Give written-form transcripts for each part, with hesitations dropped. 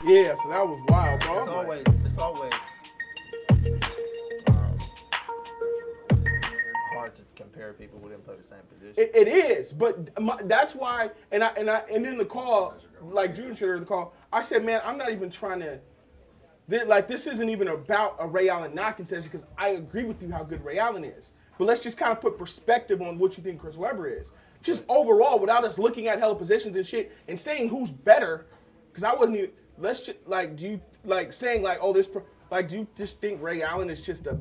Yeah, so that was wild, bro. It's always hard to compare people who didn't play the same position. It is, but that's why. And in the call, like Judah shared the call, I said, man, I'm not even trying to. This isn't even about a Ray Allen knocking session because I agree with you how good Ray Allen is. But let's just kind of put perspective on what you think Chris Webber is. Just overall, without us looking at hella positions and shit and saying who's better, because I wasn't even. Let's just do you saying oh this do you just think Ray Allen is just a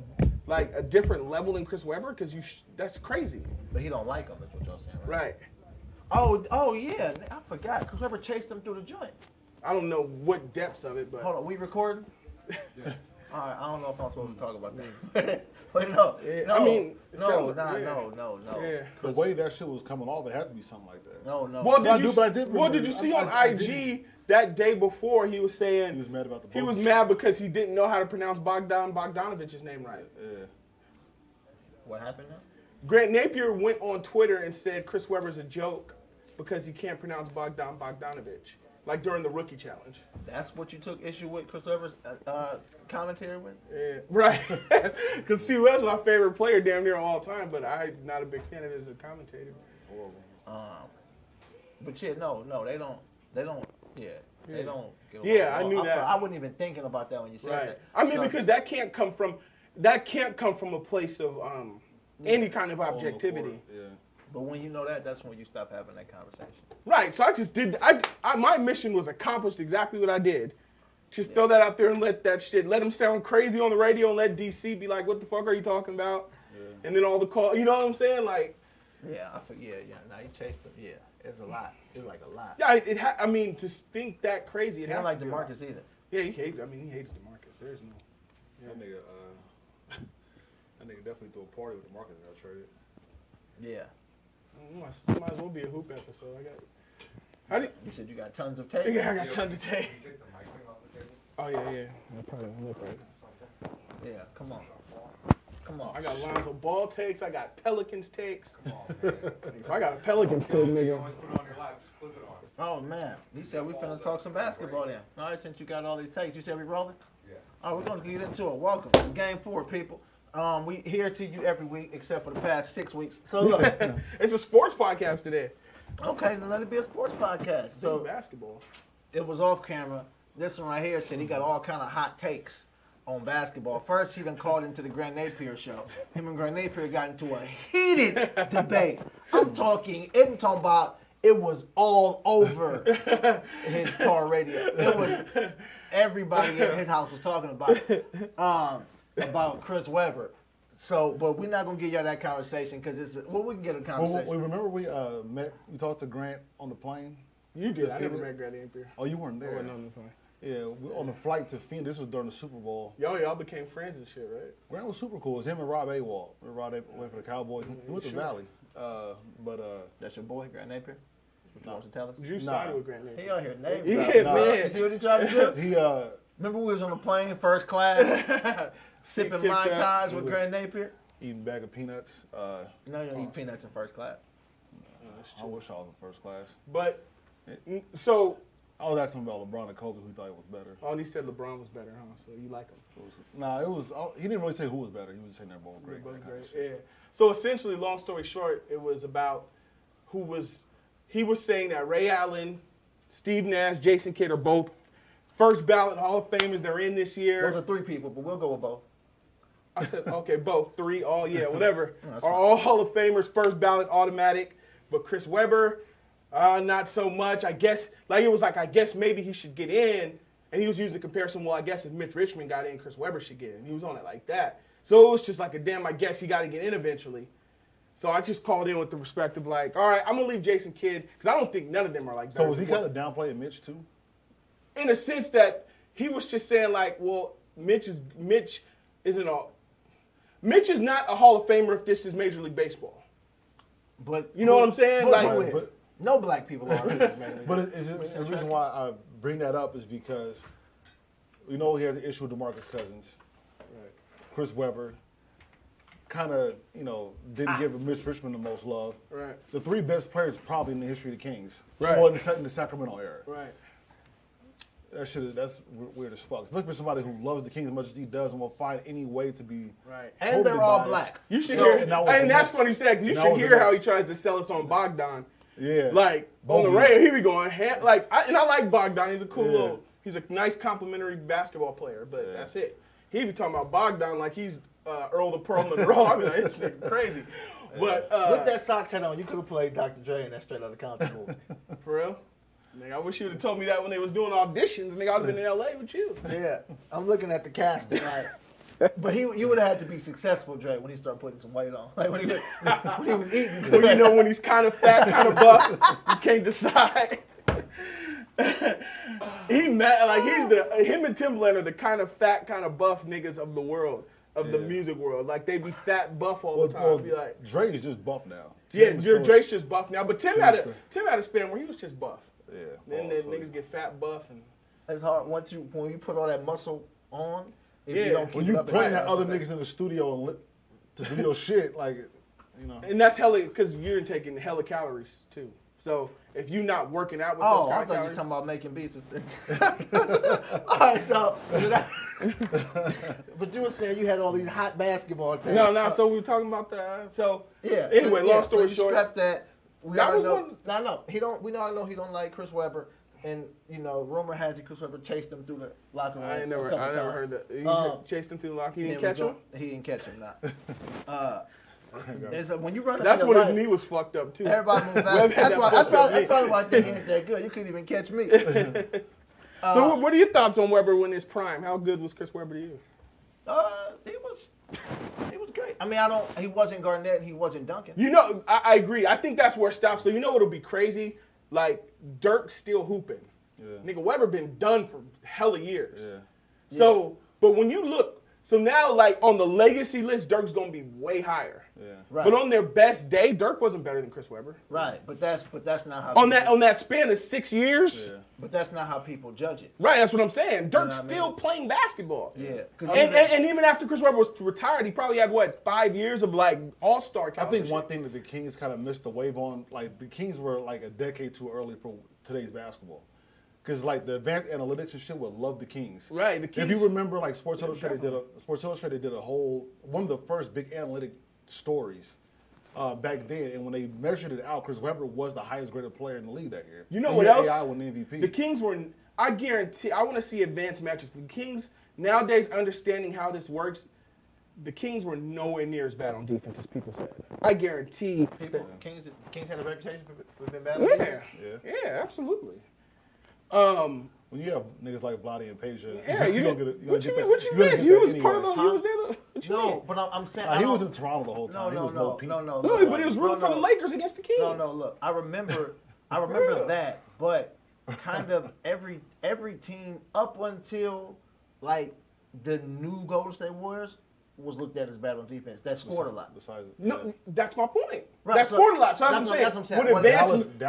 different level than Chris Webber? Because that's crazy. But he don't like him. That's what y'all saying, right? Right. Oh yeah, I forgot. Chris Webber chased him through the joint. I don't know what depths of it, but hold on, we recording? Yeah. All right, I don't know if I'm supposed to talk about that. But no, yeah, no, I mean, no. Yeah. The way that shit was coming off, there had to be something like that. No. Well, did you see on IG that day before he was saying he was mad about the he was mad because he didn't know how to pronounce Bogdanovich's name right. Yeah. What happened now? Grant Napier went on Twitter and said Chris Webber's a joke because he can't pronounce Bogdanovich. Like during the rookie challenge. That's what you took issue with Chris Webber's commentary with? Yeah, right. Because C. Web's my favorite player damn near all time, but I'm not a big fan of his as a commentator. But yeah, no, they don't, they don't get along. Yeah, I knew that. I wasn't even thinking about that when you said that. I mean, because that can't come from a place of any kind of objectivity. Yeah. But when you know that, that's when you stop having that conversation. Right. So I just did. My mission was accomplished exactly what I did. Just throw that out there and let him sound crazy on the radio and let DC be like, "What the fuck are you talking about?" Yeah. And then all the call, you know what I'm saying? Like. Yeah, I forget. Yeah, now he chased him. Yeah, it's a lot. It's like a lot. Yeah, I mean, to think that crazy. He don't like DeMarcus either. Yeah, he hates DeMarcus. There's no. Yeah. That nigga definitely threw a party with DeMarcus that got traded. Yeah. It might as well be a hoop episode. You said you got tons of tape? Yeah, I got tons of tape. Oh, yeah. Yeah, come on. I got Lonzo Ball takes. I got Pelicans takes. Come on, man. If I got a Pelicans take, nigga. Oh, man. He said we finna talk some basketball then. All right, since you got all these takes, you said we rolling? Yeah. All right, we're going to get into it. Welcome to Game 4, people. We here to you every week except for the past 6 weeks. So look, it's a sports podcast today. Okay, then let it be a sports podcast. So basketball. It was off camera. This one right here said he got all kind of hot takes on basketball. First, he done called into the Grant Napier show. Him and Grant Napier got into a heated debate. I'm talking about it was all over his car radio. It was everybody in his house was talking about it. About Chris Webber. So, but we're not going to get y'all that conversation because we can get a conversation. Well, remember we talked to Grant on the plane? You did. I never met Grant Napier. Oh, you weren't there? I wasn't on the plane. Yeah, on the flight to Phoenix. This was during the Super Bowl. Y'all became friends and shit, right? Grant was super cool. It was him and Rob Awald. Rob went for the Cowboys. He went to Valley. That's your boy, Grant Napier? What you want to tell us? You signed with Grant Napier. He out here name man. You see what he tried to do? He remember we was on the plane, first class, sipping Mai Tais with Grant Napier? Eating a bag of peanuts. No, you don't eat peanuts in first class. I wish I was in first class. But, so. I was asking about LeBron and Kobe, who thought it was better. Oh, and he said LeBron was better, huh? So you like him? He didn't really say who was better. He was just saying they're both great. Yeah. So essentially, long story short, it was about he was saying that Ray Allen, Steve Nash, Jason Kidd are both first ballot Hall of Famers. They're in this year. Those are 3 people, but we'll go with both. I said, okay, both, 3, all, yeah, whatever. Are all Hall of Famers, first ballot, automatic. But Chris Webber, not so much. I guess maybe he should get in. And he was using the comparison, well, I guess if Mitch Richmond got in, Chris Webber should get in. He was on it like that. So it was just like I guess he got to get in eventually. So I just called in with the perspective like, all right, I'm going to leave Jason Kidd because I don't think none of them are like that. So was he kind of downplaying Mitch too? In a sense that he was just saying like, well, Mitch is not a Hall of Famer if this is Major League Baseball. But you know what I'm saying? No black people are. But the reason why I bring that up is because he has an issue with DeMarcus Cousins, right. Chris Webber. Kind of, didn't give Mitch Richmond the most love. Right. The 3 best players probably in the history of the Kings. Right. More in the Sacramento era. Right. that's weird as fuck. Especially for somebody who loves the Kings as much as he does and will find any way to be right. And they're all black. You should hear, and that's funny you said, because you should hear how he tries to sell us on Bogdan. Yeah. Like, on the radio, he be going, like, and I like Bogdan. He's a cool little, he's a nice complimentary basketball player, but that's it. He be talking about Bogdan like he's Earl the Pearl Monroe. I mean, it's crazy. But with that Sox hat on, you could have played Dr. Dre in that Straight Outta Compton movie. For real? Nigga, I wish you would have told me that when they was doing auditions. Nigga, I would have been in LA with you. Yeah, I'm looking at the casting. Like, but you would have had to be successful, Dre, when he started putting some weight on. Like when he was eating. Well, you know when he's kind of fat, kind of buff, you can't decide. Him and Timbaland are the kind of fat, kind of buff niggas of the world, of the music world. Like they be fat, buff all the time. Well, be like, Dre is just buff now. Drake's just buff now. But Tim had a span where he was just buff. Yeah. Then the niggas get fat, buff, and it's hard when you put all that muscle on. If you don't keep when you it up, pointing at other niggas in the studio and to do your shit, like, you know. And that's hella, because you're taking hella calories too. So if you're not working out with those kind I of thought you calories. were talking about making beats. All right, so but you were saying you had all these hot basketball takes. No. So we were talking about that. So yeah. Anyway, long story so short. Scrap that. We That was know, one. No. He don't. We already know he don't like Chris Webber, and you know, rumor has it Chris Webber chased him through the locker room. I never heard that. He chased him through the locker. He didn't catch him. He didn't catch him. When you run up That's in when the his light, knee was fucked up too. everybody moved Webb out. had that That's fucked up knee. probably why I think he ain't that good. You couldn't even catch me. So what are your thoughts on Webber when his prime? How good was Chris Webber to you? He was great. I mean, he wasn't Garnett, and he wasn't Duncan. You know, I agree. I think that's where it stops. So you know what'll be crazy? Like Dirk's still hooping. Yeah. Nigga, Webber been done for hella years. Yeah. So, but when you look, so now like on the legacy list, Dirk's gonna be way higher. Yeah. Right. But on their best day, Dirk wasn't better than Chris Webber. Right, but that's not how On that span of 6 years. Yeah. But that's not how people judge it. Right, that's what I'm saying. Dirk's what I still mean? playing basketball. Yeah, And even after Chris Webber was retired, he probably had 5 years of like all-star I caliber think one shit. thing that the Kings kind of missed the wave on, like the Kings were like a decade too early for today's basketball. Because like the advanced analytics and shit would love the Kings. Right, the Kings. If you remember, like Sports Illustrated did a whole one of the first big analytic stories back then, and when they measured it out, Chris Webber was the highest graded player in the league that year. You know And what he had else? AI won the MVP. The Kings were, I guarantee, I want to see advanced metrics. The Kings, nowadays understanding how this works, the Kings were nowhere near as bad on defense as people said. I guarantee. Kings had a reputation for being bad. Yeah, absolutely. When you have niggas like Vlade and Peja, Yeah, you you gonna get what you mean? What you you're gonna miss? get You that was part of anyway. the. You was there. What you mean? No, but I'm saying He was in Toronto the whole time. He was no No, but he was rooting for the Lakers against the Kings. No, look, I remember that, but kind of every team up until like the new Golden State Warriors was looked at as bad on defense. That scored a lot. No, that's my point. Right, That so scored a lot. So that's what I'm saying.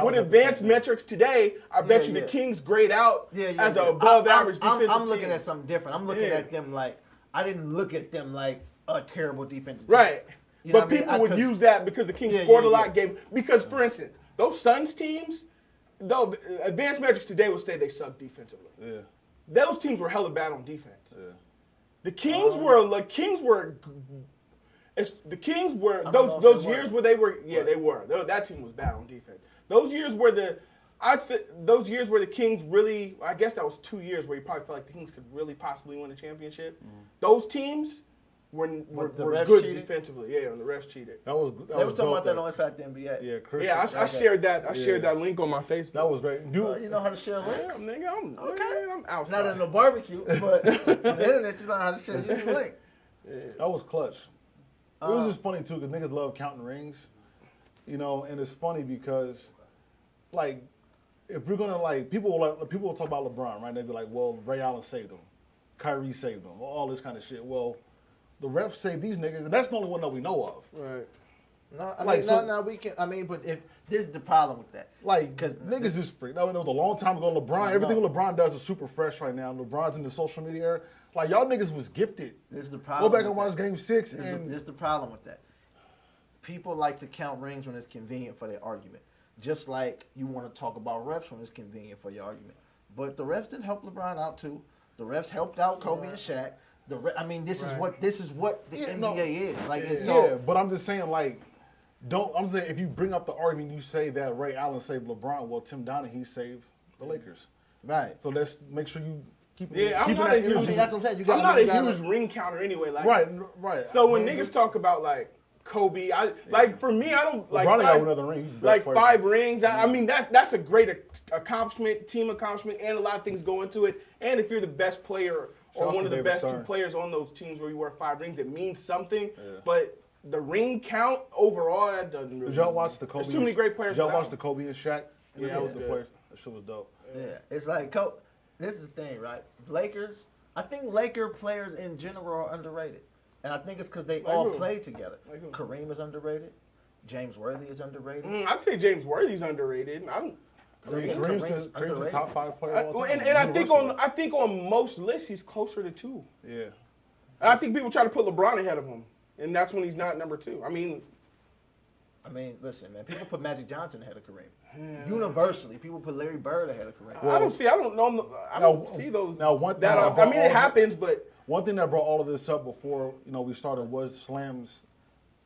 With advanced metrics today, I bet you the Kings grade out as an above average defensive I'm looking team. at something different. I'm looking at them like I didn't look at them like a terrible defensive team. Right. You know But what I mean? people would use that because the Kings Yeah, scored a yeah, lot. Because, for instance, those Suns teams, though advanced metrics today would say they suck defensively. Yeah. Those teams were hella bad on defense. Yeah. The Kings were those years where they were they were. That team was bad on defense. Those years where the Kings really, I guess that was 2 years where you probably felt like the Kings could really possibly win a championship. Those teams were good defensively. Yeah, and the refs cheated. That was They were talking about that on Inside the NBA. Yeah, Chris. Yeah, I shared that. I shared that link on my Facebook. That was great. You know how to share links? Nigga, I'm outside. Not in the barbecue, but on the internet, you know how to share you some link. That was clutch. It was just funny too, because niggas love counting rings, you know. And it's funny because, like, if we're gonna people will talk about LeBron, right? They'd be like, well, Ray Allen saved him, Kyrie saved him, all this kind of shit. Well, the refs saved these niggas, and that's the only one that we know of. Right. No, we can. I mean, but if this is the problem with that, Like, because niggas just freak. I mean, it was a long time ago. LeBron, everything LeBron does is super fresh right now. LeBron's in the social media era. Like, y'all niggas was gifted. This is the problem. Go back and watch Game 6. This is the problem with that. People like to count rings when it's convenient for their argument. Just like you want to talk about refs when it's convenient for your argument. But the refs didn't help LeBron out too. The refs helped out Kobe and Shaq. This is what the NBA is. Like it's so. But I'm just saying, like, I'm saying if you bring up the argument, you say that Ray Allen saved LeBron. Well, Tim Donaghy saved the Lakers. Right. So let's make sure you keep. I'm not a huge. I mean, that's what I'm saying. I'm not a huge ring counter anyway. Like, right. So when niggas talk about like Kobe, for me, I don't like. LeBron got another ring. He's the best Like player. 5 rings. I mean that's a great accomplishment, team accomplishment, and a lot of things go into it. And if you're the best player or one of the best 2 players on those teams where you wear 5 rings, it means something. Yeah. But the ring count overall, that doesn't really. Did y'all watch the Kobe? There's too many great players. Did y'all watch the Kobe and Shaq? Yeah, that was the good. players. That shit was dope. Yeah, it's like this is the thing, right? Lakers. I think Laker players in general are underrated, and I think it's because they all played together. Kareem is underrated. James Worthy is underrated. I'd say James Worthy's underrated. Kareem's the top 5 player of all time. And I think on most lists he's closer to 2. Yeah. And I think people try to put LeBron ahead of him, and that's when he's not number 2. I mean, listen, man. People put Magic Johnson ahead of Kareem. Yeah. Universally, people put Larry Bird ahead of Kareem. I don't see those. Now, I mean, it happens, but one thing that brought all of this up before we started was Slam's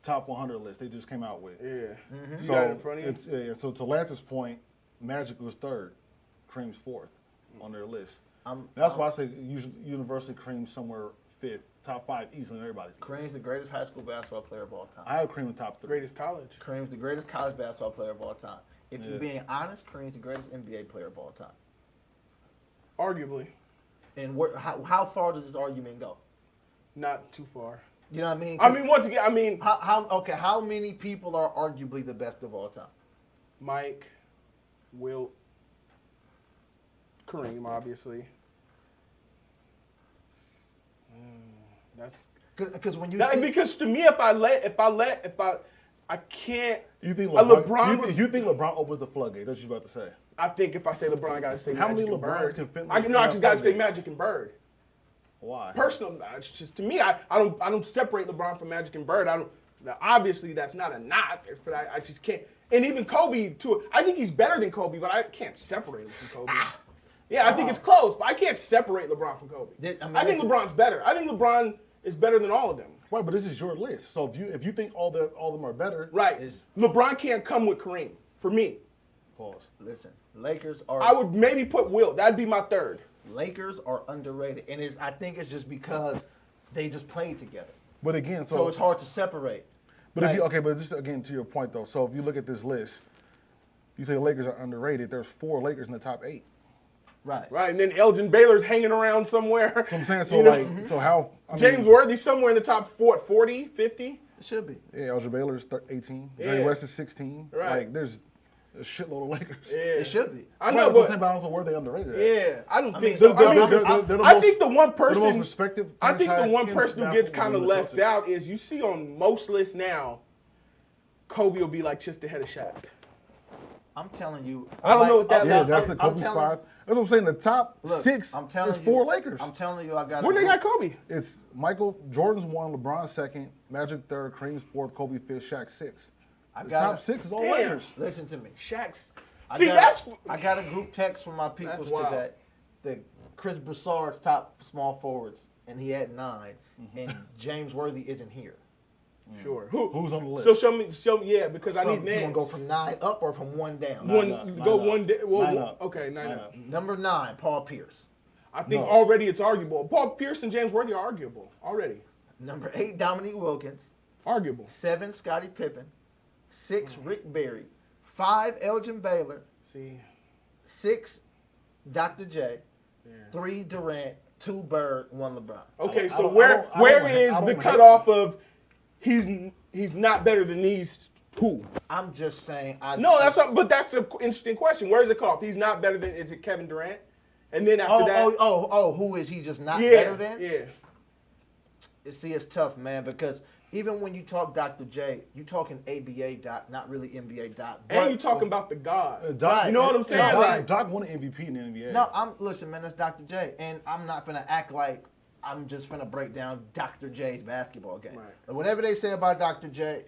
top 100 list. They just came out with. Yeah. Mm-hmm. So, you got it in front of you? So to Lance's point, Magic was 3rd, Kareem's 4th on their list. That's why I say universally Kareem's somewhere 5th, top 5 easily in everybody's. Kareem's the greatest high school basketball player of all time. I have Kareem in top 3. Greatest college. Kareem's the greatest college basketball player of all time. If you're being honest, Kareem's the greatest NBA player of all time. Arguably. And how far does this argument go? Not too far. You know what I mean? I mean, once again, how many people are arguably the best of all time? Mike, Wilt, Kareem, obviously. That's because when you because to me, I can't. You think LeBron? You think LeBron opens the floodgate? That's what you about to say. I think if I say LeBron, I got to say how Magic many and LeBrons Bird. can fit? I just got to say Magic and Bird. Why? Personal, it's just to me. I don't separate LeBron from Magic and Bird. Obviously, that's not a knock. For that, I just can't. And even Kobe too. I think he's better than Kobe, but I can't separate him from Kobe. Yeah, I think it's close, but I can't separate LeBron from Kobe. I think LeBron's better. I think LeBron is better than all of them. Right, but this is your list. So if you think all of them are better, right? LeBron can't come with Kareem for me. Pause. Listen, Lakers are. I would maybe put Wilt. That'd be my 3rd. Lakers are underrated, and I think it's just because they just played together. But again, so it's hard to separate. But but just again to your point though. So if you look at this list, you say the Lakers are underrated. There's 4 Lakers in the top 8. Right, and then Elgin Baylor's hanging around somewhere. So I'm saying, so how? James Worthy somewhere in the top 40, 50? It should be. Yeah, Elgin Baylor's 18. Yeah. Jerry West is 16. Right. Like, there's a shitload of Lakers. Yeah. It should be. I know, but also were they underrated? Yeah, I don't think so. I think the one person. The most respected I think the one person who gets kind of left Celtics. out is you see on most lists now, Kobe will be like just ahead of Shaq. I'm telling you. I don't know what that is. That's the Kobe spot. That's what I'm saying. The top 6 is 4 Lakers. I'm telling you, I got. Where they got Kobe? It's Jordan's 1, LeBron 2nd, Magic 3rd, Kareem's 4th, Kobe 5th, Shaq 6th. The top 6 is all Lakers. Listen to me. Shaq's. I got a group text from my people today. That Chris Broussard's top small forwards, and he had 9, and James Worthy isn't here. Sure. Who's on the list? So show me, because I need names. You want to go from 9 up or from 1 down? Nine up. Okay, 9 up. Number 9, Paul Pierce. I think already it's arguable. Paul Pierce and James Worthy are arguable already. Number 8, Dominique Wilkins. Arguable. 7, Scottie Pippen. 6, Rick Barry. 5, Elgin Baylor. 6, Dr. J. 3, Durant. 2, Bird. 1, LeBron. Okay, so where is the cutoff of he's not better than these 2? I'm just saying. But that's an interesting question. Where's the cutoff? He's not better than. Is it Kevin Durant? And then after that. Who is he just not better than? Yeah. See, it's tough, man, because even when you talk Dr. J, you talking ABA doc, not really NBA doc. And you talking about the God. Doc, you know what I'm saying? Doc won an MVP in the NBA. No, listen, man, that's Dr. J, and I'm not gonna act like I'm just gonna break down Dr. J's basketball game. Right. But whatever they say about Dr. J,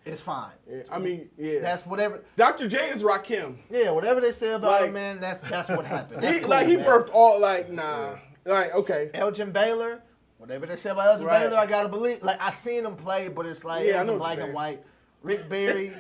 It's fine. Yeah, I mean, yeah. That's whatever. Dr. J is Rakim. Yeah, whatever they say about Like- him, man. That's what happened. That's cool, He man. birthed all like nah. Like okay. Elgin Baylor. Whatever they say about Elgin Right. Baylor, I gotta believe. Like I seen him play, but it's like Yeah, I it was know in what black you're and saying. white. Rick Barry,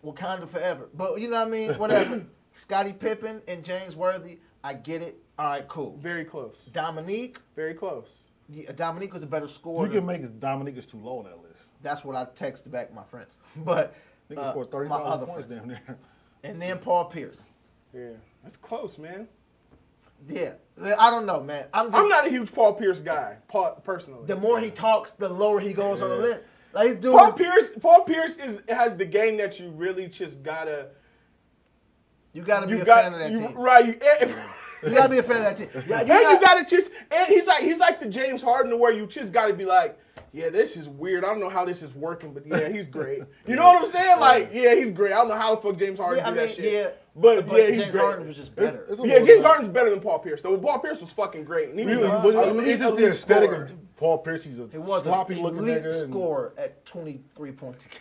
Wakanda forever. But you know what I mean? Whatever. Scottie Pippen and James Worthy, I get it. All right, cool. Very close. Dominique, Very close. yeah, Dominique was a better scorer. You can make Dominique is too low on that list. That's what I text back my friends. But Nigga scored 30,000 my other points friends. down there. And then Paul Pierce. Yeah, that's close, man. Yeah, I don't know, man. I'm not a huge Paul Pierce guy, personally. The more he talks, the lower he goes on the list. Like he's doing. Paul Pierce has the game that you really just gotta. You gotta be You a got fan of that you, team. right. You gotta be a fan of that team. Yeah, And you gotta just, and he's like the James Harden where you just gotta be like, yeah, this is weird. I don't know how this is working, but yeah, he's great. You know what I'm saying? Like, yeah, he's great. I don't know how the fuck James Harden Yeah, I did that mean, shit. yeah. But yeah, he's James great. Harden was just better. It's a Yeah, little James bit- Harden's better than Paul Pierce, though. Paul Pierce was fucking great. And he was It's just the aesthetic scorer. of Paul Pierce. He's a He was sloppy an looking elite nigga. and- scorer at 23 points a game.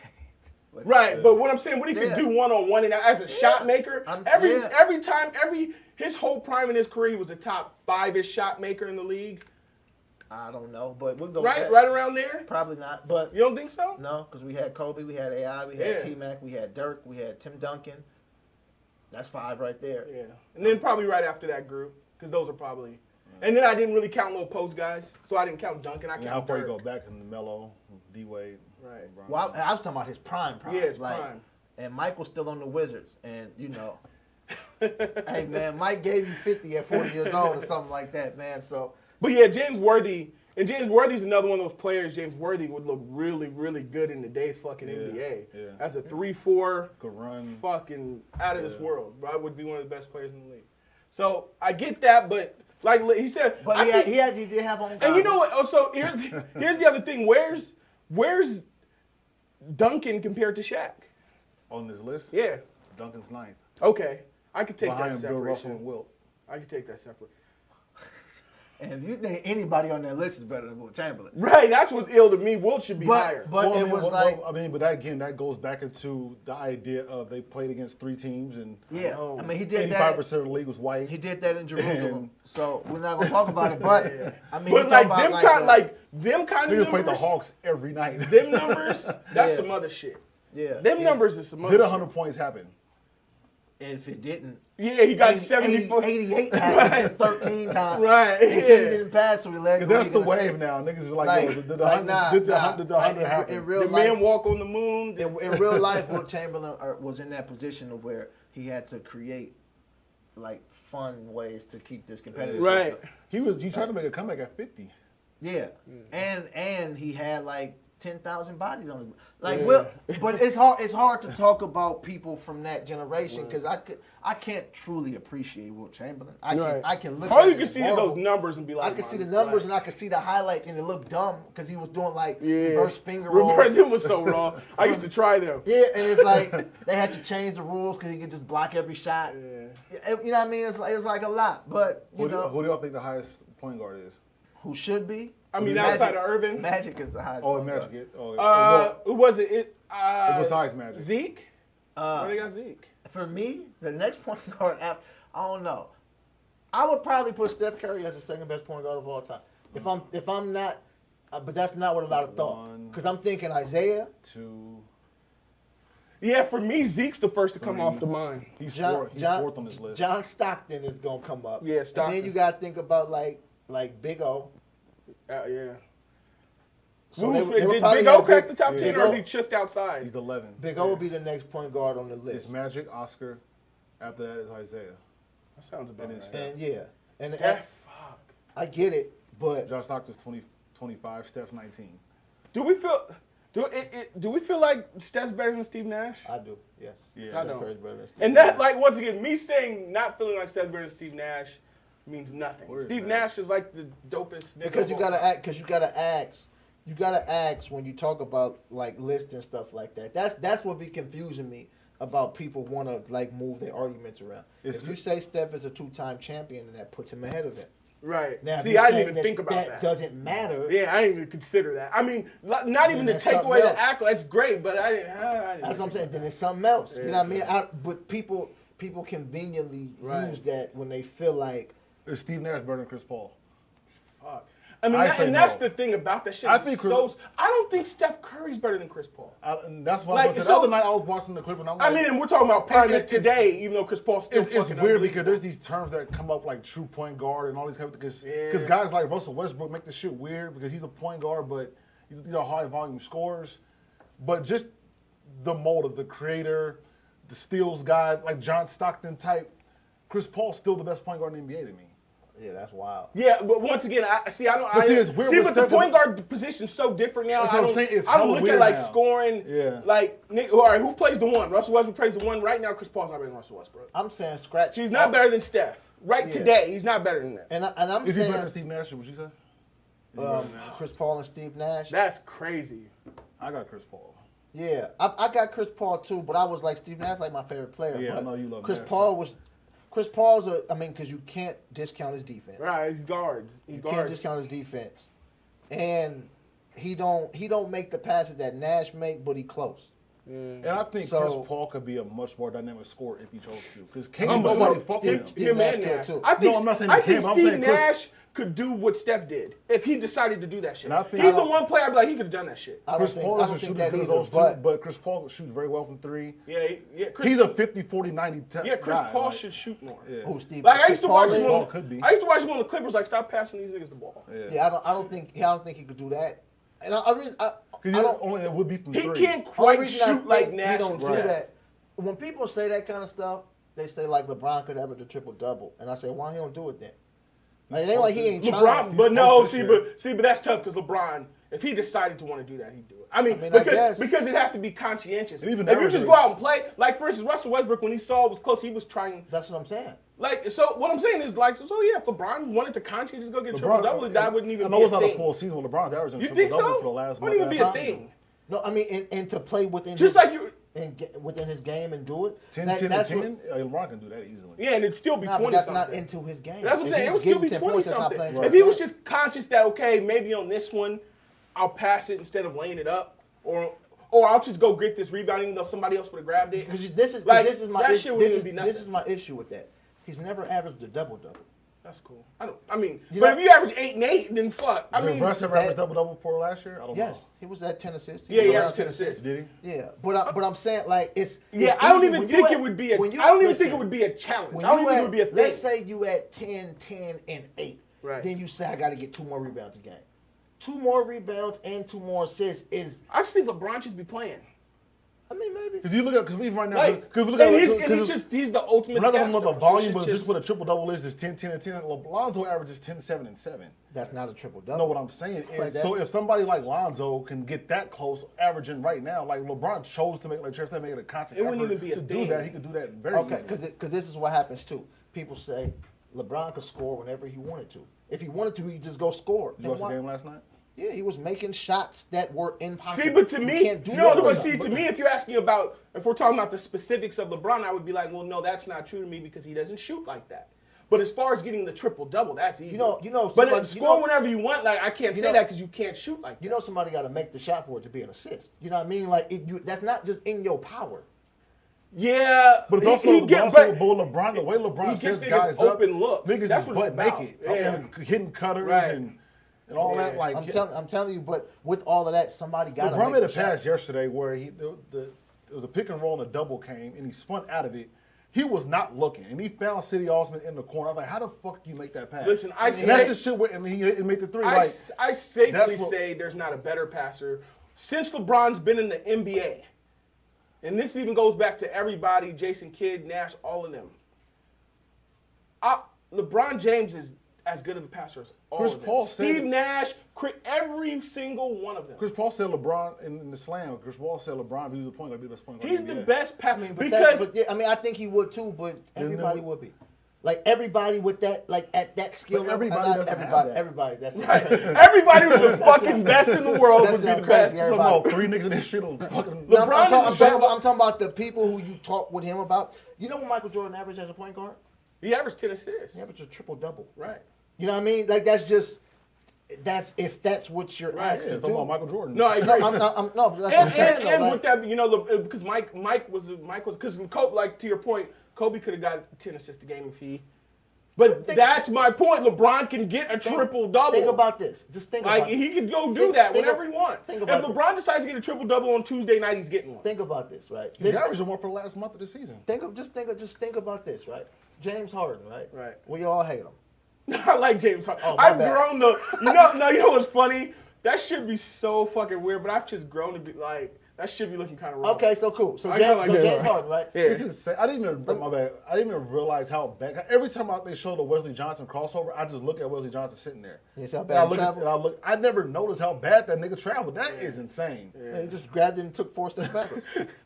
Right, but what I'm saying, what he could Yeah. do one-on-one and as a shot maker, every yeah. time, his whole prime in his career, he was a top 5-ish shot maker in the league. I don't know, but we'll go Right, back. right around there. Probably not, but You don't think so? no, because we had Kobe, we had AI, we had Yeah. T-Mac, we had Dirk, we had Tim Duncan. That's 5 right there. Yeah, and then probably right after that group, because those are probably. And then I didn't really count little post guys, so I didn't count Duncan. I And count how far you Dirk. go back in the Melo, D Wade, Right. LeBron. Well, I was talking about his prime. Yeah, his like, prime. And Mike was still on the Wizards, and you know, hey man, Mike gave you 50 at 40 years old or something like that, man. So But yeah, James Worthy's another one of those players. James Worthy would look really, really good in today's fucking NBA. yeah. As a 3-4, Could run. fucking out of this world. Bro, would be one of the best players in the league. So I get that, but like he said, but I think- he did have on. and you know what? Oh, so here's the other thing. Where's Duncan compared to Shaq? On this list, Yeah. Duncan's ninth. Okay. I could take Behind that Bill Russell separation. and Wilt. I could take that separate. And if you think anybody on that list is better than Will Chamberlain, Right, that's what's ill to me. Wilt should be higher. but Well, I it mean, was well, like, well, I mean, but that, again, that goes back into the idea of they played against 3 teams and yeah, I mean he did 85% that. of the league was white. He did that in Jerusalem, And- so we're not gonna talk about it. But I mean, But we like talk them about kind, like them kind of Niggas played the numbers. Hawks every night. Them numbers, that's Yeah. some other shit. yeah, Them yeah. numbers is some other Did shit. 100 points happen? If it didn't, Yeah, he got 80, 74. 88 times, Right. 13 times. Right, They said he yeah. didn't pass, so we let him. That's the wave now. Niggas are like, yo, did the 100 happen? In real The life, man walk on the moon. in real life, Will Chamberlain was in that position of where he had to create like fun ways to keep this competitive. Right. He tried to make a comeback at 50. Yeah, Mm. and he had like 10,000 bodies on his like. Yeah. Will, but it's hard to talk about people from that generation because I can't truly appreciate Will Chamberlain. I can look. All at you it can as see is horrible. those numbers and be like, I can see the man, numbers like, and I can see the highlights and it looked dumb because he was doing like yeah. reverse finger rolls. Reverse, them was so raw. I used to try them. Yeah, and it's like they had to change the rules because he could just block every shot. Yeah. You know what I mean? It's like a lot, but you Who do know y'all think the highest point guard is? who should be? I mean, Magic. outside of Irvin. Magic is the highest. Oh, point guard. Magic. Oh, Who was it? besides Magic. Zeke? Where they got Zeke? For me, the next point guard after, I don't know. I would probably put Steph Curry as the second best point guard of all time. If I'm not, but that's not what a lot of thought. One. Because I'm thinking Isaiah, 2. Yeah, for me, Zeke's the first to come off the mind. He's John, fourth on this list. John Stockton is gonna come up. Yeah, Stockton. And then you got to think about like Big O. Yeah. So Who's- they would did probably Big O have crack the top yeah. 10 Big or is O- he just outside? He's 11. Big O will be the next point guard on the It's list. Magic, Oscar. After that is Isaiah. That sounds about And it's right. And yeah, and Steph, fuck. I get it, but John Stockton's 25. Steph's 19. Do we feel like Steph's better than Steve Nash? I do. Yes. Yeah. Steph I don't. Curry's better than Steve And that, like, once again, me saying not feeling like Steph's better than Steve Nash means nothing. Where is Steve Nash? Nash is like the dopest nigga. Because you of all gotta time. act. Because you gotta ask. You gotta ask when you talk about like lists and stuff like that. That's what be confusing me about people want to like move their arguments around. It's If you say Steph is a 2-time champion, then that puts him ahead of it. Right. Now, if See, you're I didn't saying even think about that. That doesn't matter. Yeah, I didn't even consider that. I mean, not even to that's take something away the else. accolade. That's great, but I didn't. That's what I'm saying. Then it's something else. You know what I mean? But people conveniently Right. use that when they feel like. Is Steve Nash better than Chris Paul? Fuck. I mean, I say that's no. the thing about that shit. I I think I don't think Steph Curry's better than Chris Paul. And that's why Like, I said so- the other night I was watching the clip and I'm like, I mean, and we're talking about prime it's- today, even though Chris Paul's still it's fucking weird because unbelievable. there's these terms that come up like true point guard and all these kind of because Yeah. guys like Russell Westbrook make this shit weird because he's a point guard, but these are high volume scorers. But just the mold of the creator, the steals guy, like John Stockton type, Chris Paul's still the best point guard in the NBA to me. Yeah, that's wild. Yeah, but once again, I see. I don't. But see, it's weird with but the Steph- point guard position's so different now. That's what I I'm don't- saying, it's I'm hella looking weird at like now. scoring. Yeah. Like, all right, who plays the one? Russell Westbrook plays the one right now. Chris Paul's not better than Russell Westbrook. I'm saying scratch. He's not better than Steph. Right Yeah. today, he's not better than that. And I'm Is he saying better than Steve Nash? Would you say? Chris Paul and Steve Nash. That's crazy. I got Chris Paul. Yeah, I got Chris Paul too, but I was like Steve Nash, like my favorite player. Yeah, I but know you love Chris Nash. Chris Paul's because you can't discount his defense. Right, he's guards. He You can't guards. discount his defense, and he don't make the passes that Nash make, but he close. And I think So- Chris Paul could be a much more dynamic scorer if he chose to. Because Kane I'm was with like, you. fuck Steve- him. Steve Him Nash and could Nash. too. I think, No, I'm not saying I he think can't, but I'm Steve saying Chris- Nash could do what Steph did if he decided to do that shit. And I think- He's I the don't- one player I'd be like, he could have done that shit. I don't Chris think, Paul I doesn't don't think shoot that as good as either, those two, but Chris Paul shoots very well from three. Yeah, Chris, He's a 50, 40, 90 yeah, Chris guy, Paul like, should shoot more. Yeah. Who, Steve? Like I Chris used to Paul watch is? him Paul on, could be. I used to watch him on the Clippers. Like, stop passing these niggas the ball. Yeah, I don't think he could do that. And I don't. Only it would be from He three. can't Only quite reason I shoot like think Nash he don't and do Steph. that. When people say that kind of stuff, they say like LeBron could average a triple double, and I say why he don't do it then? Like, it ain't like he ain't trying. LeBron, but no, supposed to but that's tough because LeBron, if he decided to want to do that, he'd do it. I mean I guess. because it has to be conscientious. And even If you just nowadays- go out and play, like for instance, Russell Westbrook, when he saw it was close, he was trying. That's what I'm saying. Like, so what I'm saying is like, so yeah, if LeBron wanted to conscientiously go get triple double, that wouldn't even I be know a it's not thing. a full season when LeBron's averaging You triple think double so? for the last Wouldn't even month. be a and half. thing. No, I mean, and to play within Just his, like you, within his game and do it. 10, that- 10, that's and what- 10. LeBron can do that easily. yeah, and it'd still be Nah, but 20 that's something. not into his game. That's what I'm If saying. It he's would still getting be 10 20 points, that's not something. playing If right. he was just conscious that okay, maybe on this one, I'll pass it instead of laying it up, or I'll just go get this rebound even though somebody else would have grabbed it. Because this is Like, this is my that issue. shit wouldn't This even is be nothing. this is my issue with that. He's never averaged a double double. That's cool. I mean, You but know- if you average 8 and 8, then fuck. I Did mean, Russ ever that- average double for last year? I don't Yes, he was at 10 assists. yeah, was he around averaged 10 assists. know. Did he? Yeah, but I'm saying like it's Yeah, it's I don't easy even when you think at- it would be a. when you- I don't even listen, think it would be a challenge. when I don't you even think at- it would be a thing. Let's say you at 10, 10, and 8. Right. Then you say I got to get 2 more rebounds a game. 2 more rebounds and 2 more assists is. I just think LeBron should be playing. I mean, maybe. Because you look at, because even right now, Like, because we look and at, he's the ultimate. we're not stat talking about the stuffer, so volume, shit but just what a triple double is 10, 10, and 10. Lonzo averages 10, 7, and 7. That's not a triple You double. know what I'm saying? Like And that- so if somebody like Lonzo can get that close, averaging right now, like LeBron chose to make, like Trevor said, make it a constant It wouldn't effort even be a to thing. do that. He could do that very Okay, easily. because this is what happens too. People say LeBron could score whenever he wanted to. If he wanted to, he just go score. Did you Then watch the why- game last night? Yeah, he was making shots that were impossible. See, but to You me, can't do no, that but with see, him. to me, if you're asking about, if we're talking about the specifics of LeBron, I would be like, well, no, that's not true to me because he doesn't shoot like that. But as far as getting the triple double, that's easy. You know, But somebody- score whenever you want, like I can't you say know- that because you can't shoot like that. You know, somebody got to make the shot for it to be an assist. You know what I mean? Like that's not just in your power. Yeah, But it's also, he but get, also but LeBron, the way LeBron he sets gets guys niggas up, open looks. niggas That's just what it's butt about. naked, Yeah. and hitting cutters Right. and all that. Yeah. Like I'm telling you, but with all of that, somebody got to LeBron make made the a shot. pass yesterday where it was a pick and roll and a double came, and he spun out of it. He was not looking, and he found City Osman in the corner. I was like, how the fuck do you make that pass? Listen, and that's the shit where, and he made the three. I safely that's what- say there's not a better passer since LeBron's been in the NBA. And this even goes back to everybody, Jason Kidd, Nash, all of them. LeBron James is as good of a passer as all Chris of them. Paul said Steve it. Nash, every single one of them. Chris Paul said LeBron in the slam. Chris Paul said LeBron, he was the point guard, be the best point guard. He's in the NBA. best passer But because I think he would too. But everybody then- would be. Like everybody with that, like at that skill But level. everybody not doesn't have everybody. that. Everybody. That's right, everybody who's the fucking best in the world That's would be the not best. crazy. You talking about 3 niggas in this shit on fucking No, I'm LeBron talking- is the I'm talking about the people who you talk with him about. You know what Michael Jordan averaged as a point guard? He averaged 10 assists. He averaged a triple double. Right. You know what I mean? Like if that's what you're asked Yeah, to talking do. about Michael Jordan. No, I agree. No, no, but that's what I'm saying. And though, with that, because Mike was because Kobe, like to your point, Kobe could have got 10 assists a game if he. But that's my point. LeBron can get a triple double. Think about this. Just think Like about it. he could go do that whenever he wants. think If about LeBron decides to get a triple double on Tuesday night, he's getting one. Think about this, right? He's averaging one for the last month of the season. Just think about this, right? James Harden, right? Right. We all hate him. I like James Harden. Oh, my I've bad. grown to, you know what's funny? That should be so fucking weird, but I've just grown to be like, that should be looking kind of wrong. Okay, so cool. So I James, kinda like James that. Harden, right? Yeah. It's insane. I didn't even realize how bad. Every time they show the Wesley Johnson crossover, I just look at Wesley Johnson sitting there. You see how And bad I he look at, traveled? I never noticed how bad that nigga traveled. That is insane. Yeah, he just grabbed it and took 4 steps back.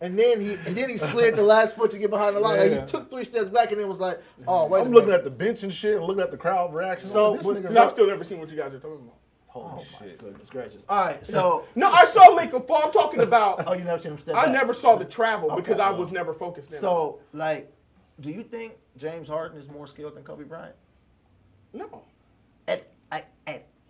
and then he slid the last foot to get behind the line. Like, Yeah. he took 3 steps back and then was like, oh, wait a I'm minute. looking at the bench and shit, and looking at the crowd reaction. So, This but- nigga, I've still never seen what you guys are talking about. holy shit. Goodness gracious. All right, so No, I saw Laker fall. I'm talking about. you never seen him step I back. never saw the travel because Okay. I was never focused in. So, like, do you think James Harden is more skilled than Kobe Bryant? No. At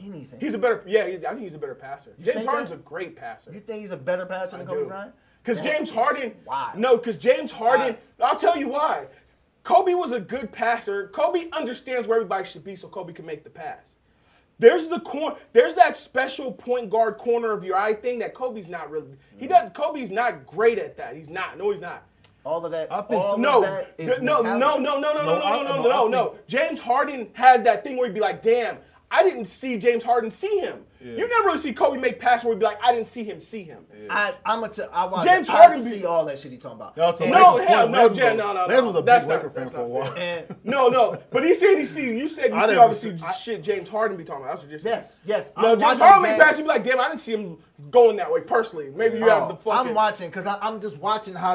anything? He's a better, I think he's a better passer. James think Harden's that? a great passer. You think he's a better passer than Kobe do. Bryant? Because That James is Harden, wild. because James Harden, I'll tell you why. Kobe was a good passer. Kobe understands where everybody should be so Kobe can make the pass. There's that special point guard corner of your eye thing that Kobe's not really. Kobe's not great at that. He's not. No, he's not. All of that. I think all No, of that is mentality. no. James Harden has that thing where he'd be like, damn, I didn't see James Harden see him. Yeah. You never really see Kobe make passes where he'd be like, I didn't see him see him. I watch James it. Harden I be- see all that shit he talking about. Y'all talking No, about- hell no, Lance was Jen, a- no. Lance was a That's big not- Laker fan that's for a not while. fair. And No. But he said you see I never obviously see- shit James Harden be talking about. That's what you're saying. yes. No, I'm James watching Harden the make game. passes, you'd be like, damn, I didn't see him going that way personally. Maybe you have the fucking. I'm watching because I'm just watching how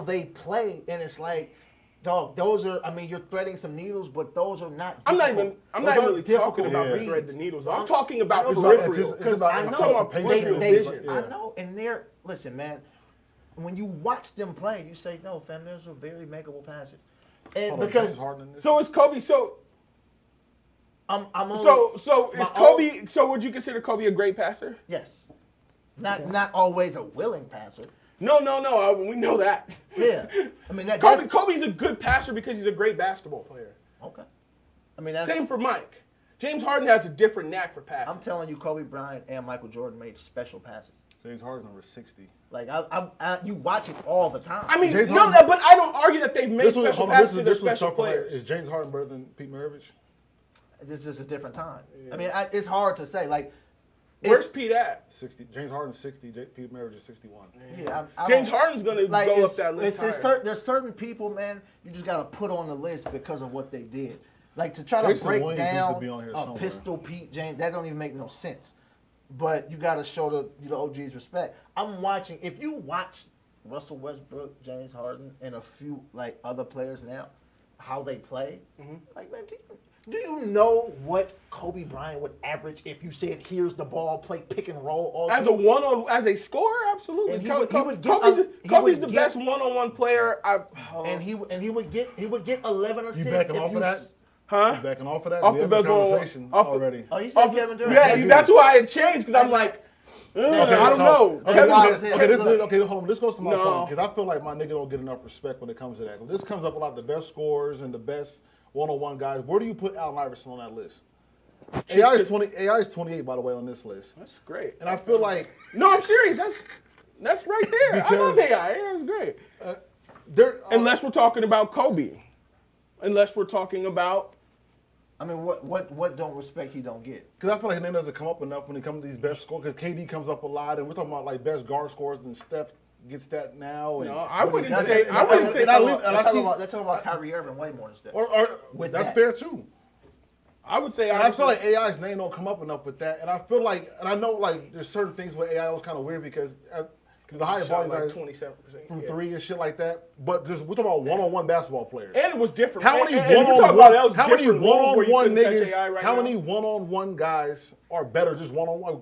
they play, and it's like, dog, those are. I mean, you're threading some needles, but those are not. I'm not difficult- really those aren't talking difficult about Yeah. the reads. thread the needles. I'm talking about I know peripheral. it's about I know. anticipation. peripheral vision. I know, and they're listen, man. When you watch them play, you say, "No, fam, those are very makeable passes," and Hold on, because James Harden in this? So is Kobe. I'm only, So is my Kobe. So would you consider Kobe a great passer? yes, not always a willing passer. No. We know that. Yeah, I mean that. Kobe's a good passer because he's a great basketball player. Okay, I mean that's. Same for Mike. James Harden has a different knack for passing. I'm telling you, Kobe Bryant and Michael Jordan made special passes. James Harden number 60. Like you watch it all the time. I mean, James no, Harden- but I don't argue that they've made This was, special hold on, passes to their this was special tough for me. players. Is James Harden better than Pete Maravich? It's just a different time. I mean, it's hard to say. Like, Where's Pete at? 60. James Harden's 60. Pete Maravich is 61. yeah, I James don't- Harden's gonna like, go up it's- that list. it's higher. there's certain people, man, you just gotta put on the list because of what they did. Like to try to Jason break Williams needs to down be on here a somewhere. pistol Pete James, that don't even make no sense. But you gotta show the OGs respect. I'm watching. If you watch Russell Westbrook, James Harden, and a few like other players now, how they play, like man, do you know what Kobe Bryant would average if you said, "Here's the ball, play pick and roll"? All As game? as a scorer, absolutely. And he would get- Kobe's the get- best one-on-one player. And he would get 11 assists. backing if off you of that? s- Huh? You backing off of that? Off We the had this best one-on-one. conversation Off the- already. Oh, you said Kevin Durant? Yeah, that's why I had changed because I'm like, I don't know. Okay, Kevin- wild as hell. okay, hold on. This goes to my No. point because I feel like my nigga don't get enough respect when it comes to that. 'Cause this comes up a lot. The best scorers and the best one-on-one guys. Where do you put Allen Iverson on that list? AI is 20. AI is 28, by the way, on this list. That's great. And I feel like No, I'm serious. That's right there. I love Because- AI. Yeah, that's great. there. Unless we're talking about Kobe. Unless we're talking about. I mean, what don't respect he don't get? Because I feel like his name doesn't come up enough when it comes to these best scores. Because KD comes up a lot, and we're talking about like best guard scores, and Steph gets that now. And No, I wouldn't That's- say. I wouldn't say. and I leave- and I see- They're talking about Kyrie Irving way more than Steph. or With that's that. fair too. I would say. And I feel like AI's name don't come up enough with that. And I feel like, and I know like there's certain things where AI was kind of weird because the higher shot volume like guys 27%. from yeah. three and shit like that. But just we're talking about one-on-one basketball players. And it was different. How many and you talk about that was one-on-one? How many different rules where you one-on-one couldn't touch niggas? AI right How now. many one-on-one guys are better just one-on-one?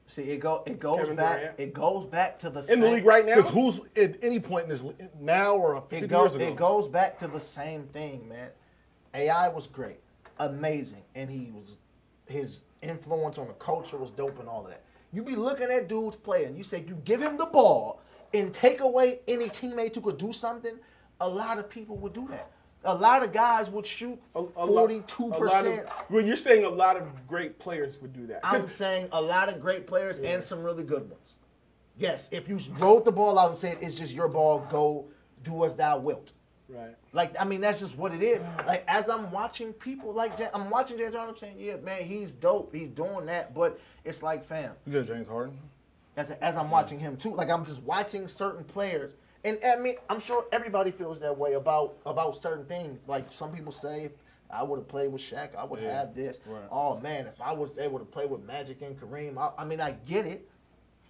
See, it goes Kevin back. Durant. It goes back to the in same, the league right now? Because who's at any point in this now or 50 years ago? It goes back to the same thing, man. AI was great. amazing, and his influence on the culture was dope and all that. You be looking at dudes play, and you say you give him the ball and take away any teammate who could do something. A lot of people would do that. A lot of guys would shoot 42%. Well, you're saying a lot of great players would do that. I'm saying a lot of great players and some really good ones. Yes, if you rolled the ball out and said it's just your ball, go do as thou wilt. Right. Like, I mean, that's just what it is. Like, as I'm watching people like I'm watching James Harden, I'm saying, yeah, man, he's dope. He's doing that. But it's like, fam. You got James Harden? As I'm watching him, too. Like, I'm just watching certain players. And, I mean, I'm sure everybody feels that way about certain things. Like, some people say, if I would have played with Shaq, I would have this. Right. Oh, man, if I was able to play with Magic and Kareem, I mean, I get it.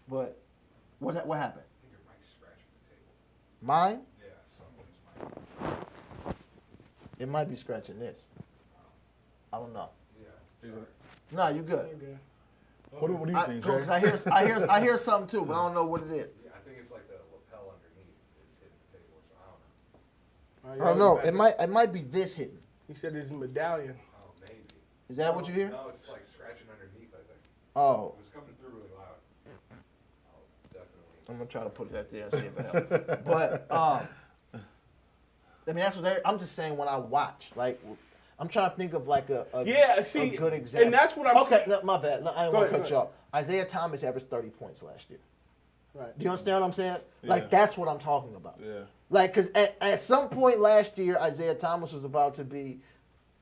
But what happened? I think your mic's scratching the table. Mine? Yeah, someone's mic. It might be scratching this. I don't know. Yeah. No, you good. Okay. What do you think, Jay? Because I hear something too, but I don't know what it is. Yeah, I think it's like the lapel underneath is hitting the table, so I don't know. I don't know. It might be this hitting. He said it's a medallion. Oh, maybe. Is that what you hear? No, it's like scratching underneath, I think. Oh, It was coming through really loud. I'll definitely. I'm gonna try to put that there and see if it helps. But I mean, that's what I'm just saying when I watch. Like, I'm trying to think of like a good example. And that's what I'm okay, saying. no, my bad. I Go don't want ahead, to cut you off. Isaiah Thomas averaged 30 points last year. Right. Do you understand what I'm saying? Like, Yeah. that's what I'm talking about. Yeah. Like, because at some point last year, Isaiah Thomas was about to be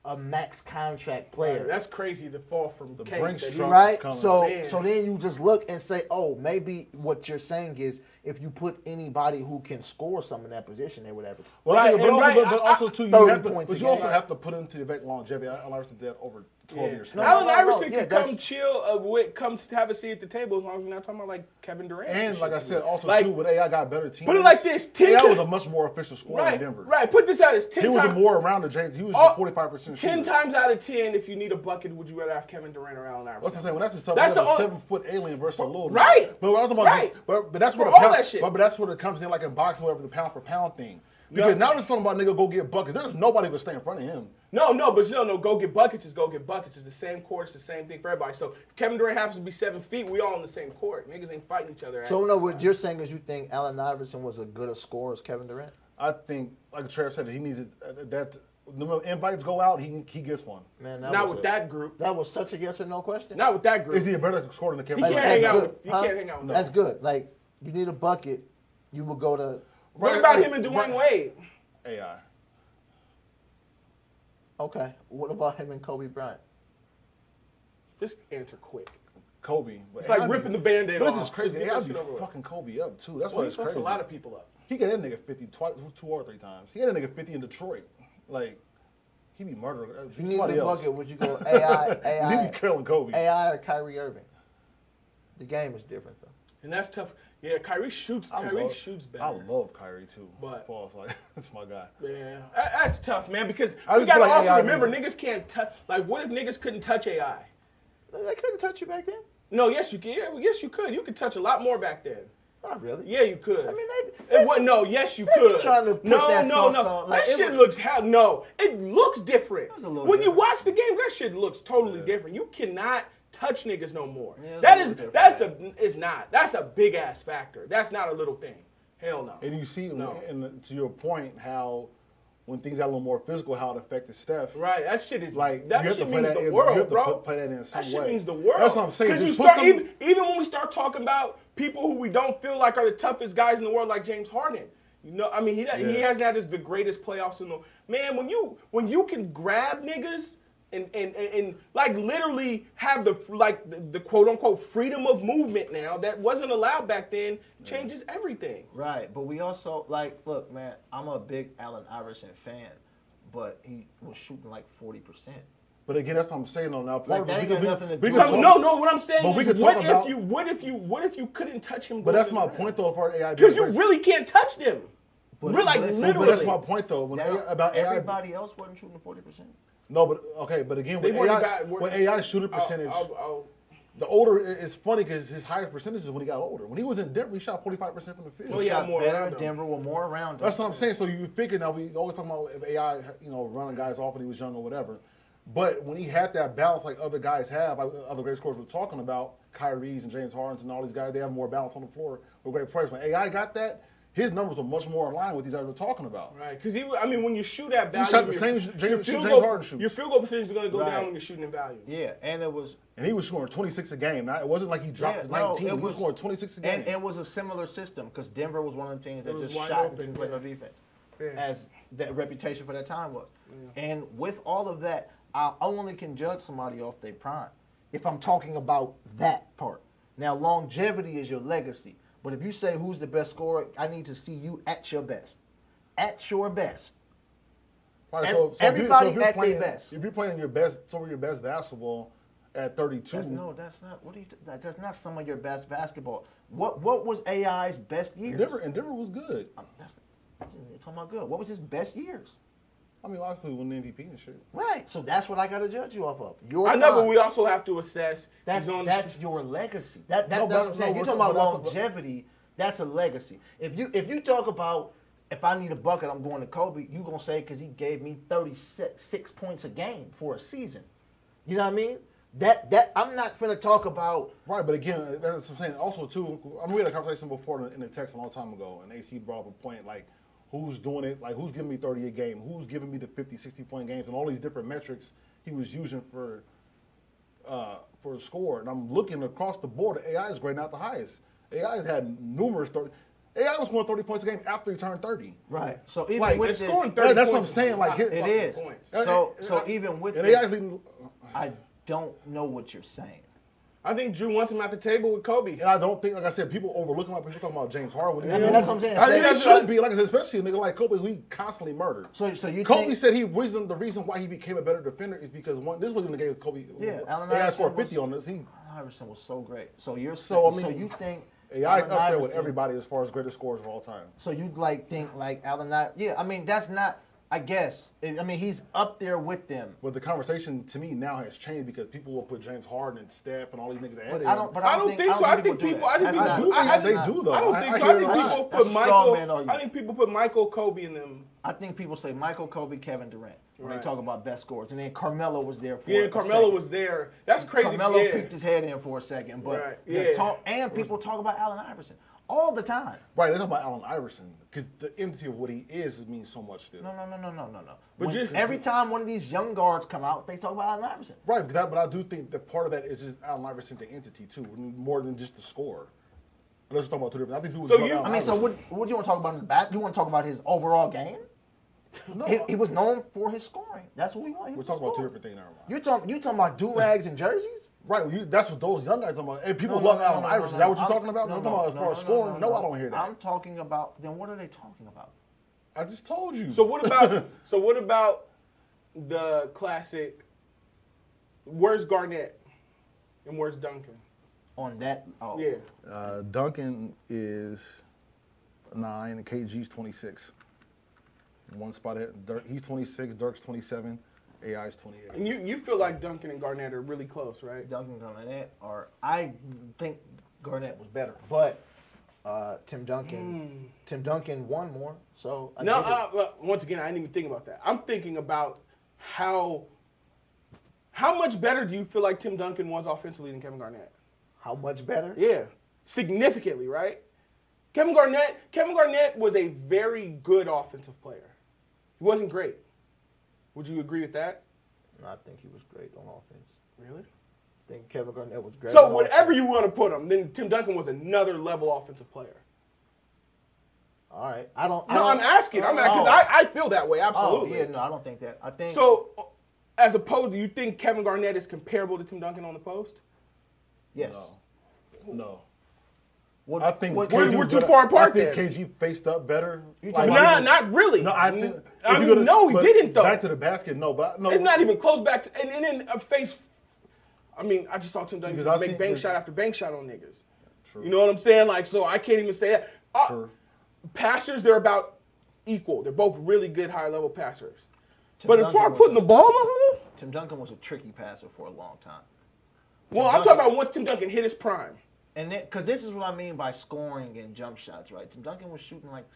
a max contract player. That's crazy to fall from The Kate. Brixx that he- truck. Right? coming. So Man. so then you just look and say, oh, maybe what you're saying is if you put anybody who can score some in that position, they would average. Well, Right, but and also, right, but also too, you 30 have to, points but a you also game. have to put into the event longevity. Allen Iverson did that over 12 years. No, Allen no, Iverson yeah, could come that's- chill, comes to have a seat at the table as long as we're not talking about like Kevin Durant. And like I shit, said, too. also Like, too, when AI got better teams. Put it like this, 10 AI to- was a much more efficient scorer right, in Denver. right. Put this out as 10 He was times. a more around the James. He was Oh, a 45% 10 shooter. times out of 10, if you need a bucket, would you rather have Kevin Durant or Allen Iverson? That's what I'm saying. When that's the stuff, That's that's the a only- 7-foot alien versus a little Right. But we're talking about Right. this, but that's For what all that shit. But that's what it comes in like in boxing, whatever the pound for pound thing. Because now it's talking about nigga go get buckets. There's nobody gonna stay in front of him. No, but no, go get buckets is go get buckets. It's the same court, it's the same thing for everybody. So if Kevin Durant happens to be 7 feet, we all on the same court. Niggas ain't fighting each other. So no, what you're saying is you think Allen Iverson was as good a scorer as Kevin Durant? I think, like Trevor said, he needs it. That the invites go out, he gets one. Man, Not with that group. That was such a yes or no question. Not with that group. Is he a better scorer than Kevin He Durant? can't hang That's out good. with. He Huh? can't hang out with. That's good. Like, you need a bucket, you will go to What Right, about like, him and Dwayne right. Wade? AI. okay. What about him and Kobe Bryant? Just answer quick. Kobe. But It's like AI be- ripping the Band-Aid But off. this is crazy. Just get AI that be shit over with. fucking Kobe up too. That's Well, why he it's fucks crazy. a lot of people up. He got that nigga 50 twice, 2 or 3 times. He got that nigga 50 in Detroit. Like, he be murdering If you need somebody a else. bucket, would you go AI, He be killing Kobe. AI or Kyrie Irving? The game is different though. And that's tough. Yeah, Kyrie shoots. Kyrie shoots better. I love Kyrie too. But- Paul's like, that's my guy. Yeah, that's tough, man. Because I we just gotta feel like also AI remember, needs- niggas can't touch. Like, what if niggas couldn't touch AI? They couldn't touch you back then. No, yes you can. Yeah, well, yes you could. You could touch a lot more back then. Not really. Yeah, you could. I mean, It wasn't. No, yes you be could. trying to put no, that no, sauce no. on, like, that it shit was- looks hell. No, it looks different. was a little When you different. watch the games, that shit looks totally different. You cannot touch niggas no more. Yeah, it's That a is. little different, That's man. a. It's not. That's a big ass factor. That's not a little thing. Hell no. And you see, No. and to your point, how when things got a little more physical, how it affected Steph. Right, that shit is Like, that you have shit to play means that the in- world, you have to bro. play that in some That shit way. means the world. That's what I'm saying. Because you Just put start some- even when we start talking about people who we don't feel like are the toughest guys in the world, like James Harden. You know, I mean, he hasn't had the greatest playoffs in the man. When you can grab niggas and like literally have the quote unquote freedom of movement now that wasn't allowed back then changes everything. Right, but we also, like, look, man, I'm a big Allen Iverson fan, but he was shooting like 40%. But again, that's what I'm saying though. Now, part Like, that of ain't it, got nothing to do can with- talk- No, what I'm saying But we is, could talk what if you couldn't touch him? But that's going my around? point though. For AI, Because you really can't touch them. But- We're like but it's- literally. But that's my point though. When Now, AI, about AI, everybody else wasn't shooting 40%. no, but okay, but again, They with weren't AI, got- with AI shooting percentage, the older it's funny because his higher percentages when he got older. When he was in Denver, he shot 45% from the field. Oh, yeah, Shot more better around in him. Denver with more around him. That's what I'm saying. So you figure now we always talking about if AI, running guys off when he was young or whatever. But when he had that balance like other guys have, like other great scorers we're talking about, Kyrie's and James Harden's and all these guys, they have more balance on the floor with great players. When AI got that, his numbers were much more in line with these guys we're talking about. Right, because when you shoot at value, shot the same James Harden shoots. Your field goal percentage is going to go Right. down when you're shooting in value. Yeah, and it was And he was scoring 26 a game. Now, it wasn't like he dropped to 19. He was scoring 26 a game. And it was a similar system because Denver was one of the teams that It was just wide shot and open, didn't play yeah. no defense, Yeah. as that reputation for that time was. And with all of that, I only can judge somebody off their prime if I'm talking about that part. Now, longevity is your legacy. But if you say who's the best scorer, I need to see you at your best. At your best. Right, Everybody if you're at playing, their best. If you're playing your best, some of your best basketball at 32. That's not. What are you? That's not some of your best basketball. What was AI's best years? Denver was good. You're talking about good. What was his best years? I mean, obviously, won the MVP and shit. Right. So that's what I got to judge you off of. I know, but we also have to assess. That's your legacy. That's No, what I'm saying. no, You're talking about that's a- longevity. That's a legacy. If you talk about if I need a bucket, I'm going to Kobe. You gonna say because he gave me 36 points a game for a season. You know what I mean? That I'm not finna talk about. Right, but again, that's what I'm saying. Also, too, we had a conversation before in the text a long time ago, and AC brought up a point like, who's doing it? Like, who's giving me 30 a game? Who's giving me the 50, 60-point games? And all these different metrics he was using for a score. And I'm looking across the board. AI is grading out the highest. AI has had numerous 30. AI was scoring 30 points a game after he turned 30. Right. So even Like, with It's this, scoring 30 that's what I'm points saying. is a Like, lot it of it fucking is. points. So even with and this, AI's leading. I don't know what you're saying. I think Drew wants him at the table with Kobe. And I don't think, like I said, people overlooking like people talking about James Harden. I mean, that's what I'm saying. I think I that think should that- be, like I said, especially a nigga like Kobe, who he constantly murdered. So you Kobe think, said the reason why he became a better defender is because this wasn't the game with Kobe. Yeah, Allen AI Iverson scored was- 50 on this. Allen Iverson was so great. So you're So, saying, I mean, you think AI is Allen up there with Iverson- everybody as far as greatest scorers of all time. So you think like Allen Iverson? Yeah, I mean that's not. I guess. I mean he's up there with them. But the conversation to me now has changed because people will put James Harden and Steph and all these niggas ahead But of I him. don't. But I don't think so. I think do people. that. I think That's people not- do. Yes, they not- do though. I don't think so. hear I think it. people That's put a straw man Michael. argument. I think people put Michael, Kobe, in them. I think people say Michael, Kobe, Kevin Durant when Right. they talk about best scorers, and then Carmelo was there for. Yeah, a Carmelo second. was there. That's crazy. Carmelo yeah. peeked his head in for a second, but Right, the yeah. talk and people talk about Allen Iverson all the time. Right, they talk about Allen Iverson because the entity of what he is means so much still. No. But When- just- every time one of these young guards come out, they talk about Allen Iverson. Right, but I do think that part of that is just Allen Iverson, the entity too, more than just the score. Let's talk about two different. I think people. So just love you- Allen I mean, so Iverson. what do you want to talk about in the back? You want to talk about his overall game? No, He was known for his scoring. That's what we want. He we're was talking a about two scorer. different things now. You talking about do-rags and jerseys? Right, that's what those young guys talking about. And people No, love no, Allen no, Iverson. no, Is that what no. you're talking about? No, I'm talking about as far as scoring. No, I don't hear that. I'm talking about. Then what are they talking about? I just told you. So what about the classic? Where's Garnett and where's Duncan? On that? Oh, Yeah. Duncan is 9 and KG's 26. One spot ahead. He's 26. Dirk's 27. AI's 28. And you feel like Duncan and Garnett are really close, right? Duncan Garnett, or I think Garnett was better, but Tim Duncan won more. So I No, get it. once again, I didn't even think about that. I'm thinking about how much better do you feel like Tim Duncan was offensively than Kevin Garnett? How much better? Yeah, significantly, right? Kevin Garnett was a very good offensive player. He wasn't great. Would you agree with that? No, I think he was great on offense. Really? I think Kevin Garnett was great. So on whatever offense. you want to put him, then Tim Duncan was another level offensive player. All right, I don't. I'm asking because I feel that way, absolutely. Oh, yeah, no, I don't think that. I think So, as opposed, do you think Kevin Garnett is comparable to Tim Duncan on the post? yes. No. What, I think what- KG we're was too better. far apart I think then. KG faced up better. talking Nah, not really. No, I think. I mean, no, he but didn't though. Back to the basket, no. But no. It's not even close back to, and then a face. I mean, I just saw Tim Duncan Because I make see- bank shot after bank shot on niggas. True. You know what I'm saying? Like, so I can't even say that. True. Passers, they're about equal. They're both really good high level passers. Tim But as far Duncan as putting was the ball in my hole, Tim Duncan was a tricky passer for a long time. well, I'm talking about once Tim Duncan hit his prime. And because this is what I mean by scoring and jump shots, right? Tim Duncan was shooting like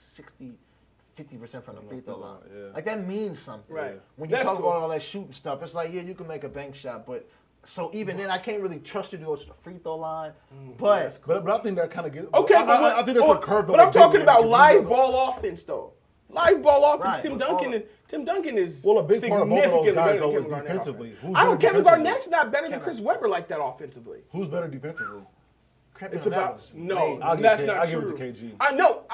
50% from the free throw line. Yeah. Like that means something. Right. When you That's talk cool. about all that shooting stuff, it's like, yeah, you can make a bank shot, but so even then, I can't really trust you to go to the free throw line. But But I think that kind of gets. Okay, I think that's a curve. But I'm talking about live ball offense, though. Live ball offense. Right, Tim but Duncan is Well, a big part of both of those significantly guys, better though, than is Kevin Garnett defensively. offense. Who's I don't. better Kevin defensively? Garnett's not better than Chris Webber like that offensively. Who's better defensively? It's about no. I'll That's give not it true. to KG. I know.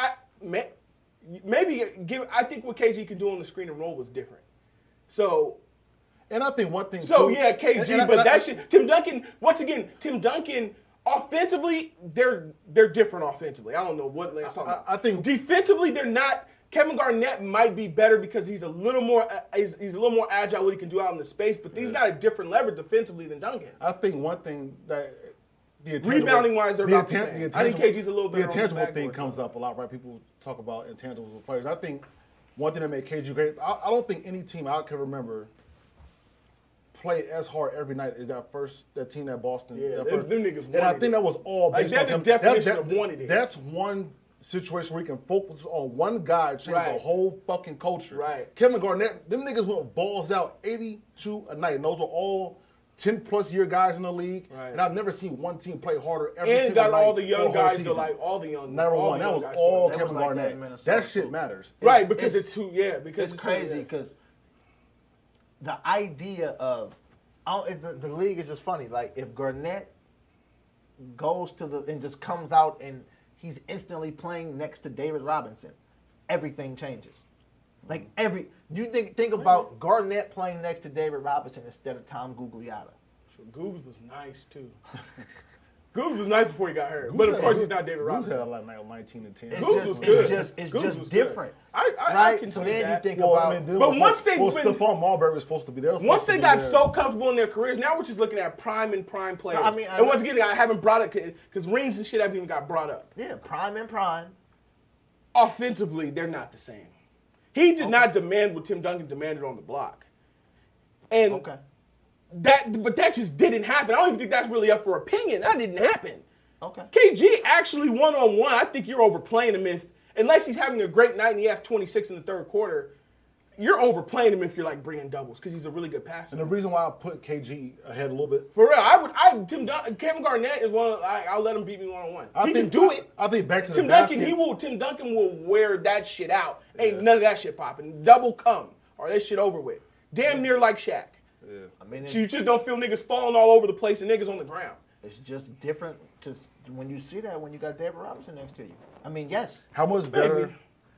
Maybe give. I think what KG could do on the screen and roll was different. So And I think one thing. So too, yeah, KG, and I- but and I- that shit. Tim Duncan. Once again, Tim Duncan. Offensively, they're different. Offensively, I don't know what Lance talking about. I think defensively, they're not. Kevin Garnett might be better because he's a little more. He's a little more agile what he can do out in the space, but he's got a different lever defensively than Duncan. I think one thing that the intangible- Rebounding-wise, they're about the same. the I think intangible- KG's a little better The on the intangible thing backboard, comes though. up a lot, right? People talk about intangibles with players. I think one thing that made KG great. I don't think any team I can remember played as hard every night as that team at Boston. Yeah, that them first- niggas And I wanted think it. that was all Like, based they're on the them. definition of wanted it. That's one situation where you can focus on one guy, change Right. the whole fucking culture. Right. Kevin Garnett, them niggas went balls out 82 a night, and those are all 10-plus year guys in the league. Right. And I've never seen one team play harder every And single got night all the for young a whole guys to season. like all the young. Never all one. the That young was guys all playing. That was Kevin like that in Garnett. Minnesota, That shit too. matters. Right, because it's- it's who. Yeah, because it's who, yeah. crazy because the idea of the league is just funny. Like if Garnett goes to and just comes out and he's instantly playing next to David Robinson, everything changes. Like you think about Garnett playing next to David Robinson instead of Tom Gugliotta. Goobs was nice too. Goobs was nice before he got hurt, but of course he's not David Who's Robinson. had like 19 and 10. It's Goobs just was good. it's Goobs just was good. different. I right? can So see then that. you think Well, about I mean, But once Stephon Marbury was supposed to be there. Once they got so comfortable in their careers, now we're just looking at prime and prime players. I mean, and once again, I haven't brought it because rings and shit haven't even got brought up. yeah, prime and prime. Offensively, they're not the same. He did not demand what Tim Duncan demanded on the block, and Okay. but that just didn't happen. I don't even think that's really up for opinion. That didn't happen. Okay. KG actually one-on-one, I think you're overplaying him unless he's having a great night and he has 26 in the third quarter, you're overplaying him if you're like bringing doubles because he's a really good passer. And the reason why I put KG ahead a little bit. For real, Kevin Garnett is one of, I'll let him beat me one-on-one. He can do it. I think back to Tim the Duncan, basket. Tim Duncan will wear that shit out. Ain't none of that shit popping. Double come or that shit over with. Damn near like Shaq. Yeah. I mean, So you just don't feel niggas falling all over the place and niggas on the ground. it's just different to when you see that when you got David Robinson next to you. I mean, yes. How much better Maybe.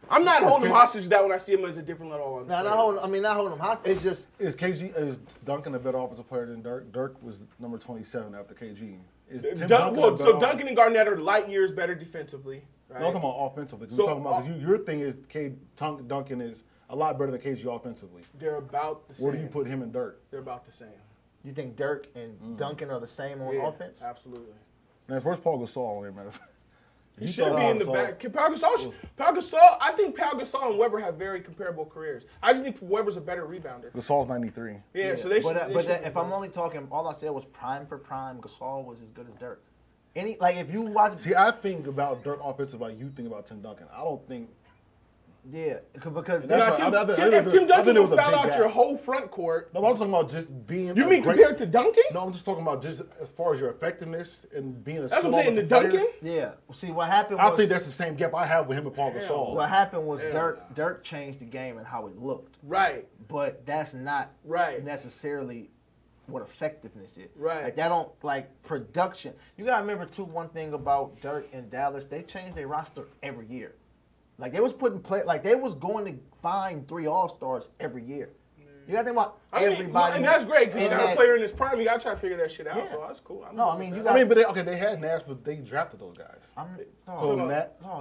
I'm not holding him hostage to that when I see him as a different level. Not holding him hostage. It's just is Duncan a better offensive player than Dirk? Dirk was number 27 after KG. Is Tim Duncan, Duncan a better Duncan and Garnett are light years better defensively. Right? No, I'm talking about offensively. 'Cause So, we're talking about 'cause your thing is Duncan is a lot better than KG offensively. They're about the same. Where do you put him and Dirk? They're about the same. you think Dirk and Duncan are the same on Yeah, offense? absolutely. Now, where's Paul Gasol on there, man? He should be in the back. Pau Gasol, I think Pau Gasol and Weber have very comparable careers. I just think Weber's a better rebounder. Gasol's 93. Yeah, so they should. If I'm only talking, all I said was prime for prime. Gasol was as good as Dirk. If you watch, See, I think about Dirk offensive like you think about Tim Duncan. I don't think. yeah, because And that's Now, why- if Tim Duncan it was will a foul big out gap. your whole front court, No, I'm talking about just being. you a mean great- compared to Duncan? No, I'm just talking about just as far as your effectiveness and being a That's what skill I'm saying. The offensive player. Duncan? yeah. See, what happened I was think that's the same gap I have with him and Paul Gasol. what happened was Hell Dirk changed the game and how it looked, Right. but that's not Right. necessarily what effectiveness is. Right. Like that don't like production. You gotta remember too one thing about Dirk and Dallas. They changed their roster every year. Like they was they was going to find 3 All-Stars every year. You gotta think about everybody. and that's great because you in got a that- player in his prime. You got to try to figure that shit out. Yeah. So that's cool. No, I mean you got. I mean, but they had Nash, but they drafted those guys.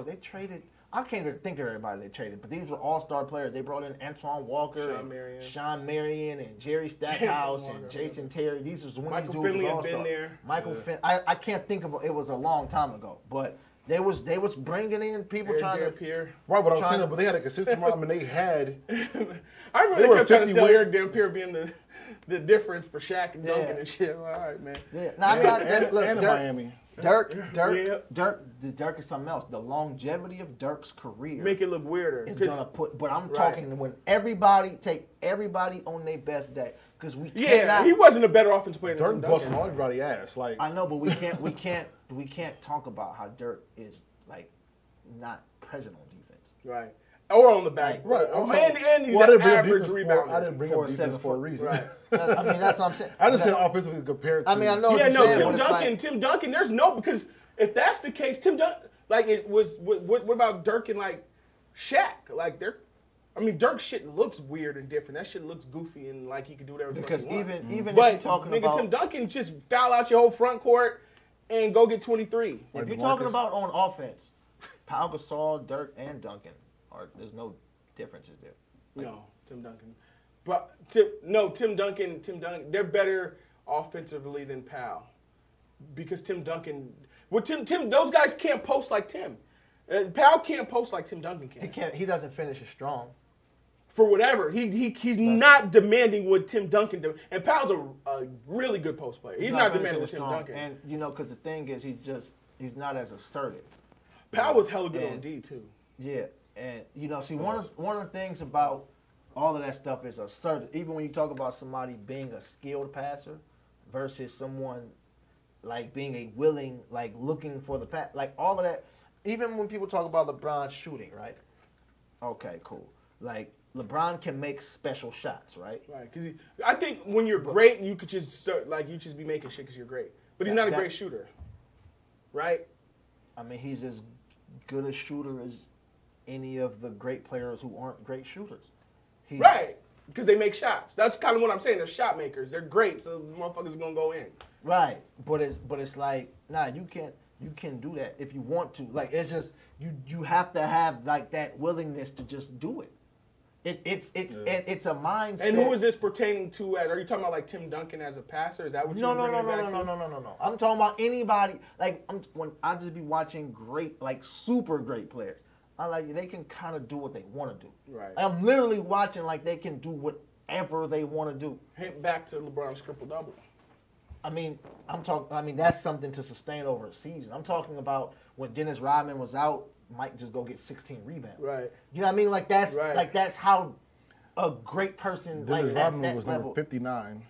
They traded. I can't even think of everybody they traded, but these were all-star players. They brought in Antoine Walker, Sean Marion, and Jerry Stackhouse, and Jason Terry. These was when Michael these dudes Finley was had been all-star. there. Michael Finley. I can't think of it. Was a long time ago, but they was bringing in people trying to. Dampier. Right, but I'm Trying saying, to- but they had a consistent run. I mean, they had. I remember They they were kept trying to 50 sell win- Eric Dampier being the difference for Shaq and Duncan Yeah. and shit. All right, man. Yeah. No, I mean, and look, in Dirk, Miami. Dirk is something else. The longevity of Dirk's career Make it look weirder. is gonna put. But I'm talking when everybody on their best day, because we cannot. He wasn't a better offensive player than Dirk Tim Duncan. busting all everybody ass. Like I know, but we can't talk about how Dirk is like not present on defense. Right. Or on the back. Right. And he's I didn't an bring up average defense rebounder. I didn't bring up defense for a reason. Right. I mean, that's what I'm saying. I just said offensively compared to. I mean, I know. Yeah, what no, you're saying, Tim Duncan, there's no, because if that's the case, Tim Duncan, like it was, what about Dirk and like Shaq? Like Dirk's shit looks weird and different. That shit looks goofy and like he could do whatever the fuck because he wants. even But if you're talking nigga, about Tim Duncan just foul out your whole front court and go get 23. if you're DeMarcus. talking about on offense, Pau Gasol, Dirk, and Duncan there's no differences there. No, Tim Duncan. But Tim Duncan, they're better offensively than Pau. Because Tim Duncan, those guys can't post like Tim. Pau can't post like Tim Duncan can. He doesn't finish as strong. For whatever. He's not demanding what Tim Duncan does. And Pau's a really good post player. He's not demanding what Tim Duncan. And because the thing is, he's not as assertive. Pau was hella good on And- D too. Yeah, and see one of the things about all of that stuff is assertive. Even when you talk about somebody being a skilled passer versus someone like being a willing, like looking for the pass, like all of that. Even when people talk about LeBron shooting, right? Okay, cool. Like LeBron can make special shots, right? Right, because I think when you're great, you could just you just be making shit because you're great. But he's not a great shooter, right? I mean, he's as good a shooter as any of the great players who aren't great shooters. Right, because they make shots. That's kind of what I'm saying. They're shot makers. They're great, so motherfuckers are gonna go in. Right, but it's like, nah, you can do that if you want to. Like, it's just you have to have like that willingness to just do it. It's a mindset. And who is this pertaining to? Are you talking about like Tim Duncan as a passer? Is that what you're bringing back to? No. I'm talking about anybody. Like when I just be watching great, like super great players. I like they can kind of do what they want to do. Right. I'm literally watching like they can do whatever they want to do. Hint back to LeBron's triple double. I mean, that's something to sustain over a season. I'm talking about when Dennis Rodman was out, Mike just go get 16 rebounds. Right. You know what I mean? Like that's Right. that's how a great person Dennis like Rodman that was level, number 59.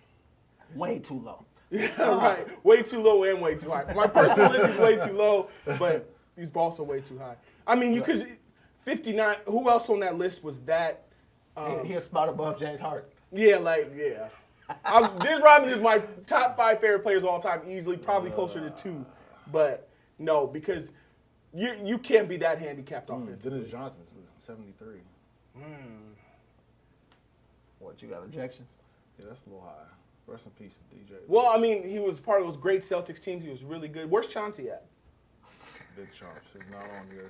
way too low. Yeah, right. Way too low and way too high. My personal list is way too low, but these balls are way too high. I mean, because 59. Who else on that list was that? He a spot above James Harden. Yeah. Dennis Rodman is my top 5 favorite players of all time, easily, probably closer to 2. But no, because you can't be that handicapped offensively. Dennis Johnson's 73. What, you got objections? Yeah, that's a little high. Rest in peace, DJ. Well, I mean, he was part of those great Celtics teams. He was really good. Where's Chauncey at? Big Chomps. He's not on here.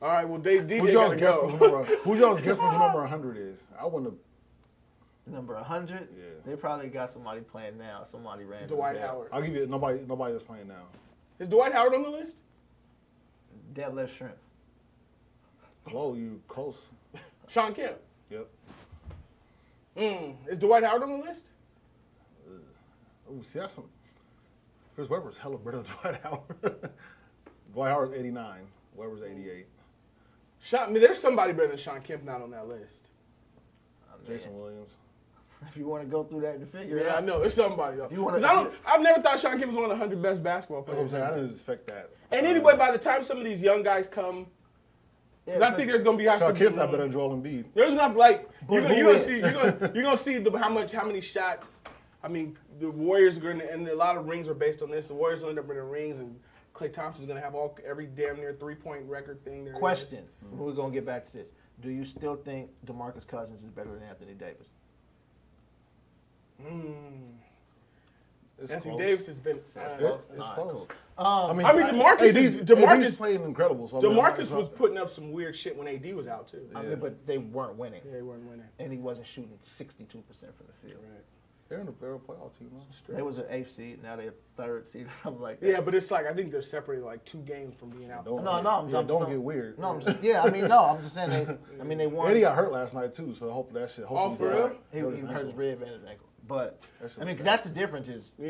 All right, well, DJ Who's y'all's gotta guess go. who y'all's guess for who number 100 is? I wouldn't have. Number 100? Yeah. They probably got somebody playing now. Somebody ran. Dwight Howard. I'll give you nobody that's playing now. Is Dwight Howard on the list? Deadlift shrimp. Close, you close. Sean Kemp. Yep. Is Dwight Howard on the list? Oh, see, that's some. Chris Webber's hella better than Dwight Howard. Dwight Howard's 89. Webber's 88. There's somebody better than Sean Kemp not on that list. Jason Williams. If you want to go through that and figure it Yeah, I out. know. There's somebody else. You wanna- 'Cause I've never thought Sean Kemp was one of the 100 best basketball That's players. what I'm saying. I didn't expect that. And anyway, by the time some of these young guys come, because I think there's gonna be Sean Kemp's not better than Joel Embiid. There's enough like you're who gonna is? see you're gonna see how many shots. I mean, the Warriors are gonna, and a lot of rings are based on this. The Warriors will end up winning rings, and Klay Thompson's gonna have every damn near 3-point record thing. There Question. We're going to get back to this. Do you still think DeMarcus Cousins is better than Anthony Davis? It's Anthony close. Davis has been. It's All close. right, I mean, DeMarcus AD's playing incredible. So DeMarcus was putting up some weird shit when AD was out too. I mean, but they weren't winning. Yeah, they weren't winning. And he wasn't shooting 62% from the field. Right. They're in the playoff team. No? They was an 8th seed. Now they're a 3rd seed. Something like that. Yeah, but it's like I think they're separated like 2 games from being out. Don't, I'm don't just- get weird. No, I'm just I'm just saying they won. And he got hurt last night too. So hopefully that shit. Hopefully Oh, for real? He hurt his rib and his ankle. But That's I mean, 'cause that's the difference is that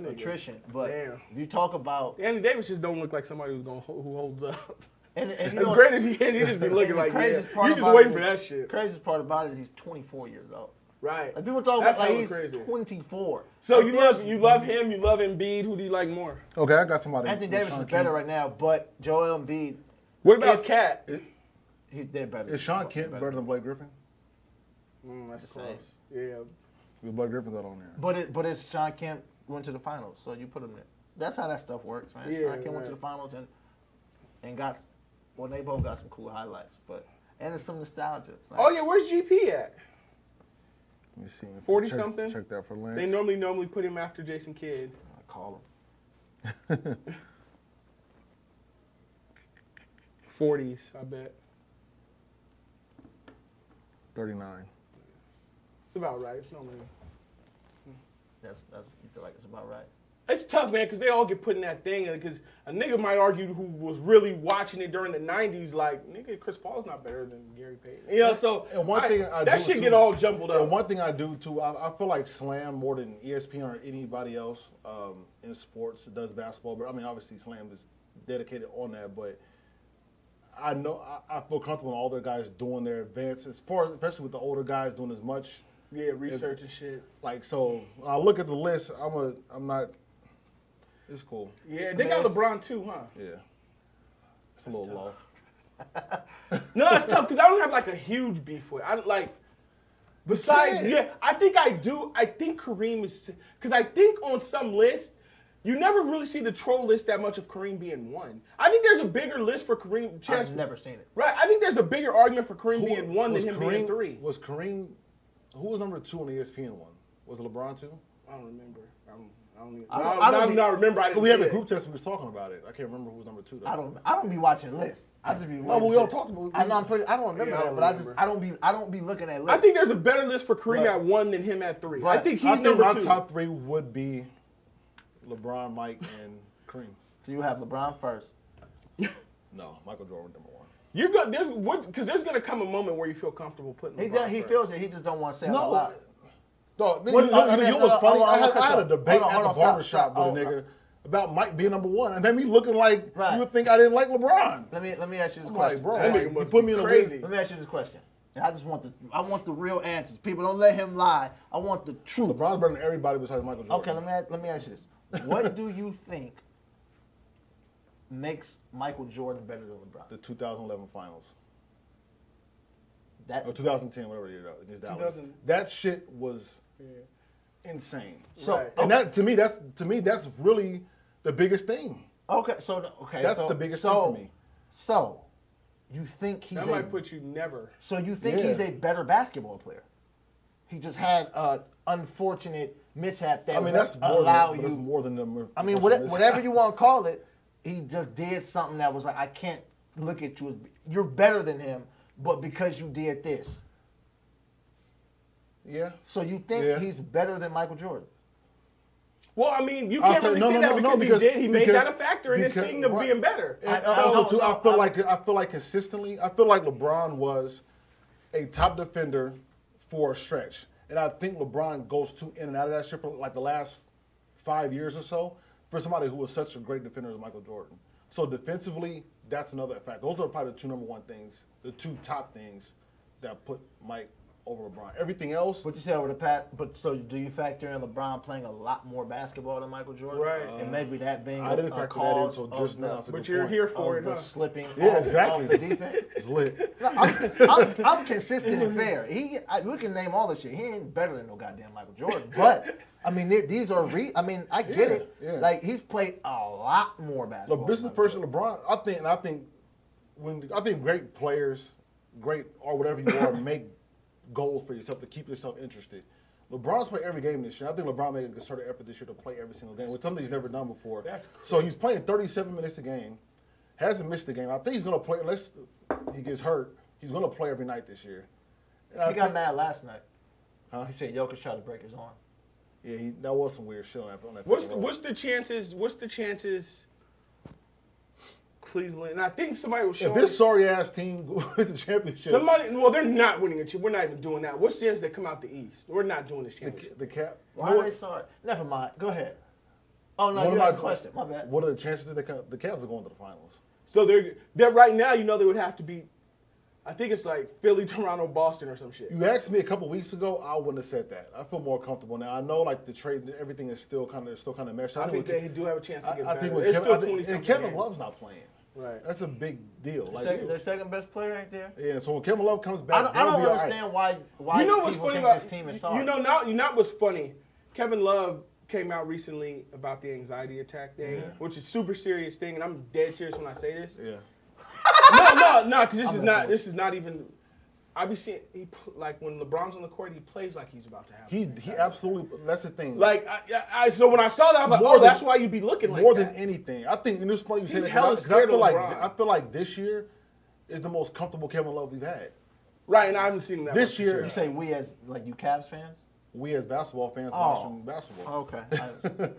nigga. attrition. But Damn. if you talk about Anthony Davis just don't look like somebody who holds up. and you As know, great as he is, he just be looking the like, yeah, craziest part you're just about waiting it for is- that shit. Craziest part about it is he's 24 years old. Right. Like people talk That's about like hella he's crazy. 24. So Like, you there's- love him, you love Embiid. Who do you like more? Okay, I got somebody. Anthony Davis Sean is better Kemp. right now, but Joel Embiid, What about Cat? they're better. Is Sean Kemp better than Blake Griffin? That's The same. close. Yeah. Because Blake Griffin's not on there. But it's Sean Kemp went to the finals, so you put him there. That's how that stuff works, man. Yeah, Sean Kemp went to the right. finals and got they both got some cool highlights, but and it's some nostalgia. Like, Oh yeah, where's GP at? Let me see. 40 Check- something? Check that for Lance. They normally put him after Jason Kidd. I call him. 40s, I bet. 39. It's about right. It's normally. That's you feel like it's about right. It's tough, man, because they all get put in that thing. Because a nigga might argue who was really watching it during the '90s, like, nigga, Chris Paul's not better than Gary Payton. You know, so And one thing I that do, shit too- get all jumbled up. And one thing I do too, I feel like Slam more than ESPN or anybody else in sports that does basketball. But I mean, obviously Slam is dedicated on that. But I know I feel comfortable in all the guys doing their advances, especially with the older guys doing as much. Yeah, research and shit. Like so, when I look at the list, I'm not. It's cool. Yeah, they got LeBron too, huh? Yeah, it's a little low. No, it's tough because I don't have like a huge beef with. I like. Besides, yeah, I think I do. I think Kareem is because I think on some list, you never really see the troll list that much of Kareem being one. I think there's a bigger list for Kareem. Chance, I've never seen it. Right, I think there's a bigger argument for Kareem being one than Was him being three. Was Kareem? Who was number 2 on the ESPN one? Was it LeBron too? I don't remember. I don't even. I don't- I I don't don't be- not remember. I didn't We had see the it. group text. We was talking about it. I can't remember who was number 2 though. I don't be watching lists. I just be. No, waiting but we for all it. talked about it. I know. I don't remember Yeah, I that, don't but remember. I don't be looking at lists. I think there's a better list for Kareem Right. at one than him at three. I Right. think I he's think number my 2. top 3 would be LeBron, Mike, and Kareem. So you have LeBron first. No, Michael Jordan number 1. You go there's gonna come a moment where you feel comfortable putting. He LeBron he first. feels it. He just don't want to say it out No, loud. dog. What- You know what's funny? hold on, I had hold a on, debate hold on, at the stop, barbershop stop. with a nigga about Mike being number 1, and then me looking like Right. you would think I didn't like LeBron. Let me ask you this I'm question. like, bro, That like, nigga you must put be me in a crazy. weird. Let me ask you this question. And I want the real answers. People don't let him lie. I want the truth. LeBron's better than everybody besides Michael Jordan. Okay, let me ask you this. What do you think makes Michael Jordan better than LeBron? The 2011 finals. That Or 2010, whatever it is, against Dallas. 2000. That shit was insane. So Right. And that to me, that's really the biggest thing. okay, That's the biggest thing for me. So you think he's That might put you never. so you think Yeah. he's a better basketball player? He just had an unfortunate mishap that I mean, that's won't more allow than, you. that's more than the. I mean, whatever you want to call it, he just did something that was like, I can't look at you as you're better than him, but because you did this. Yeah. So you think Yeah. he's better than Michael Jordan? Well, I mean, you I'll can't say- really no, say no, that no, because, no, he did. He made because- that a factor in his because- thing of right. being better. And I- also, too, no, I feel like consistently, I feel like LeBron was a top defender for a stretch, and I think LeBron goes too in and out of that shit for like the last 5 years or so for somebody who was such a great defender as Michael Jordan. So defensively, that's another fact. Those are probably the 2 number 1 things, the 2 top things that put Mike over LeBron. Everything else, But you said over the past, but so do you factor in LeBron playing a lot more basketball than Michael Jordan? Right. And maybe that being I didn't a factor that in cause until of just the, now. It's a But good you're point. here for of it, the huh? slipping Yeah, off exactly. the defense. It's lit. No, I'm consistent and fair. We can name all this shit. He ain't better than no goddamn Michael Jordan. But I mean, these are I mean, I get it. Yeah. Like he's played a lot more basketball. Look, this is the than first Michael LeBron. I think great players, great or whatever you are, make goals for yourself to keep yourself interested. LeBron's played every game this year. I think LeBron made a concerted effort this year to play every single game, which something he's never done before. That's so he's playing 37 minutes a game, hasn't missed a game. I think he's going to play unless he gets hurt. He's going to play every night this year. And I Jordan. He got think- mad last night. Huh? He said Jokic tried to break his arm. Yeah, that was some weird shit on that. What's the chances? Cleveland, and I think somebody was If showing. this sorry ass team wins the championship, Well, they're not winning a chip. We're not even doing that. What's the chance they come out the East? We're not doing this championship. the cap. Why are they sorry? Never mind. Go ahead. Oh no, you asked a question. My bad. What are the chances that the Cavs are going to the finals? So they're right now. You know they would have to beat. I think it's like Philly, Toronto, Boston, or some shit. You asked me a couple weeks ago, I wouldn't have said that. I feel more comfortable now. I know like the trade, everything is still kind of meshed. I think they do have a chance to get I better. think with It's Kevin, still 20 and Kevin Love's not playing. Right. That's a big deal. Like, Their second best player right there. yeah. So when Kevin Love comes I back, don't they'll be all right. understand why You know what's people funny think about this team is sorry. You know what's funny? Kevin Love came out recently about the anxiety attack thing, which is a super serious thing, and I'm dead serious when I say this. Yeah. No, because this is not even. I be seeing like when LeBron's on the court, he plays like he's about to have. He absolutely. That's the thing. Like so when I saw that, I was like, More that's than- why you be looking like more that. than anything, I think, and it's funny you say He's that hella because I scared feel of like LeBron. This year is the most comfortable Kevin Love we've had. Right, and I haven't seen him that This much year- You say we as like you Cavs fans? We as basketball fans Oh. watching basketball. Okay.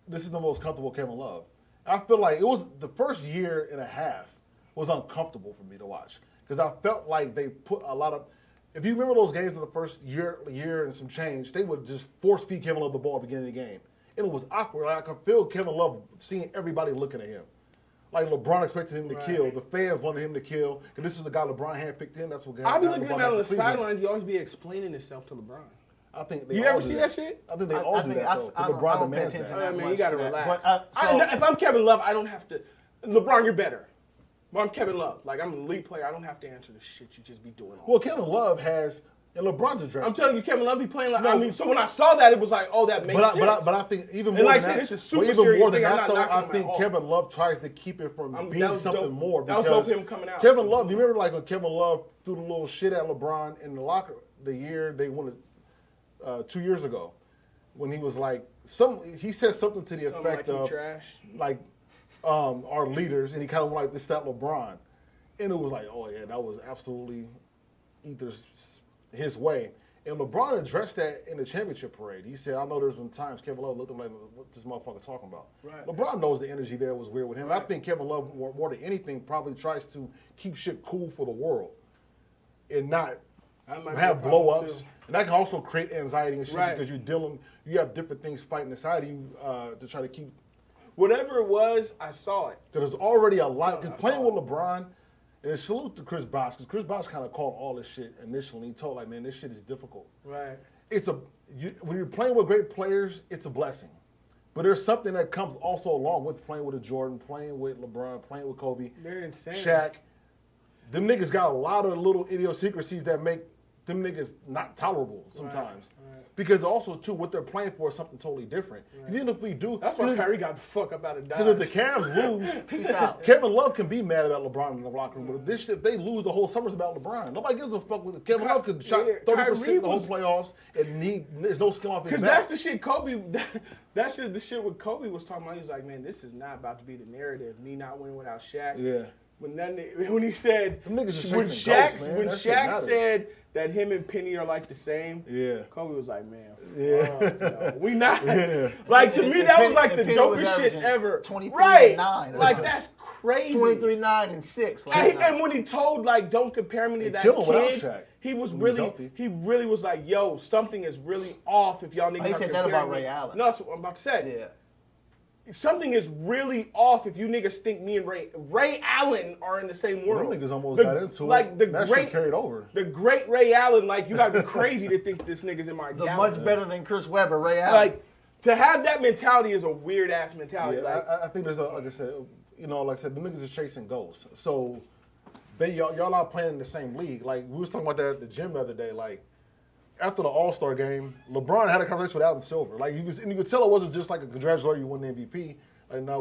This is the most comfortable Kevin Love. I feel like it was the first year and a half was uncomfortable for me to watch because I felt like they put a lot of. If you remember those games in the first year and some change, they would just force feed Kevin Love the ball at the beginning of the game, and it was awkward. Like, I could feel Kevin Love seeing everybody looking at him. Like LeBron expected him to kill. The fans wanted him to kill. Because this is the guy LeBron handpicked in. That's what I be got looking at LeBron him on the to Cleveland. sidelines. He always be explaining himself to LeBron. I think they You all ever do see that shit? I think they I all do think that though. 'Cause LeBron don't pay demands attention that. that Man, much you gotta to that. relax. But, If I'm Kevin Love, I don't have to. LeBron, you're better. But I'm Kevin Love. Like, I'm an elite player. I don't have to answer the shit you just be doing. Well, Kevin Love has, and LeBron's addressed. I'm telling you, Kevin Love be playing like. No. I mean, so when I saw that, it was like, oh, that makes sense. But I think even more And like I than said, that, this is super even serious more than thing. I'm that not though, knocking I him at think all. Kevin Love tries to keep it from that being was something dope. more. That was Because dope, him coming out. Kevin Love, you remember like when Kevin Love threw the little shit at LeBron in the locker the year they won it 2 years ago, when he was like he said something to the Something effect like he of trash. like our leaders, and he kind of like this that LeBron, and it was like, oh yeah, that was absolutely either his way. And LeBron addressed that in the championship parade. He said, I know there's been times Kevin Love looked at him like, what this motherfucker talking about? Right. LeBron knows the energy there was weird with him. Right. I think Kevin Love, more than anything, probably tries to keep shit cool for the world and not have blow-ups. And that can also create anxiety and shit because you have different things fighting inside of you to try to keep. Whatever it was, I saw it. Because there's already a lot. Because playing with LeBron, and salute to Chris Bosh, because Chris Bosh kind of called all this shit initially. He told like, man, this shit is difficult. Right. When you're playing with great players, it's a blessing. But there's something that comes also along with playing with a Jordan, playing with LeBron, playing with Kobe, They're insane. Shaq. Them niggas got a lot of little idiosyncrasies that make them niggas not tolerable sometimes. Right. Because also, too, what they're playing for is something totally different. Because even if we do... That's why Kyrie got the fuck up out of Dodge. Because if the Cavs lose... Peace out. Kevin Love can be mad about LeBron in the locker room, but if they lose, the whole summer's about LeBron. Nobody gives a fuck with it. Kevin Love could shot 30% the whole playoffs, and there's no skin off his back. Because that's the shit Kobe... the shit what Kobe was talking about. He was like, man, this is not about to be the narrative. Me not winning without Shaq. Yeah. When he said... Them niggas just when chasing ghosts, man. when That shit Shaq matters. said that him and Penny are like the same, Yeah. Kobe was like, man, Yeah. no, we not. Yeah. Like, to me, that was like the And Penny was dopest shit averaging ever. 23 right. and 9. Like, that's crazy. 23, 9, and 6. Like, And when he told, like, don't compare me to that killed him without kid, Shaq. he was When he was really, healthy. he really was like, yo, something is really off if y'all niggas he are said that comparing about me. Ray Allen. No, that's what I'm about to say. yeah. Something is really off if you niggas think me and Ray Allen are in the same world. Them niggas almost got into it. That shit carried over. The great Ray Allen, like, you gotta be crazy to think this nigga's in my The galaxy. much better than Chris Webber, Ray Allen. Like, to have that mentality is a weird ass mentality. Yeah, like, I think there's like I said, like I said, the niggas is chasing ghosts. So y'all not playing in the same league. Like we was talking about that at the gym the other day. Like after the All-Star game, LeBron had a conversation with Adam Silver. Like you could tell it wasn't just like a congratulatory you won the MVP. Like now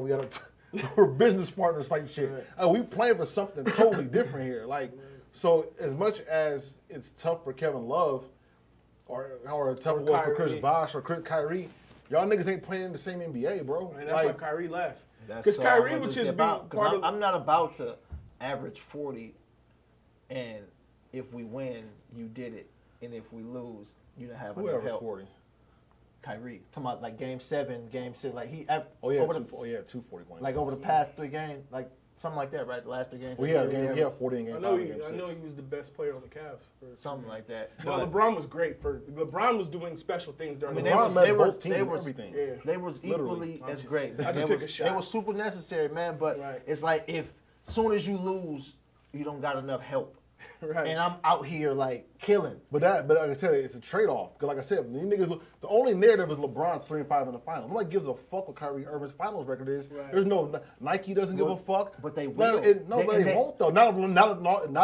we're business partners type shit. Like, we playing for something totally different here. Like so as much as it's tough for Kevin Love or tough it was for Chris Bosh or Kyrie, y'all niggas ain't playing in the same NBA, bro. and that's why Kyrie left. That's Because so Kyrie I'm would just just be about, part of. I'm not about to average 40, and if we win, you did it, and if we lose, you don't have enough Whoever's help. 40. Kyrie. Talking about like Game 7, Game 6. Like he. Oh yeah, over two, the, oh yeah, 240 points. Like over the past 3 games, like something like that, right? The last 3 games. Well, he had 40 in game 5 and game 6. I know he was the best player on the Cavs. Something like that. No, But, LeBron was great. LeBron was doing special things during I mean, the LeBron they led was- both teams they and was- everything. Yeah. they was Literally. equally as great. I just They took was- a shot. They was super necessary, man. But Right. it's like if soon as you lose, you don't got enough help. Right. And I'm out here like killing. But like I said, it's a trade-off. Because like I said, these niggas, the only narrative is LeBron's 3-5 in the finals. Nobody gives a fuck what Kyrie Irving's finals record is. Right. There's no Nike doesn't give a fuck. But they Well, will. they won't though. Not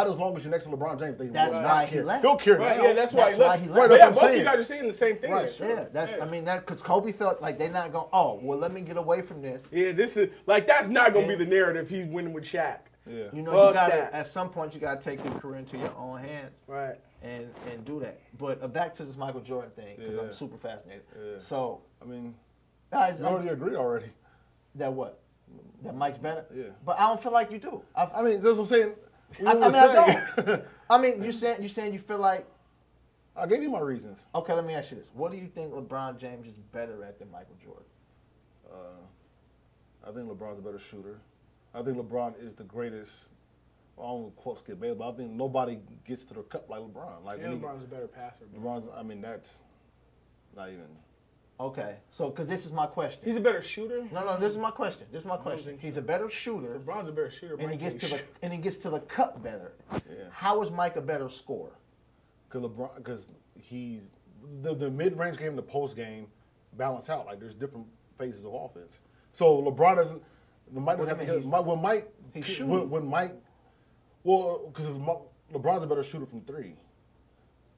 as long as you're next to LeBron James. They That's will why not he care. left. He'll care Right, now. yeah, that's why That's he left. why he left. Right, Yeah, that's what I'm both you saying. guys are saying the same thing. Right. That's true. Yeah, that's. I mean that because Kobe felt like they're not going. Oh, well, let me get away from this. Yeah, this is like that's not gonna be Yeah. the narrative. He's winning with Shaq. Yeah. You know, Fuck you got that. to at some point you got to take your career into your own hands. Right. And do that. But back to this Michael Jordan thing because Yeah. I'm super fascinated. Yeah. So, I mean, guys, you already agreed already. that what? That Mike's better. Yeah. But I don't feel like you do. I mean, that's what I'm saying. I mean, I don't. I mean, you saying you feel like. I gave you my reasons. Okay, let me ask you this: what do you think LeBron James is better at than Michael Jordan? I think LeBron's a better shooter. I think LeBron is the greatest. I don't quote Skip Bayless, but I think nobody gets to the cup like LeBron. Like And when he- LeBron's a better passer. Bro. LeBron's. I mean, that's not even. Okay, so because this is my question. He's a better shooter. No, this is my question. This is my don't question. think He's so. a better shooter, LeBron's a better shooter. and he Mike gets to ain't the cup better. Yeah. How is Mike a better scorer? Because he's the mid range game and the post game balance out. Like there's different phases of offense. So LeBron doesn't. Mike doesn't have to What do you get. mean When Mike. He's shooting. When Mike. Well, because LeBron's a better shooter from 3.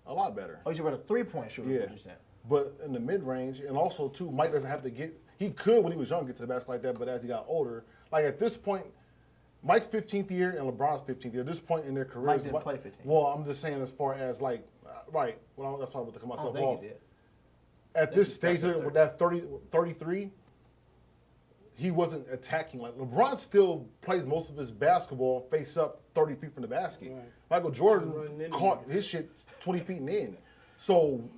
A lot better. Oh, he's a better 3-point shooter. Yeah. What you saying? But in the mid range, and also too, Mike doesn't have to get. He could when he was young get to the basket like that, but as he got older, like at this point, Mike's 15th year and LeBron's 15th year. At this point in their careers, Mike didn't play 15. Well, I'm just saying as far as like, right. Well, that's why I want to cut I don't myself think off. he did. At this he stage started with that 33, he wasn't attacking. Like LeBron still plays most of his basketball face up 30 feet from the basket. Right. Michael Running Jordan into caught niggas. his shit 20 feet and in. So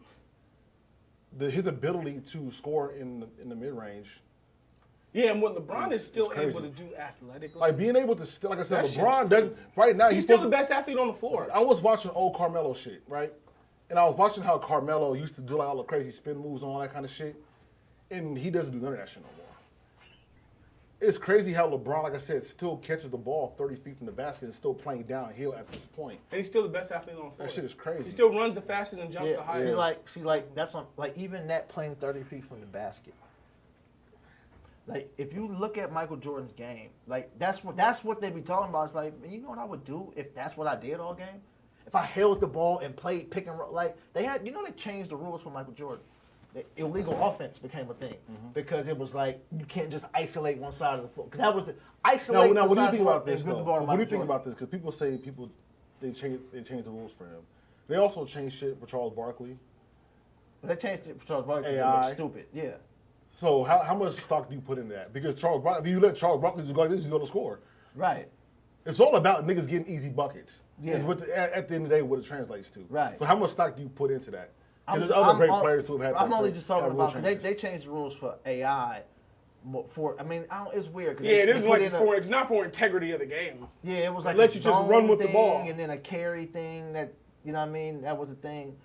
his ability to score in the mid range, Yeah, and what LeBron is still crazy. able to do athletically. like being able to still, like I said, That shit LeBron is doesn't right now. he's still supposed the to- best athlete on the floor. I was watching old Carmelo shit, right? And I was watching how Carmelo used to do like all the crazy spin moves and all that kind of shit, and he doesn't do none of that shit no more. It's crazy how LeBron, like I said, still catches the ball 30 feet from the basket and still playing downhill at this point. And he's still the best athlete on the floor. That shit is crazy. He still runs the fastest and jumps the Yeah. highest. See, like that's on. Like even that playing 30 feet from the basket. Like if you look at Michael Jordan's game, like that's what they be talking about. It's like, you know what I would do if that's what I did all game? If I held the ball and played pick and roll, like they changed the rules for Michael Jordan. The illegal offense became a thing because it was like you can't just isolate one side of the floor because that was the isolate. Now, one what do you side think of the about floor this and give though? the ball to What do you Michael think Jordan. about this? Because people say they changed the rules for him. They also changed shit for Charles Barkley. They changed it for Charles Barkley because it AI. looked stupid. Yeah. So how much stock do you put into that? Because if you let Charles Barkley just go like this, he's going to score. Right. It's all about niggas getting easy buckets. Yeah. Is what at the end of the day what it translates to. Right. So how much stock do you put into that? I'm Because just- there's other I'm great on- players who have had. I'm only just talking have rule about because changes. they changed the rules for AI. I mean, it's weird. 'cause Yeah, it they isn't put like in it's not for integrity of the game. Yeah, it was like let a you just zone run with the thing ball. and then a carry thing that you know what I mean. That was a thing.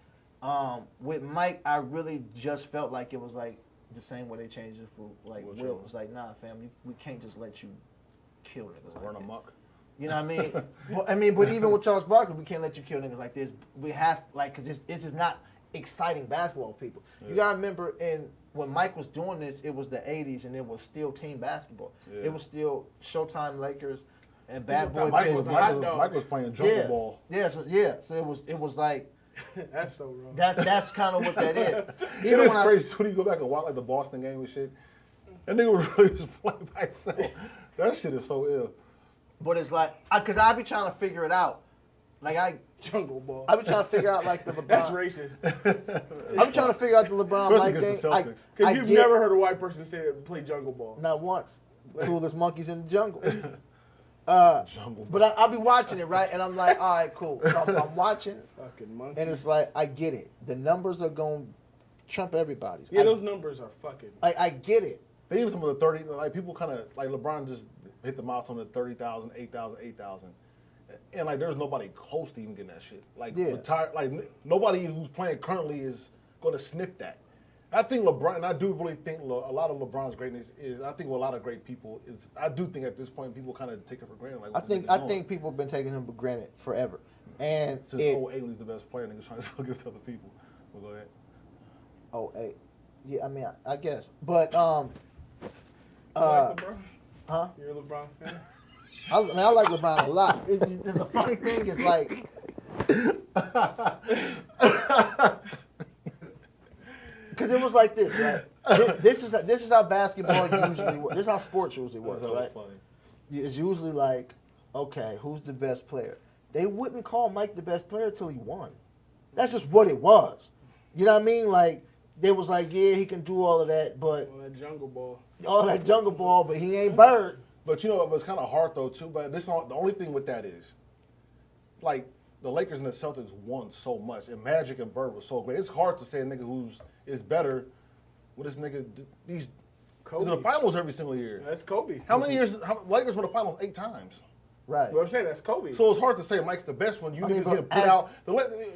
With Mike, I really just felt like it was like the same way they changed it for like Will Will. Chamberlain. It was like, nah, fam, we can't just let you kill niggas like Run that. amok. You know what I mean? but even with Charles Barkley, we can't let you kill niggas like this. We has like because this is not exciting basketball for people. You gotta remember when Mike was doing this, it was the '80s and it was still team basketball. Yeah. It was still Showtime Lakers and Bad Boy Mike Pistons. Mike was playing jungle ball. Yeah, so it was like That's so wrong. that's kind of what that is. It Even is when I- crazy. When you go back and watch like the Boston game and shit, that nigga really just playing by himself. That shit is so ill. But it's like because I be trying to figure it out. Like I Jungle ball. be trying to figure out like the LeBron. That's racist. I be trying to figure out the LeBron Especially Mike against thing. the Celtics. Because you've never heard a white person say play jungle ball. Not once. Coolest monkeys in the jungle. Jungle ball. But I'll be watching it, right? And I'm like, all right, cool. So I'm watching, Fucking monkey. and it's like, I get it. The numbers are going to trump everybody's. Yeah, those numbers are fucking. I get it. They even some of the 30, like people kind of, like LeBron just hit the milestone at 30,000, 8,000, 8,000. And like there's nobody close to even getting that shit. Like, nobody who's playing currently is going to sniff that. I think LeBron, and I do really think a lot of LeBron's greatness is, I think with a lot of great people, is I do think at this point people kind of take it for granted. Like, I think people have been taking him for granted forever. And since 08 when he's the best player, niggas trying to still give it to other people. Well, go ahead. 08. Yeah, I mean, I guess. But, You like LeBron? huh? You're a LeBron fan? I like LeBron a lot. The funny thing is, like, because it was like this, right? This is how basketball usually works. This is how sports usually works, That's right? funny. It's usually like, okay, who's the best player? They wouldn't call Mike the best player until he won. That's just what it was. You know what I mean? Like, they was like, yeah, he can do all of that, but All that jungle ball. but he ain't Bird. But you know, it was kind of hard though too. But the only thing with that is, like, the Lakers and the Celtics won so much, and Magic and Bird was so great. It's hard to say a nigga is better with this nigga. He's in the finals every single year. That's Kobe. How many years? Lakers were the finals 8 times. Right. What I'm saying, that's Kobe. So it's hard to say Mike's the best one. You niggas but getting put out.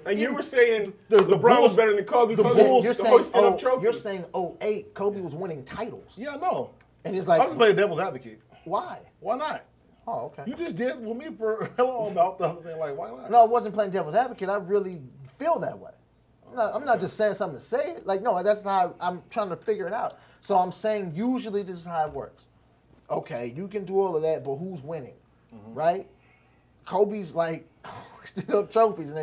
And you were saying the LeBron Bulls- was better than Kobe. the Kobe Bulls- was hoisting up trophies. You're saying 08, Kobe was winning titles. Yeah, I know. And it's like, I'm just playing devil's advocate. why? Why not? Oh, okay. You just did with me for hell long about the other thing. Like, why not? No, I wasn't playing devil's advocate. I really feel that way. I'm not just saying something to say it. Like, no, that's how I'm trying to figure it out. So I'm saying usually this is how it works. Okay, you can do all of that, but who's winning, right? Kobe's like still trophies, and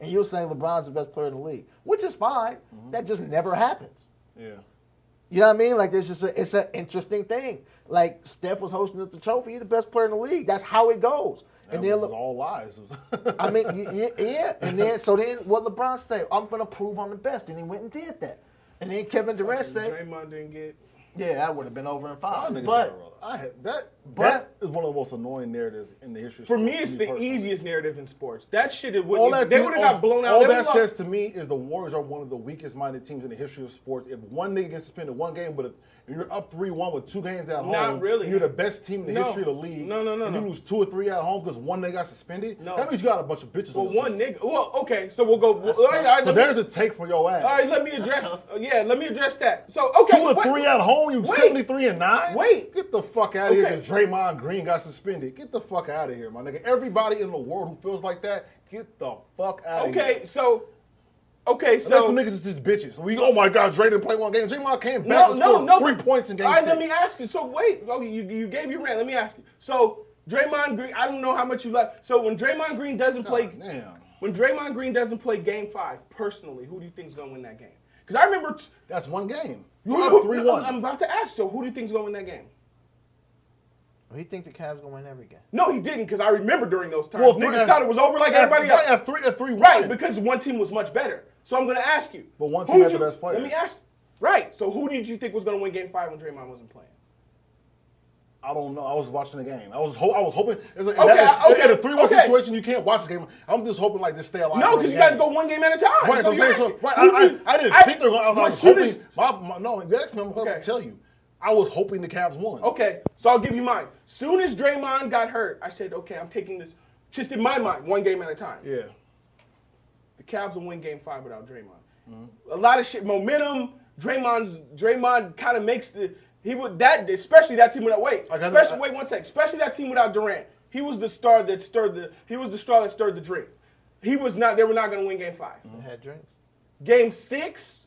and you're saying LeBron's the best player in the league, which is fine. That just never happens. Yeah. You know what I mean? Like, it's an interesting thing. Like, Steph was hosting up the trophy, he's the best player in the league. That's how it goes. That was all lies. I mean, yeah. And then what LeBron say? I'm gonna prove I'm the best, and he went and did that. And then Kevin Durant said, Draymond didn't get. "Yeah, that would have been over in 5." That is one of the most annoying narratives in the history of For sports. me, it's the personally. easiest narrative in sports. That shit, it All wouldn't. that They team- would have got blown out. All They that would've says lost. to me is the Warriors are one of the weakest-minded teams in the history of sports. If one nigga gets suspended one game, but if you're up 3-1 with 2 games at home, Not really. and you're the best team in the No. history of the league, No. and you lose 2 or 3 at home because one nigga got suspended, No. that means you got a bunch of bitches Well, on the one team. nigga. Well, okay, so we'll go. That's all right, tough. So there's a take for your ass. All right, let me address. Let me address that. So, okay, 2 or 3 at home, you wait. 73-9? Wait. Get the fuck out of here Okay. because Draymond Green got suspended. Get the fuck out of here, my nigga. Everybody in the world who feels like that, get the fuck out of here. Okay, so. Okay, And that's so. the niggas is just bitches. Oh my God, Dre didn't play one game. Draymond came back and scored 3 points in game 6. All right, let me ask you. So wait, you gave your rant. Let me ask you. So Draymond Green, I don't know how much you like. So when Draymond Green doesn't play, Damn. when Draymond Green doesn't play Game 5, personally, who do you think's gonna win that game? Because I remember. That's one game. You were up 3-1. I'm about to ask. So who do you think's gonna win that game? He think the Cavs gonna win every game. No, he didn't. Because I remember during those times, Well, niggas thought it was over like everybody else. At 3-1. Right, because one team was much better. So I'm going to ask you. But one who team had you- the best player. Let me ask you. Right. So who did you think was going to win Game 5 when Draymond wasn't playing? I don't know. I was watching the game. I was hoping. In a 3-1 okay. situation, you can't watch the game. I'm just hoping like just stay alive. No, because you got to go one game at a time. Right, so I'm you're saying, so, asking, right. who do you- I didn't think they were going to. I was as soon as- hoping. No, you asked me. I'm going to tell you. I was hoping the Cavs won. Okay, so I'll give you mine. Soon as Draymond got hurt, I said, okay, I'm taking this, just in my mind, one game at a time. Yeah. The Cavs will win Game 5 without Draymond. A lot of shit, momentum. Draymond kind of makes especially that team without wait one sec. Especially that team without Durant. He was the straw that stirred the drink. They were not going to win Game 5. They had drinks. Game 6,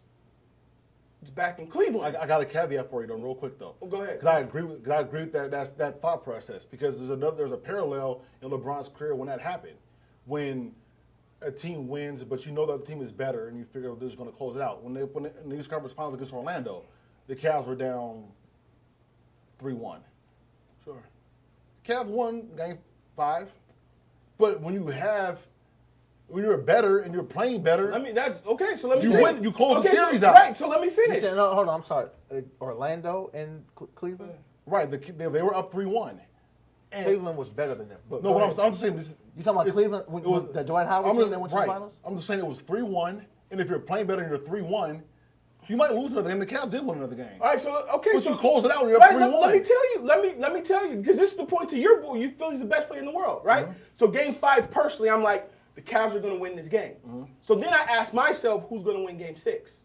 it's back in Cleveland. I got a caveat for you though, real quick though. Well, go ahead. Because I agree with that thought process. Because there's a parallel in LeBron's career when that happened, when a team wins, but you know that the team is better, and you figure they're just going to close it out. When in the East Conference Finals against Orlando, the Cavs were down 3-1. Sure. Cavs won Game 5, but when you're better and you're playing better, So let me You finish. win, you close the series out. Right, so let me You finish. said, no, hold on, I'm sorry. Orlando and Cleveland? right? They were up 3-1. And Cleveland was better than them. But no, go but ahead. I'm just saying this. You talking about Cleveland, the Dwight Howard team that went to the finals? I'm just saying it was 3-1, and if you're playing better and you're 3-1, You might lose another game. The Cavs did win another game. All right, so okay, But so you close it out when you're right, up 3-1. let me tell you. Let me tell you, because this is the point to your boy. You feel he's the best player in the world, right? So game 5, personally, I'm like, the Cavs are going to win this game. So then I ask myself, who's going to win game 6?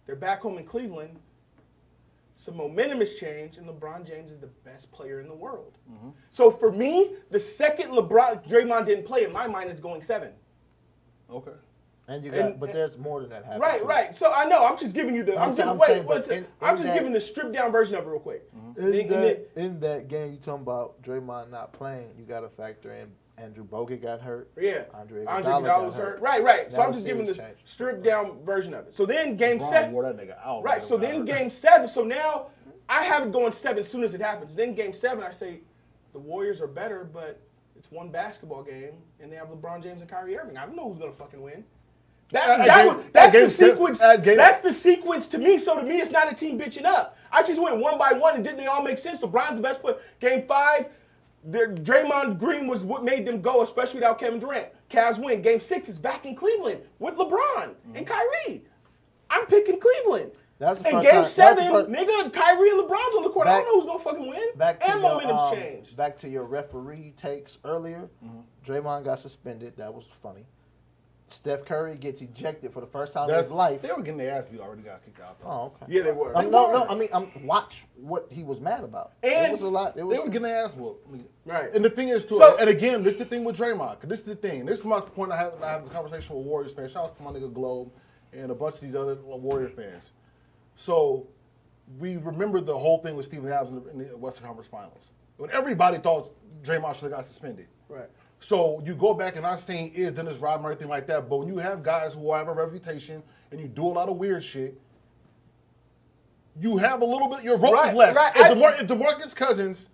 They're back home in Cleveland. Some momentum has changed, and LeBron James is the best player in the world. So for me, the second Draymond didn't play, in my mind, it's going 7. Okay. And you got, but there's more than that happening. Right, too. right. So I know. I'm just giving you the. I'm just giving the stripped down version of it real quick. In that game you talking about Draymond not playing, you got to factor in Andrew Bogut got hurt. Yeah, Andre Iguodala was hurt. Right. So Now I'm the just giving the series changed. stripped down version of it. So then game LeBron 7. wore that nigga out. Right. So then game 7. So now I have it going 7 as soon as it happens. Then game 7, I say the Warriors are better, but it's one basketball game, and they have LeBron James and Kyrie Irving. I don't know who's gonna fucking win. That's the sequence. That's the sequence to me. So to me, it's not a team bitching up. I just went one by one, and didn't they all make sense? LeBron's the best player. Game 5, Draymond Green was what made them go, especially without Kevin Durant. Cavs win. Game 6 is back in Cleveland with LeBron and Kyrie. I'm picking Cleveland. That's the and first game time. 7, nigga, Kyrie and LeBron's on the court. I don't know who's gonna fucking win. And momentum's changed. Back to your referee takes earlier. Draymond got suspended. That was funny. Steph Curry gets ejected for the first time in his life. They were getting their ass beat already. Got kicked out. Though. Oh, okay. Yeah, they were. No. I mean, watch what he was mad about. And it was a lot. It was. They were getting their ass whooped. Right. And the thing is, too, So- and again, this is the thing with Draymond. Because this is the thing. This is my point. I have this conversation with Warriors fans. Shout out to my nigga Globe and a bunch of these other Warrior fans. So we remember the whole thing with Stephen Adams in the Western Conference Finals. When everybody thought Draymond should have got suspended. Right. So you go back and I'm saying is Dennis Rodman or anything like that, but when you have guys who have a reputation and you do a lot of weird shit, you have a little bit, your rope is less. Right. If DeMarcus Cousins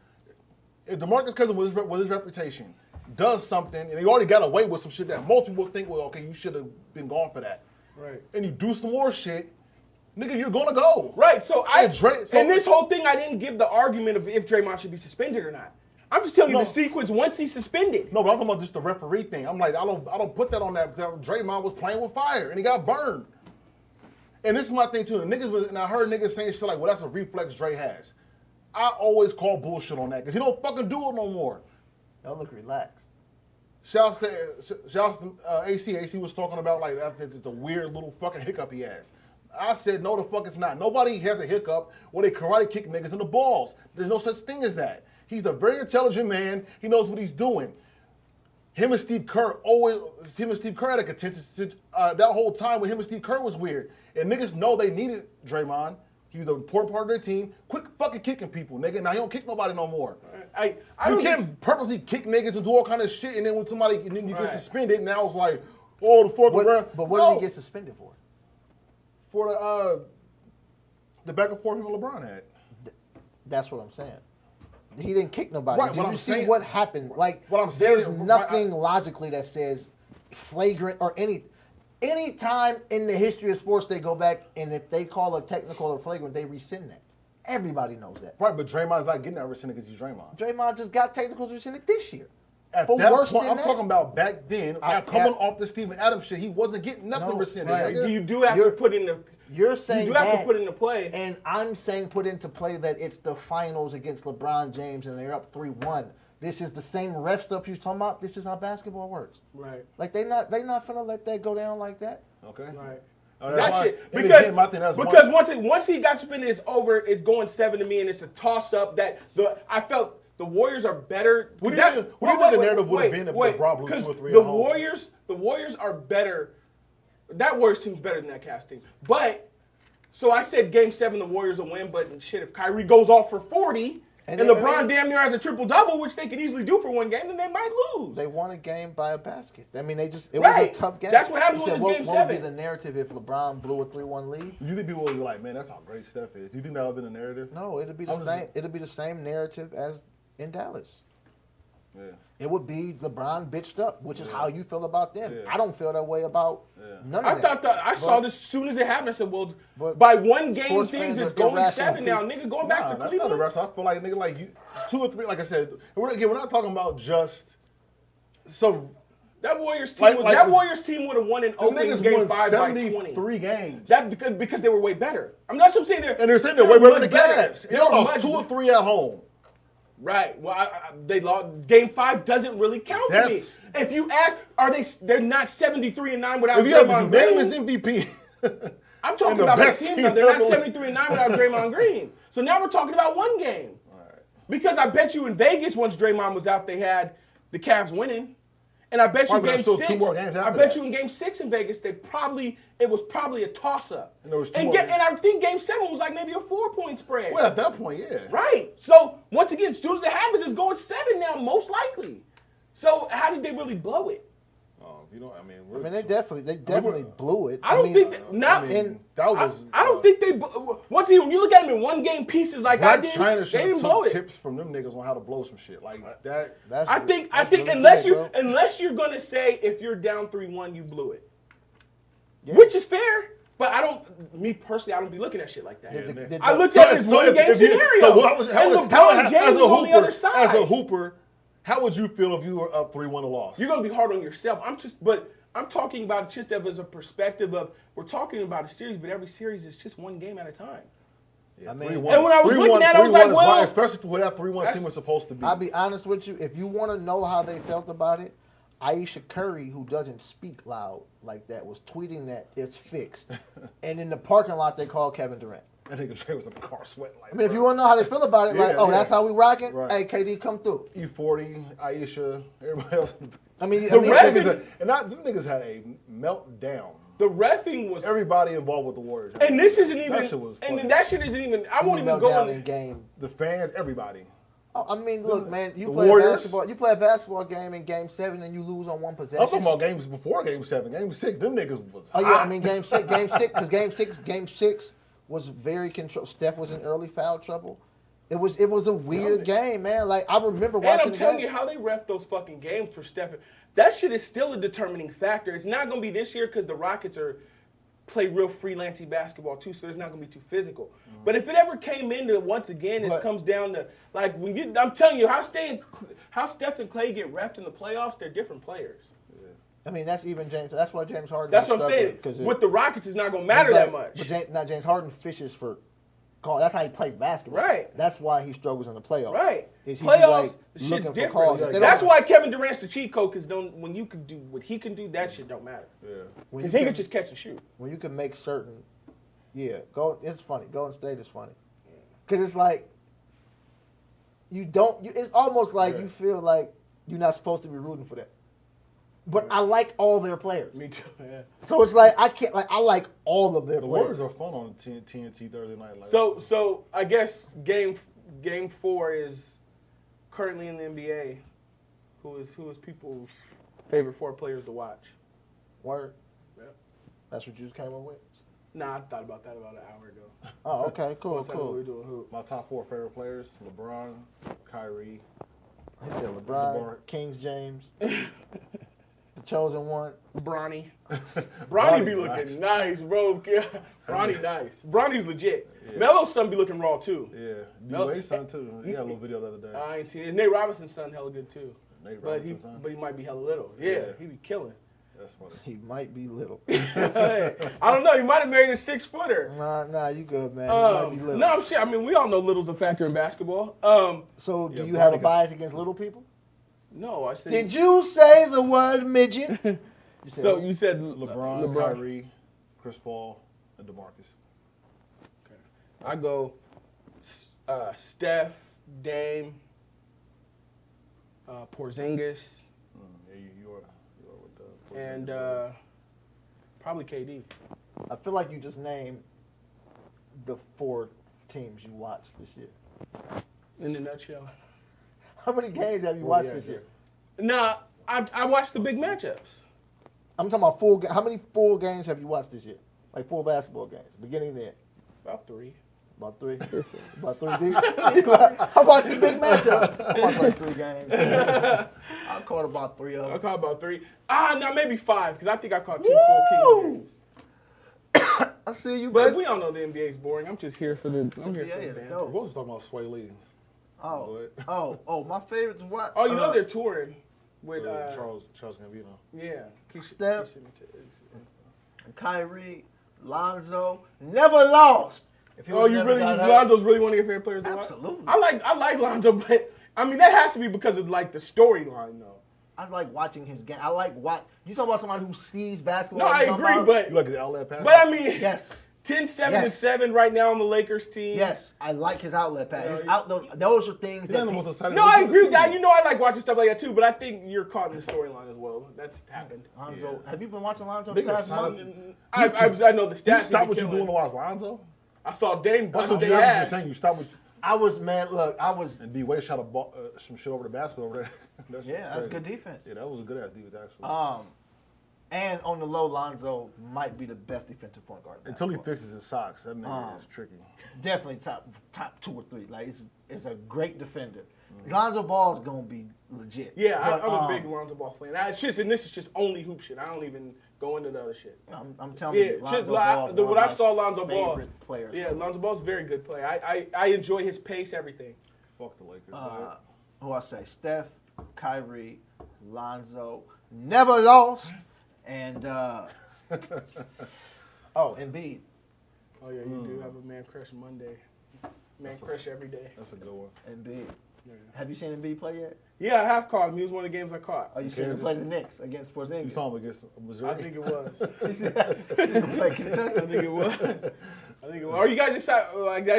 with his reputation does something, and he already got away with some shit that most people think, well, okay, you should have been gone for that. Right. And you do some more shit, nigga, you're gonna go. Right. So in this whole thing, I didn't give the argument of if Draymond should be suspended or not. I'm just telling you the sequence once he's suspended. No, but I'm talking about just the referee thing. I'm like, I don't put that on that because Draymond was playing with fire and he got burned. And this is my thing too. And I heard niggas saying shit like, well, that's a reflex Dre has. I always call bullshit on that because he don't fucking do it no more. Y'all look relaxed. Shouts to AC. AC was talking about like that. It's a weird little fucking hiccup he has. I said, no, the fuck it's not. Nobody has a hiccup where they karate kick niggas in the balls. There's no such thing as that. He's a very intelligent man. He knows what he's doing. Him and Steve Kerr had a contentious that whole time with him and Steve Kerr was weird. And niggas know they needed Draymond. He was an important part of their team. Quit fucking kicking people, nigga. Now he don't kick nobody no more. You can't purposely kick niggas and do all kind of shit, and then when you get suspended, and now it's like, oh, the fucking around. But what did he get suspended for? For the back and forth him and LeBron had. That's what I'm saying. He didn't kick nobody. Right, Did you see what happened? Like, what I'm saying there's nothing logically that says flagrant or any time in the history of sports they go back and if they call a technical or flagrant, they rescind that. Everybody knows that. Right, but Draymond's not getting that rescinded because he's Draymond. Draymond just got technicals rescinded this year. At For that worse point, than I'm that. talking about back then, coming off the Steven Adams shit, he wasn't getting nothing rescinded. right. nigga. You do have to put in the. You're saying you do have that, to put into play. and I'm saying put into play that it's the finals against LeBron James and they're up 3-1. This is the same ref stuff you're talking about. This is how basketball works. Right. Like they not finna let that go down like that. Okay. Right. That's That why- shit and because again, my thing, that's because one- once he got suspended, it's over. It's going 7 to me, and it's a toss up. That I felt the Warriors are better. What do you think the narrative would have been if LeBron blew 2 or 3 The at home? Warriors are better. That Warriors team's better than that Cavs team. But so I said Game 7, the Warriors will win. But shit, if Kyrie goes off for 40 and LeBron damn near has a triple double, which they could easily do for one game, then they might lose. They won a game by a basket. I mean, it was a Right. tough game. That's what happens You when said, it's Game what would 7. be the narrative if LeBron blew a 3-1 lead? You think people would be like, man, that's how great Steph is? Do you think that would have been the narrative? No, it'd be the same. It'd be the same narrative as in Dallas. Yeah. It would be LeBron bitched up, which is how you feel about them. Yeah. I don't feel that way about none I of that. thought I saw this as soon as it happened. I said, well, but by one game sports things, fans it's are going irrational 7 now. Nigga, going back to That's not Cleveland. the rest. I feel like, nigga, like you, 2 or 3, like I said, we're not talking about just some That Warriors team Warriors team would have won in The Oakland niggas game won 5 by 20. 73 games. That because they were way better. I mean, that's what I'm saying. And they're saying they're way better than the much Cavs. They They were lost much 2 or 3 at home. Right. Well, they lost. Game 5 doesn't really count to me. That's- If you ask, they're not 73-9 without If you have the Draymond unanimous Green. MVP, I'm talking and the about the best team, team though. They're not ever. 73-9 without Draymond Green. So now we're talking about one game. Because I bet you in Vegas, once Draymond was out, they had the Cavs winning. And I bet you Well, there's game still 6. 2 more games I after bet that. you in game 6 in Vegas, it was probably a toss-up. And there was 2 and, more get, games. and I think game 7 was like maybe a 4-point spread. well, at that point, yeah. Right. So once again, as soon as it happens, it's going 7 now, most likely. So how did they really blow it? Oh, you know, I mean, I mean, they definitely blew it. I don't mean, think that, not. I mean, that was. I don't think they. Once again, when you look at them in one game pieces like I Black did, China they should didn't have blow took it. tips from them niggas on how to blow some shit like that. That's I think really unless good, bro. you're gonna say if you're down 3-1, you blew it, Yeah. which is fair. But I don't. Me personally, I don't be looking at shit like that. Did I the- looked at it as one game scenario. So how was, and LeBron James was on the other side. As a hooper, how would you feel if you were up 3-1 and lost? You're gonna be hard on yourself. But I'm talking about it just as a perspective of we're talking about a series, but every series is just one game at a time. Yeah, I mean- 3-1 And when I was looking at it, I was 3-1 like, is well, why, especially for who that 3-1 team was supposed to be. I'll be honest with you. If you want to know how they felt about it, Aisha Curry, who doesn't speak loud like that, was tweeting that it's fixed. And in the parking lot, they called Kevin Durant. That nigga Trey was in the car sweating like. I mean, if you want to know how they feel about it, like, Yeah, oh, yeah. that's how we rocking. Right. Hey, KD, come through. E40, Aisha, everybody else. I mean, The ref- And them niggas had a meltdown. The reffing was. Everybody involved with the Warriors. And this isn't even. That shit was and fucking- that shit isn't even. I won't even melt go down in. in game. the fans, everybody. Oh, I mean, look, man, you The play a Warriors? basketball. You play a basketball game in Game 7 and you lose on one possession. I'm talking about games before Game 7. Game 6, them niggas was Oh hot. yeah, I mean Game 6, because Game 6 was very controlled. Steph was in early foul trouble. It was a weird game, man. Like I remember And watching I'm the telling game. you how they ref those fucking games for Stephen. That shit is still a determining factor. It's not going to be this year because the Rockets play real freelancey basketball too, so it's not going to be too physical. Mm-hmm. But if it ever came into once again, it But- comes down to like when you. I'm telling you how Steph and Clay get refed in the playoffs. They're different players. I mean that's even James. That's why James Harden. That's what I'm saying. With the Rockets, it's not going to matter that much. But James Harden fishes for call. That's how he plays basketball. Right. That's why he struggles in the playoffs. Right. Is he Playoffs, like the shit's looking for different. calls? If they That's don't- why Kevin Durant's the cheat code, because when you can do what he can do, that shit don't matter. Yeah. when Because you he can- can just catch and shoot. when you can make certain, it's funny. Golden State is funny, because it's like you don't. It's almost like you feel like you're not supposed to be rooting for them. But I like all their players, Me too. Yeah. so it's like I can't. Like I like all of their The players. Warriors are fun on TNT Thursday night. Like, So I guess game 4 is currently in the NBA. Who is people's favorite 4 players to watch? Word. Yeah. That's what you just came up with. Nah, I thought about that about an hour ago. Oh, okay, cool, That's how we were cool. doing hoop. my top 4 favorite players: LeBron, Kyrie. He said LeBron, LeBron. Kings James, the chosen one. Bronny. Bronny Bronny be nice. looking nice, bro. Bronny nice. Bronny's legit. Yeah. Melo's son be looking raw too. Yeah, No. D-Wade's son too. He had a little video the other day. I ain't seen it. Nate Robinson's son hella good too. Nate But he Robinson's son. but he might be hella little. Yeah, Yeah. he be killing. That's funny. He might be little. Hey, I don't know. He might have married a 6-footer. Nah, you good, man. He might be little. No, I'm sure. I mean, we all know little's a factor in basketball. So, do Yeah, you have a Bronny got- bias against little people? No, I said. Did you say the word midget? You said, So you said LeBron, Kyrie, Chris Paul, and DeMarcus. I go Steph, Dame, Porzingis, Yeah, you are with the. and probably KD. I feel like you just named the 4 teams you watched this year. In a nutshell. How many games have you watched yeah, this year? Nah, I watched the big matchups. I'm talking about full. How many full games have you watched this year? Like full basketball games, beginning to end. About 3. About 3. About 3 deep. How about the big matchup? I watched like 3 games. I caught about 3 of I them. caught about 3. No, maybe 5, because I think I caught 2 full Kings games. I see you, But baby. we all know the NBA is boring. I'm just here for the. I'm here Yeah, for the it's band. We're dope. supposed to talk about Sway Lee. Oh, But- my favorites. What? Oh, you know they're touring. with Charles Gambino. yeah, Steph. Kyrie, Lonzo, never lost. If Oh, you really? Lonzo's really one of your favorite players? Absolutely. I like Lonzo, but I mean that has to be because of like the storyline, though. I like watching his game. I like you talk about somebody who sees basketball. No, I agree, but You like the outlet pass? but I mean, yes. 10-7-7 right now on the Lakers team. Yes, I like his outlet pass. His Yeah. outlet, those are things He's that. not the most exciting No, I player on agree this with that. team. You know, I like watching stuff like that too. But I think you're caught in the storyline as well. That's happened. Lonzo, have you been watching Lonzo Nigga, the past sign up- month? I know the stats. You he stop be what you're killing. doing to watch Lonzo? I saw Dame That's bust what their you're ass. saying. You stop what I was and and D-Wade shot a ball, some shit over the basket over there. That shit's yeah, that's crazy. good defense. Yeah, that was a good ass defense actually. And on the low, Lonzo might be the best defensive point guard. in Until he basketball. fixes his socks, that nigga is tricky. Definitely top 2 or 3. Like it's a great defender. Lonzo Ball is gonna be legit. Yeah, But, I'm a big Lonzo Ball fan. It's just, and this is just only hoop shit. I don't even go into the other shit. I'm telling Yeah, you, just Lonzo like, Ball is when one I of saw my Lonzo Ball, favorite players. yeah, Lonzo Ball's a very good player. I enjoy his pace, everything. Fuck the Lakers. Who I say? Steph, Kyrie, Lonzo, never lost, and Embiid. Oh yeah, you do have a man crush Monday. Man crush every day. That's a good one. Embiid. Yeah. Have you seen Embiid play yet? Yeah, I have caught him. He was one of the games I caught. Oh, you seen him Kansas. play the Knicks against Porzingis? You saw him against Missouri? I think it was. You seen him play Kentucky? I think it was. Are you guys excited?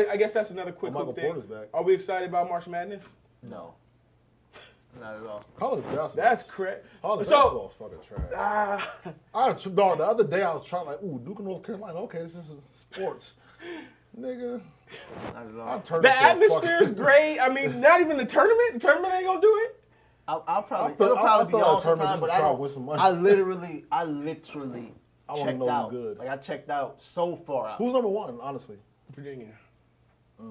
I guess that's another quick Michael hoop thing. Porter's back. Are we excited about March Madness? No, not at all. College basketball. That's correct. College So, basketball is fucking trash. Dog, the other day I was trying like, ooh, Duke and North Carolina. Okay, this is sports. Nigga, Not at I all. turned the into a atmosphere is fucking- great. I mean, not even the tournament. The tournament ain't gonna do it. I'll probably. I thought- It'll I probably be thought on a tournament sometime, but just I try to don't. win some money. I literally I wanna checked know who's out. good. Like I checked out so far out. Who's number one, honestly? Virginia.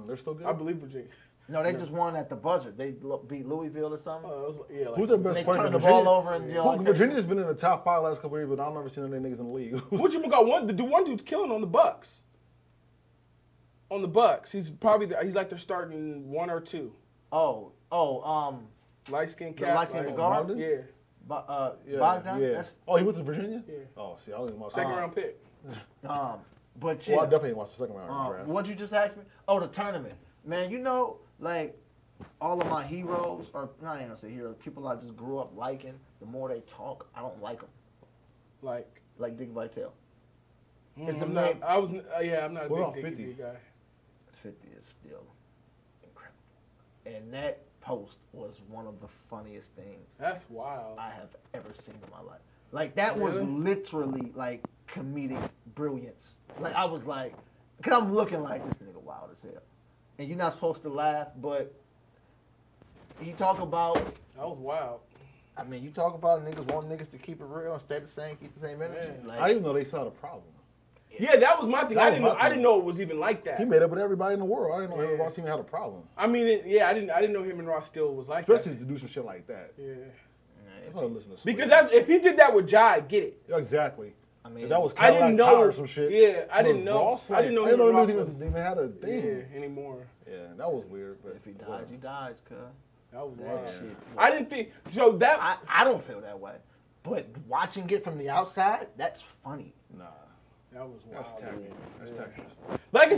They're still good? I believe Virginia. No, they just won at the buzzer. They beat Louisville or something. It was, yeah, like, Who's their best They player? turned the Virginia? ball over and Virginia's been in the top 5 last couple of years, but I've never seen any niggas in the league. what you got? One dude's killing on the Bucks. On the Bucks, he's probably he's like they're starting 1 or 2. Light skin The cap. light skin, the guard? Yeah, Bogdan. Yeah. That's, Oh, he went to Virginia? Yeah. Oh, see, I don't even watch second round pick. but yeah. Well, I definitely watched the second round draft. What'd you just ask me? Oh, the tournament. Man, you know, like all of my heroes, or not even gonna say heroes, people I just grew up liking. The more they talk, I don't like them. Like Dick Vitale. It's the I'm main. not, I was I'm not a What about big 50? Dickie guy. 50 is still incredible. And that post was one of the funniest things That's wild. I have ever seen in my life. Like that was Really? literally like comedic brilliance. Like I was like, cause I'm looking like this nigga wild as hell, and you're not supposed to laugh, but you talk about. That was wild. I mean, you talk about niggas want niggas to keep it real and stay the same, keep the same energy. Man. Like, I didn't even know they saw the problem. Yeah, that was my thing. That I was didn't my know. I thing. didn't know it was even like that. He made up with everybody in the world. I didn't know Yeah. everybody even had a problem. I mean, I didn't know him and Ross still was like Especially that. to do some shit like that. Yeah. That's not listen to Because Sweet. if he did that with Ja, I get it. Yeah, exactly. I mean, If that was I didn't Cadillac Tire know. or some shit. Yeah, I didn't But know. Ross, I didn't know I him didn't and know Ross he was. even had a Yeah, thing. anymore. Yeah, that was weird. But if he dies, he dies, cuz. That was That wild. shit. I didn't think so. That I don't feel that way, but watching it from the outside, that's funny. Nah, that was wild. that's tacky. That's tacky. Like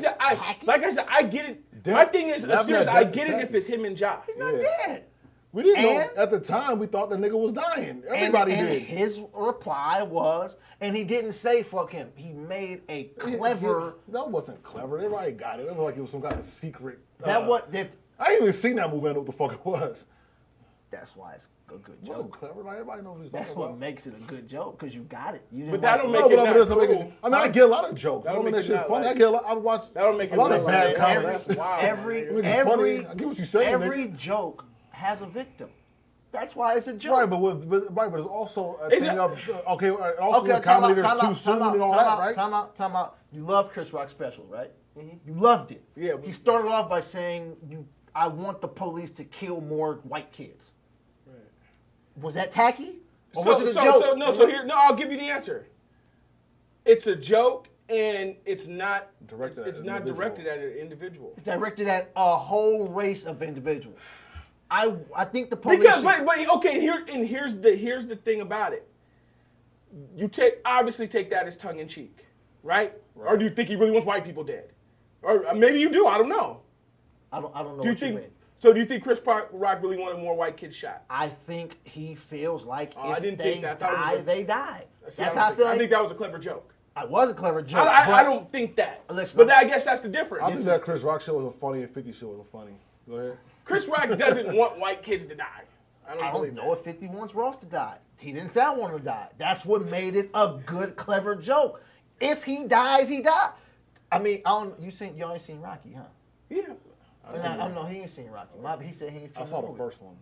I said, I get it. My thing is, That's serious. not- I that's get it if tacky. it's him and Ja. He's not Yeah. dead. We didn't know And- at the time. We thought the nigga was dying. Everybody and did. his reply was, and he didn't say fuck him. He made a clever. That wasn't clever. Everybody got it. It was like it was some kind of secret. That what? I ain't even seen that movie. I know what the fuck it was. That's why it's a good It wasn't joke. clever. Like everybody knows what he's That's talking what about. makes it a good joke because you got it. You didn't But that watch don't the- make No, it but not it doesn't make cool. it. I mean, I get a lot of jokes. That I don't don't make make it that shit not funny. like- I get a lot. I watch That don't make it a lot not of like bad that. comedies. That's wild. Every man. Nigga, it's funny. I get what you're saying. every nigga. joke has a victim. That's why it's a joke. Right, but it's also a Is thing it- of also Okay, the comedy there's too soon and all that, right? Time out. You love Chris Rock's special, right? You loved it. Yeah, He started off by saying, I want the police to kill more white kids. Was that tacky? Or was it a joke? I'll give you the answer. It's a joke, and it's not Directed at It's an not individual. directed at an individual. Directed at a whole race of individuals. I think the police. Because, but okay, here's the thing about it. You obviously take that as tongue in cheek, right? Or do you think he really wants white people dead? Or maybe you do. I don't know. I don't know Do you what you think? mean. So do you think Chris Rock really wanted more white kids shot? I think he feels like I if didn't they think that. I thought it was die, they die. See, That's how I feel I like. think that was a clever joke. I was a clever joke. I don't think that. Listen, but I guess that's the difference. I think that Chris Rock shit wasn't funny and 50 shit wasn't funny. Go ahead. Chris Rock doesn't want white kids to die. I I believe don't know if 50 wants Ross to die. He didn't say I want him to die. That's what made it a good, clever joke. If he dies, he dies. I mean, you only seen Rocky, huh? Yeah. I don't know. He ain't seen Rocky. He said he ain't seen. I saw the movie. first one.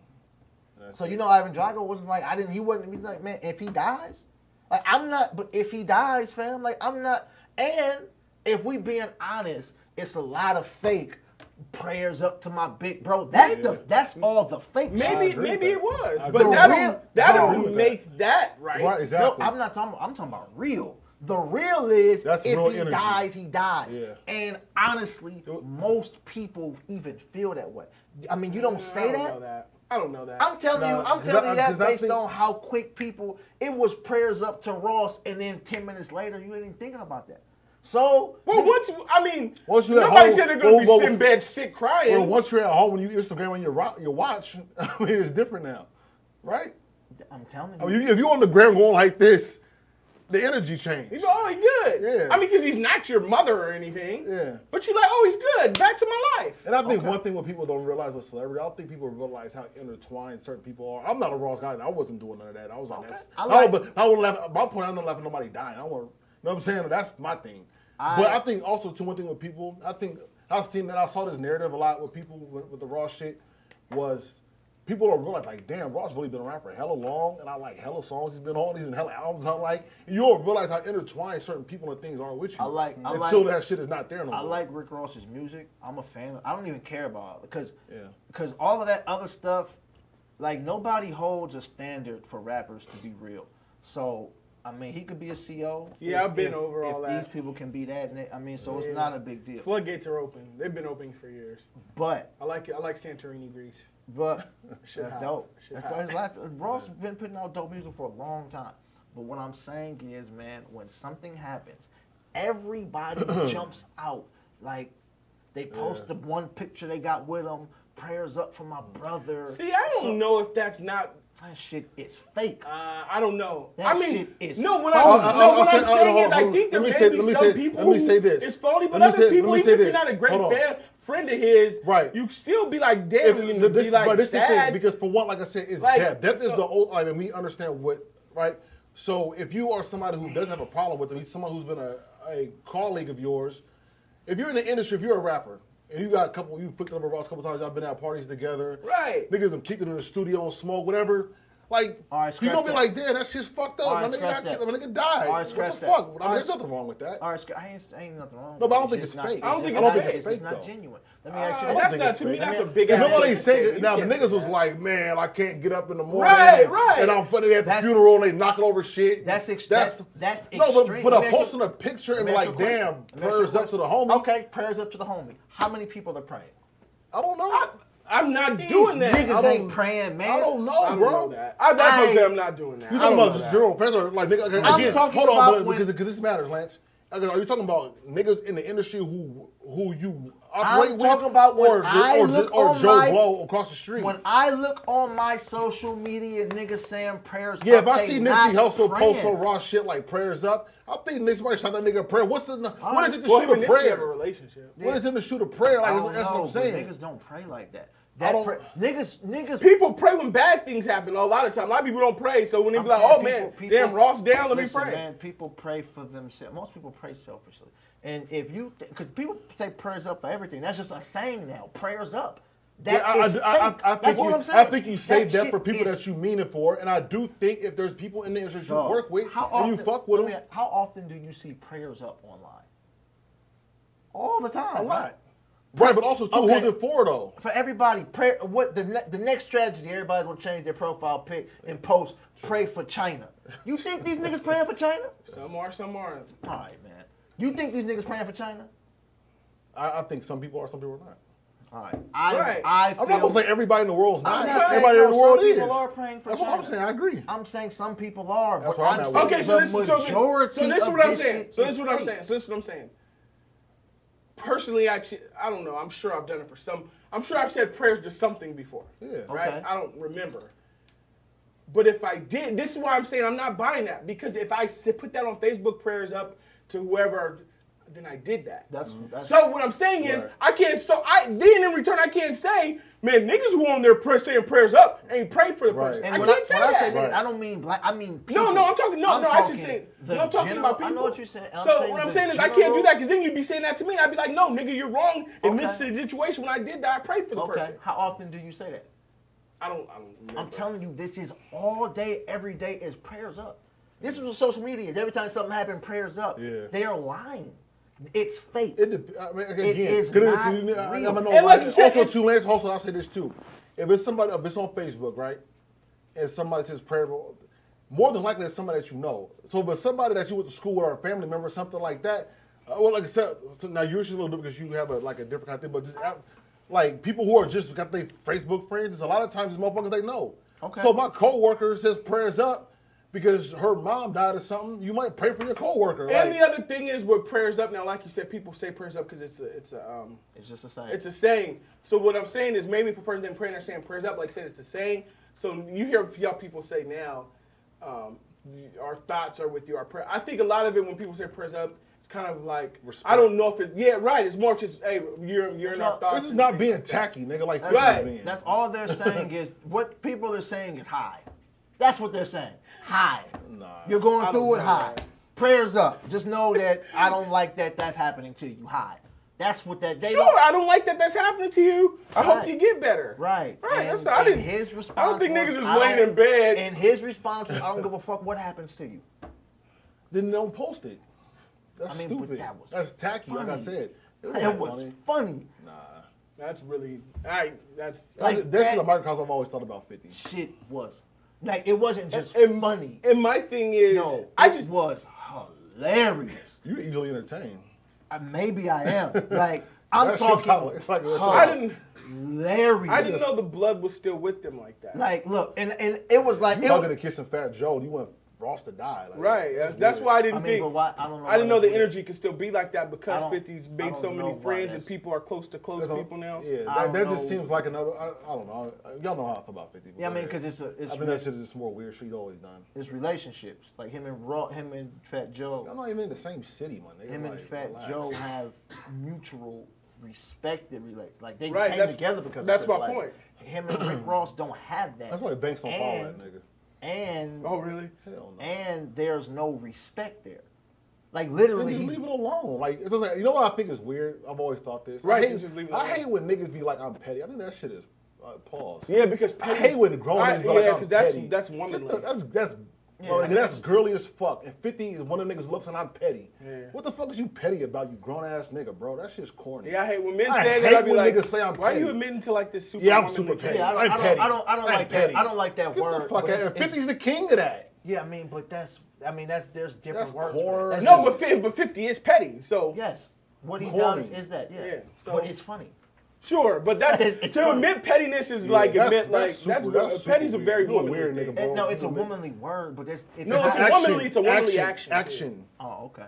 So Ivan Drago wasn't like he wasn't like, man, if he dies, like I'm not. But if he dies, fam, like I'm not. And if we being honest, it's a lot of fake prayers up to my big bro. That's all the fake. Maybe shit. it was, I but agree. that I agree don't with make that right. Right, exactly. No, I'm not talking. I'm talking about real. The real is That's if real he energy. dies, he dies. Yeah. And honestly, most people even feel that way. I mean, you don't say that. I don't know that. I'm telling you Nah, that 'cause I based think- on how quick people. It was prayers up to Ross, and then 10 minutes later, you ain't even thinking about that. So, Well, once you're at nobody home- said they're gonna be well, in bed sick crying. Well, once you're at home and you Instagram on your watch, I mean, it's different now, right? I'm telling you. I mean, if you're on the gram going like this, the energy change. You go, oh, he good. Yeah. I mean, because he's not your mother or anything. Yeah. But you're like, oh, he's good. Back to my life. And I think one thing what people don't realize with celebrity, I don't think people realize how intertwined certain people are. I'm not a Ross guy. I wasn't doing none of that. I was like, I wouldn't laugh. My point, I'm not laughing at nobody dying. I want, you know what I'm saying? That's my thing. But I think also, too, one thing with people, I think I saw this narrative a lot with people with the Ross shit was people don't realize, like, damn, Ross really been around for hella long, and I like hella songs he's been on, he's in hella albums I like. And you don't realize how intertwined certain people and things are with you until that shit is not there no more. I like Rick Ross's music. I'm a fan of. I don't even care about it because all of that other stuff, like nobody holds a standard for rappers to be real. So I mean, he could be a CO. Yeah, I've been over all that. These people can be that, I mean, so it's not a big deal. Floodgates are open. They've been open for years. But I like it. I like Santorini Grease. But Shit that's hot. dope. Shit That's hot. Ross been putting out dope music for a long time. But what I'm saying is, man, when something happens, everybody jumps out. Like, they post the one picture they got with them, prayers up for my brother. See, I don't know if that's not. That shit is fake. I don't know. That I mean, shit is no. What phony. I'm saying is, I think there may be some people who it's phony, but other people, even if you're not a great friend of his, Right. you still be like, damn, you know, be like but this is the thing, sad. because for one, like I said, is Like, death. Death is so- the old. I mean, we understand what, right? So if you are somebody who doesn't have a problem with him, he's someone who's been a colleague of yours. If you're in the industry, if you're a rapper and you got a couple, you picked up a Ross a couple times, y'all been at parties together, Right. Niggas have kicked it in the studio and smoke, whatever. Like, All right, you gonna scratch be that. like, damn, that shit's fucked up. All My right, nigga scratch got, that. my nigga died. All right, What scratch the that. fuck? I All mean, right, there's nothing wrong with that. All right, ain't nothing wrong. No, but I don't It's think just it's fake. I don't think just it's not- fake. It's fake, not though. genuine. Let me ask you That's this. not to me. That's a big. And ass nobody say statement. now. The You can't niggas say was that. like, man, I can't get up in the morning. Right. And I'm funny at the That's- funeral and they knocking over shit. That's no, extreme. but Let me ask posting a picture and be Let me like, ask you a damn, question. Let me ask you a prayers up to the question. homie. Okay, prayers up to the homie. How many people are praying? I don't know. I'm not These doing that. niggas I don't- ain't praying, man. I don't know, I don't bro. know that. That's what I'm saying. I'm not doing that. You I talking don't about know just that. general prayers or like nigga? Okay, I'm again, talking hold on, about but when- because this matters, Lance. Okay, are you talking about niggas in the industry who you operate with? talking about when I look or on Joe my- Blow across the street. When I look on my social media, niggas saying prayers Yeah, up, if I they see not Nipsey Hussle post some praying. raw shit like prayers up, I think somebody shot that nigga a prayer. What is it to Well, shoot him and a Nipsey have a prayer? relationship. What is it to shoot a prayer? I Like don't that's know, what I'm but saying. niggas don't pray like that. I don't- Niggas. People pray when bad things happen. A lot of times, a lot of people don't pray. So when they I'm be like, saying "Oh man, damn Ross down, let me listen, pray." Man, people pray for themselves. Most people pray selfishly, and if you, because people say prayers up for everything. That's just a saying now. Prayers up. That Yeah, is I fake. think That's what I'm saying. I think you say that shit for people is- that you mean it for, and I do think if there's people in the industry you Dog, work with how and you often- fuck with let me them, ask, how often do you see prayers up online? All the time. a right? lot. Right, but also too, Okay. who's it for though? For everybody, pray. What the next tragedy? Everybody's gonna change their profile pic and post. Pray for China. You think these niggas praying for China? Some are, some aren't. All right, man. You think these niggas praying for China? I think some people are, some people are not. All right. Right. I I'm feel. not gonna say everybody in the world's I'm not. not saying Everybody in no, the world some is. people are praying for That's what I'm China. saying. I agree. I'm saying some people are, That's but where I'm I'm at with saying it. Okay, so the this, majority so this is of what I'm this saying. shit So this is is what I'm fake. saying. So this is what I'm saying. Personally, I don't know. I'm sure I've done it for some. I'm sure I've said prayers to something before. Yeah. Right? Okay. I don't remember. But if I did, this is why I'm saying I'm not buying that, because if I put that on Facebook, prayers up to whoever, then I did that. That's So what I'm saying is, Right. I can't. So then in return, I can't say, man, niggas who on their prayer saying prayers up ain't praying for the Right. person. And I when can't say when I that. say niggas, Right. I don't mean black. I mean people. No, I'm talking. No, I just saying. the No, I'm talking general- about people. I know what you're saying. I'm So saying what I'm the saying is, I can't general- do that, because then you'd be saying that to me, and I'd be like, no, nigga, you're wrong in this Okay. situation. When I did that, I prayed for the Okay. person. How often do you say that? I don't remember. I'm telling you, this is all day, every day is prayers up. This is what social media is. Every time something happens, prayers up. Yeah. They are lying. It's fake. I mean, again, It is good- not I real. know, And like you said, also, it's- too, Lance, also, I'll say this too. If it's somebody, if it's on Facebook, right, and somebody says prayer, more than likely it's somebody that you know. So if it's somebody that you went to school with or a family member or something like that, well, like I said, so now yours is a little different because you have a different kind of thing, but just like people who are just got their Facebook friends, a lot of times these motherfuckers they know. Okay. So my coworker says prayers up because her mom died or something. You might pray for your coworker. And like, the other thing is with prayers up. Now, like you said, people say prayers up because it's It's just the same. it's a saying. So what I'm saying is, maybe if a person didn't pray and they're saying prayers up, like I said, it's a saying. So you hear y'all people say now, our thoughts are with you. Our prayer. I think a lot of it when people say prayers up, it's kind of like Respect. I don't know if it. Yeah, right. It's more just hey, you're in our thoughts. this is and not things being like that. tacky, nigga. Like this Right. is being. That's all they're saying is what people are saying is hi. That's what they're saying. Hi. Nah. You're going I through don't it know, hi. man. Prayers up. Just know that I don't like that that's happening to you. Hi. That's what that they Sure, don't. I don't like that that's happening to you. I hope Right. you get better. Right. Right. And, That's I and didn't. his response I don't think was, niggas is I laying don't- in bed. And his response was, I don't give a fuck what happens to you. Then don't post it. That's I mean, but stupid. that was That's tacky. Like I funny. said, It was funny. Nah. That's really. That's. Like this that- is a microcosm I've always thought about 50. Shit was like it wasn't just And- funny. And my thing is, No, I it just was hilarious. You easily entertained. Maybe I am. Like I'm That shit's talking how- like, it's I didn't. hilarious. I didn't know the blood was still with them like that. Like, look, and it was like You it hugging was, and kissing Fat Joe, and you want Ross to die. Like, Right. That's why I didn't I mean, think. but why? I don't know. I didn't why know the that's weird. energy could still be like that because I don't- 50's I made don't so know many why friends and that's- people are close to close people now. Yeah, I that don't just know. seems like another. I don't know. Y'all know how I feel about 50. Yeah, I mean, Go ahead. because it's I think that shit is just more weird shit he's always done. it's relationships. Like him and Fat Y'all Joe. not even in the same city, man. Him and Fat Joe have mutual respected relations. Like they Right, came that's- together because that's of this. my Like, point. Him and Rick Ross don't have that. That's why Banks don't follow that And- nigga. And Oh really? Hell no. and there's no respect there. Like Then literally, just he, leave it alone. Like it's like, you know what I think is weird? I've always thought this. Right, I hate, just leave it I alone. hate when niggas be like I'm petty. I think that shit is pause. Yeah, because I hate when the grown niggas be like yeah, I'm because that's petty. that's Get womanly. that's well, nigga, that's girly as fuck. And 50 is one of the niggas looks and I'm petty. Yeah. What the fuck is you petty about, you grown ass nigga, bro? That shit's corny. Yeah, I hate when men I say that. hate I be when like, niggas say I'm why are you petty. admitting to like this super? Yeah, I'm womanly super thing? petty. Yeah, I I'm don't petty. like I'm that. petty. I don't like that Get word. the fuck but out. it's- 50's the king of that. Yeah, I mean, but there's there's different That's words. corn. For that. That's No, just- but 50 is petty. So yes, what he Corny. does is that. Yeah, Yeah, so- but it's funny. sure, but that's It's to funny. admit pettiness is Yeah, like that's- admit like that's super- that's petty's super a very weird. You're a womanly weird thing. nigga, bro. No, it's a You know, womanly word, but there's it's No, not- it's a womanly action. Action. Oh, okay.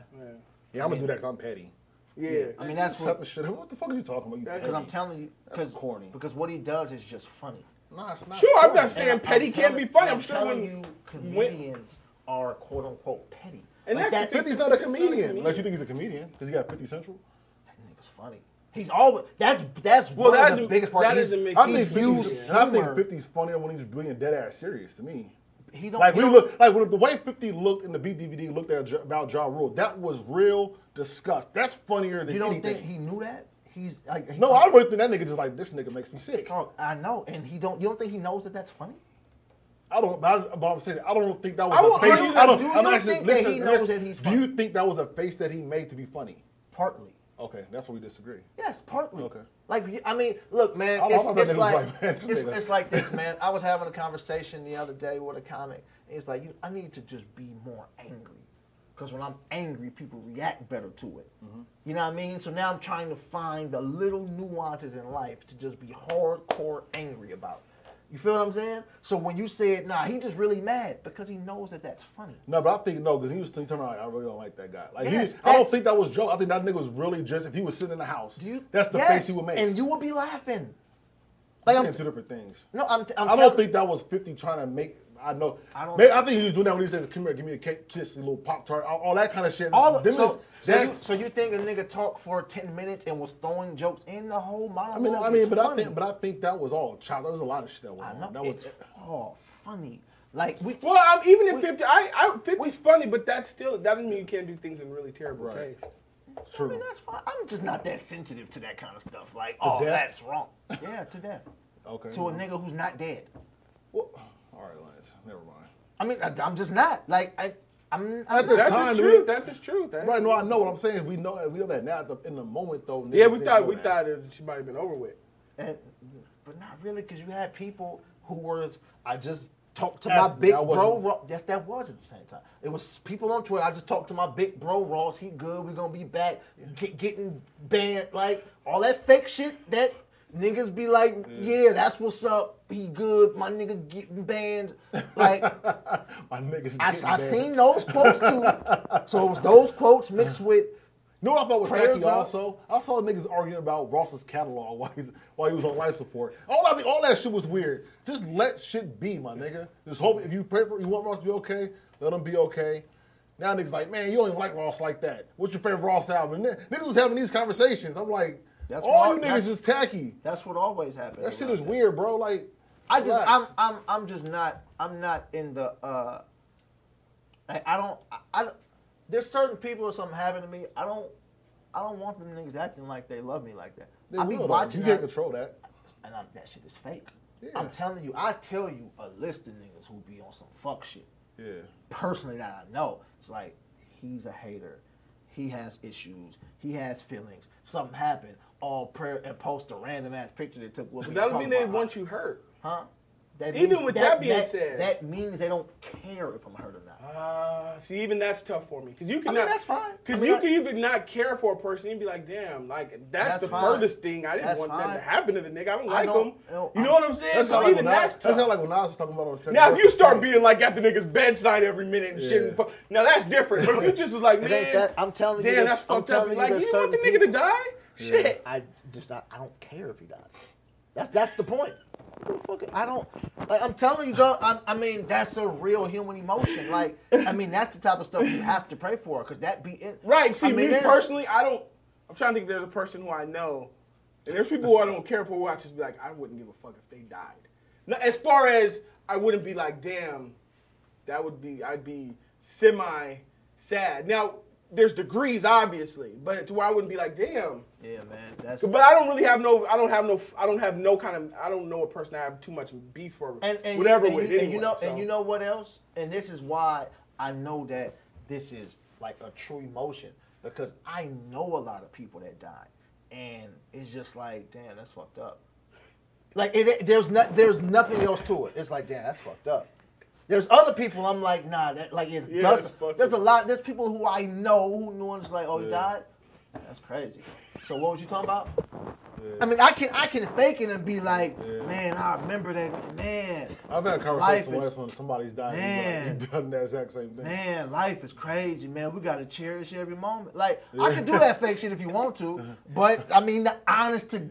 Yeah, I'm gonna do that because I'm petty. Yeah. I mean, that's Shut what the shit up. What the fuck are you talking about? You Because because petty. I'm telling you That's corny. because what he does is just funny. Nah, it's not. Sure, I'm corny. not saying And petty I'm can't telling- be funny. and I'm sure telling when you comedians are quote unquote petty. And Like that's the thing. 50's not a 50's not a comedian. comedian. Unless you think he's a comedian. Because he got 50 Central. That nigga's funny. He's always that's Well, one that of the is- biggest part. that He's, is a I he's think 50's, used and I think humor. 50's funnier when he's being dead ass serious to me. He don't Like he when don't- you look, like when the way 50 looked in the beat DVD looked at about Ja Rule, that was real disgust. That's funnier than you don't anything. think he knew that? He's like No, I really think that nigga just like this nigga makes me sick. Oh, I know, and he don't. You don't think he knows that that's funny? I don't. But I'm saying I don't think that was I a won't face. argue I don't. that. Do I'm you actually think that listen, he knows that he's Do you funny? think that was a face that he made to be funny? Partly. Okay, that's where we disagree. Yes, partly. Okay. Like I mean, look, man, I it's, thought that it's nigga was like, like, man, this it's, nigga. it's like this, man. I was having a conversation the other day with a comic. And it's like I need to just be more angry, Because when I'm angry, people react better to it. You know what I mean? So now I'm trying to find the little nuances in life to just be hardcore angry about. You feel what I'm saying? So when you said, nah, he just really mad because he knows that that's funny. No, but I think no, because he was turning around like, I really don't like that guy. Like Yes, I don't think that was joke. I think that nigga was really just if he was sitting in the house. That's the face he would make. And you would be laughing. Like Like I'm two different things. No, I'm I don't think that was 50 trying to make. I know. I think he was doing that when he said, "Come here, give me a cake, kiss, a little Pop Tart," all that kind of shit. So you think a nigga talked for 10 minutes and was throwing jokes in the whole monologue? I think that was all child. There was a lot of shit that went on. That was funny. Like even in 50, 50's funny, but that doesn't mean you can't do things in really terrible taste. True. I mean, that's fine. I'm just not that sensitive to that kind of stuff. Like, death? that's wrong. Yeah, to death. Okay. To a nigga who's not dead. Well, all right, Lance. Never mind. I mean, I'm just not. Like, I'm At the That's time, his truth. That's his truth. Right? No, I know what I'm saying. We know that now. In the moment, though. Yeah, niggas we didn't thought know that. she might have been over with. but not really, because you had people who was, I just talked to my big that bro. wasn't- Yes, that was at the same time. It was people on Twitter. I just talked to my big bro Ross. He good. We gonna be back. Getting banned. Like all that fake shit that niggas be like, yeah, that's what's up. He good. My nigga getting banned. Like My niggas. I seen those quotes too. So it was those quotes mixed with. You know what I thought was Prayers tacky up. also? I saw niggas arguing about Ross's catalog while he was on life support. All that shit was weird. Just let shit be, my nigga. Just hope if you pray for you want Ross to be okay, let him be okay. Now niggas like, man, you don't even like Ross like that. What's your favorite Ross album? And niggas was having these conversations. I'm like, all you niggas is tacky. That's what always happens. That shit is weird, bro. Like, I'm not in the I don't there's certain people if something happened to me, I don't want them niggas acting like they love me like that. I be watching you can't control that. and that shit is fake. Yeah. I'm telling you, I tell you a list of niggas who be on some fuck shit. Yeah. Personally that I know. It's like he's a hater. He has issues. He has feelings. Something happened. All prayer and post a random ass picture they took. That doesn't mean they want you hurt. Huh? Even with that being said. That means they don't care if I'm hurt or not. See, even that's tough for me. Because you can I mean, that's fine. Because you can even not care for a person and be like, damn, like, that's the fine. furthest thing. I didn't That's want fine. that to happen to the nigga. I don't like don't- him. no, You know what I'm saying? That's So not even like that's tough. That's not like when I was talking about on the second Now, if verse you of start Funk. being like at the nigga's bedside every minute and shit, Yeah. now that's different. But if you just was like, It man, ain't that. I'm telling you. damn, there's- that's I'm fucked up. telling Like, there's you want the certain nigga to people- die? Shit. I don't care if he dies. That's the point. Who the fuck- I don't. Like, I'm telling you, dog. I mean, that's a real human emotion. Like, I mean, that's the type of stuff you have to pray for, because that be it. Right. See, I mean, me personally, I'm trying to think there's a person who I know, and there's people who I don't care for who I just be like, I wouldn't give a fuck if they died. Now, as far as I wouldn't be like, damn, I'd be semi-sad. Now, there's degrees, obviously, but to where I wouldn't be like, damn. Yeah, man. That's. But I don't really have I don't know a person I have too much beef for whatever and with you, anyway. and you know what else? And this is why I know that this is like a true emotion, because I know a lot of people that died, and it's just like, damn, that's fucked up. Like there's nothing else to it. It's like, damn, that's fucked up. There's other people I'm like, nah, that like it that's does. fucked There's up. a lot. There's people who I know who knew and just like, oh, he died. That's crazy. So what was you talking about? I mean, I can fake it and be like, man, I remember that. Man, I've had Life conversations is- when somebody's died. Man. He's done that exact same thing. man, life is crazy, man. We gotta cherish every moment. Like I can do that fake shit if you want to, but I mean, the honest to.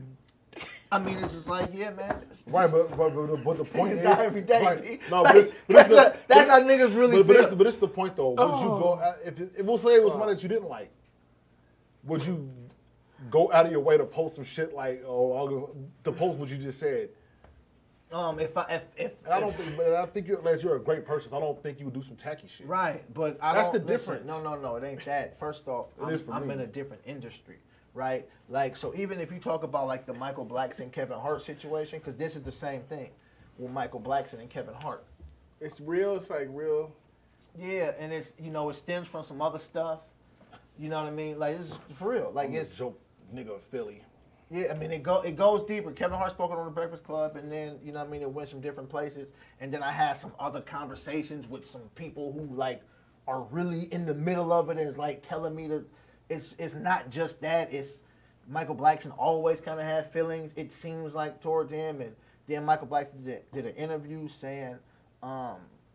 I mean, it's just like, yeah, man. Right, but the point is, Niggas die every day. right, P. no, Like, but it's that's how niggas really but feel. it's the point though. Would you go if we'll say it was somebody that you didn't like? Would you go out of your way to post some shit like, to post what you just said? If And I think unless you're a great person, I don't think you would do some tacky shit. right, but I That's don't the listen, difference. No, it ain't that. First off, is for I'm me. in a different industry, right? Like, so even if you talk about like the Michael Blackson Kevin Hart situation, because this is the same thing with Michael Blackson and Kevin Hart. It's real. It's like real. Yeah, and it's it stems from some other stuff. You know what I mean? Like, this is for real. Like, it's joke, nigga, Philly. yeah. I mean, it goes deeper. Kevin Hart spoke on the Breakfast Club, and then you know what I mean. It went some different places, and then I had some other conversations with some people who like are really in the middle of it and is like telling me that it's not just that. It's Michael Blackson always kind of had feelings, it seems like, towards him. And then Michael Blackson did an interview saying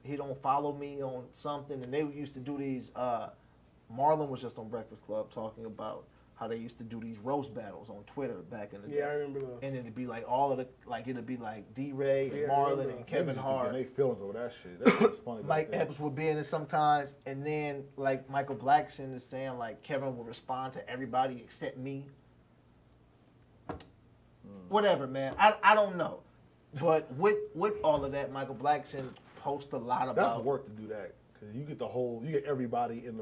he don't follow me on something. And they used to do these, Marlon was just on Breakfast Club talking about how they used to do these roast battles on Twitter back in the day. Yeah, I remember those. And it'd be like all of the, like it'd be like D-Ray and Marlon and Kevin Hart. They feelings over that shit. That's funny. Mike Epps would be in it sometimes, and then like Michael Blackson is saying like Kevin will respond to everybody except me. Whatever, man. I don't know, but with all of that, Michael Blackson posts a lot about. That's work to do that because you get everybody in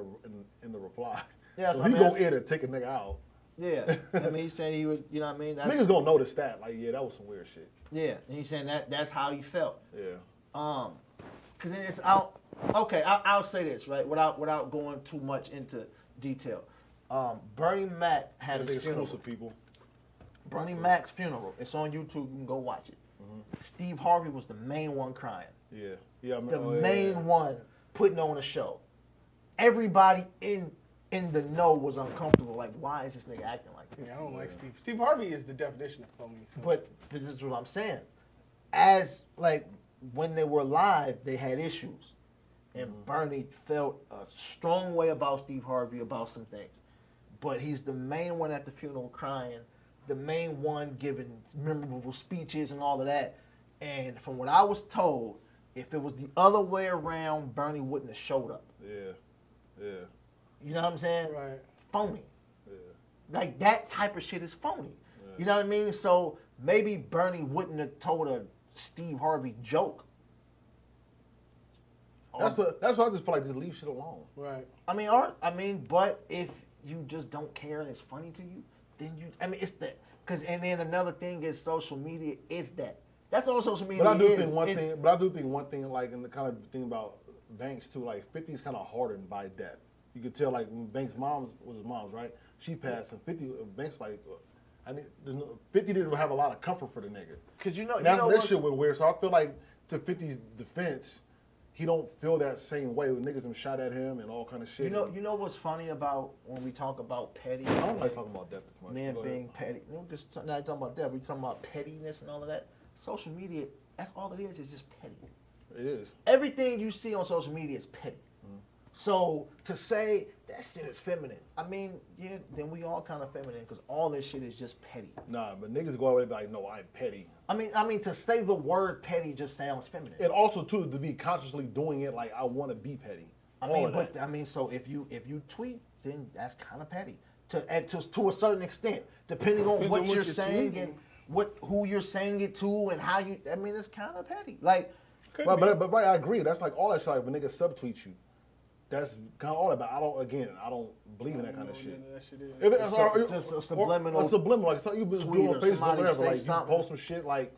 the reply. Yeah, so so he I mean, go in and take a nigga out. Yeah, I mean he said he would. You know what I mean? That's, Niggas gonna notice that. Like, yeah, that was some weird shit. yeah, and he's saying that's how he felt. Yeah. Because it's out. Okay, I'll say this right without going too much into detail. Bernie Mac had They his funeral. exclusive people. Bernie Mac's funeral. It's on YouTube. You can go watch it. Steve Harvey was the main one crying. Yeah. Yeah. I The remember, main one putting on a show. Everybody in the know was uncomfortable. Like, why is this nigga acting like this? Yeah, I don't like Steve. Steve Harvey is the definition of phony. So. But this is what I'm saying. As like when they were live, they had issues, and Bernie felt a strong way about Steve Harvey about some things. But he's the main one at the funeral crying, the main one giving memorable speeches and all of that. And from what I was told, if it was the other way around, Bernie wouldn't have showed up. Yeah. Yeah. You know what I'm saying? Right. Phony. Yeah. Like that type of shit is phony. Yeah. You know what I mean? So maybe Bernie wouldn't have told a Steve Harvey joke. That's what I just feel like. Just leave shit alone. Right. But if you just don't care and it's funny to you, then it's that. And then another thing is social media is that. That's all social media But I do is. think one thing, like, and the kind of thing about Banks too, like 50's kind of hardened by death. You could tell, like, when Banks' mom's was his mom's, right? She passed, and 50 Banks like, 50 didn't have a lot of comfort for the nigga. Because That shit went weird. So I feel like to 50's defense, he don't feel that same way when niggas them shot at him and all kind of shit. You know what's funny about when we talk about petty? I don't like talking about death as much. Men Go ahead. being petty. We're just not talking about that. We're talking about pettiness and all of that. Social media, that's all it is just petty. It is. Everything you see on social media is petty. So to say that shit is feminine, I mean, yeah, then we all kind of feminine because all this shit is just petty. Nah, but niggas go away and be like, no, I'm petty. I mean, to say the word petty just sounds feminine. And also too to be consciously doing it like I want to be petty. So if you tweet, then that's kind of petty to a certain extent, depending on what you're saying and who you're saying it to and how you. I mean, it's kind of petty. Like, but right, I agree. That's like all that shit. Like when niggas subtweet you, that's kind of all about. I don't believe in that kind of shit. If it's just a subliminal. A subliminal, like something you just tweet do on or Facebook, somebody whatever. say Like something. you post some shit, like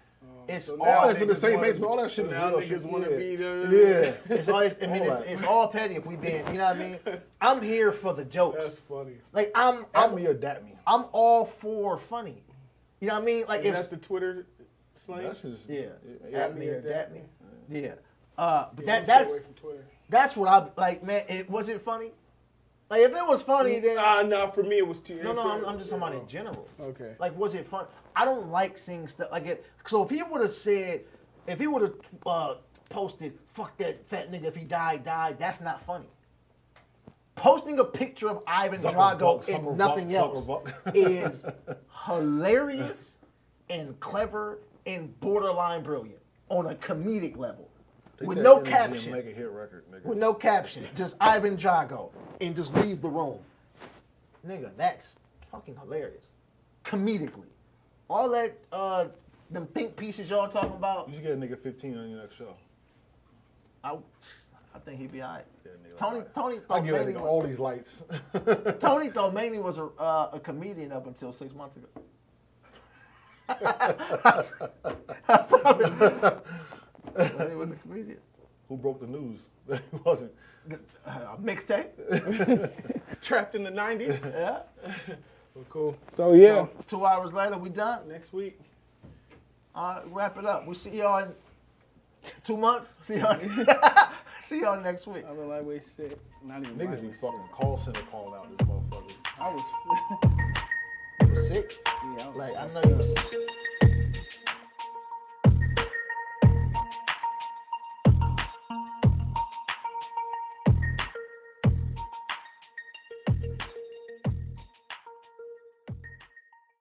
It's So all now it's in the niggas same wanna vein. All that shit is now real niggas shit. wanna Yeah. be the- Yeah. It's always. I mean, All it's all petty if we being. You know what I mean? I'm here for the jokes. That's funny. Like I'm At me or dat me. I'm all for funny. You know what I mean? Like Is if that the Twitter slang? That's just yeah, yeah. at me or dat me. Yeah. But Yeah, I'm that's stay away from Twitter. that's what I like, man. It was it funny? Like if it was funny, then No, for me it was too. no. I'm just talking about in general. Okay. Like, was it fun? I don't like seeing stuff like it. So if he would have posted, "Fuck that fat nigga, if he died, that's not funny. Posting a picture of Ivan Drago and nothing else is hilarious and clever and borderline brilliant on a comedic level. Take With that no energy caption. and make a hit record, nigga. With no caption. Just Ivan Drago. And just leave the room. Nigga, that's fucking hilarious. Comedically. All that, them think pieces y'all talking about, You should get a nigga 15 on your next show. I think he'd be all right. Get a nigga Tony I thought give that Manny nigga was, all these lights. Tony thought Manny was a comedian up until 6 months ago. I promise. Manny was a comedian. Who broke the news? He wasn't. Mixtape. Trapped in the 90s. Yeah. Well, cool. So yeah, So 2 hours later, we done. next week. Wrap it up. We'll see y'all in 2 months. See y'all. See y'all next week. Other lightweight sick. Not even Niggas be lightweight fucking call center calling out this motherfucker. sick. I was. You was sick? Yeah, I was Like, I know you was sick.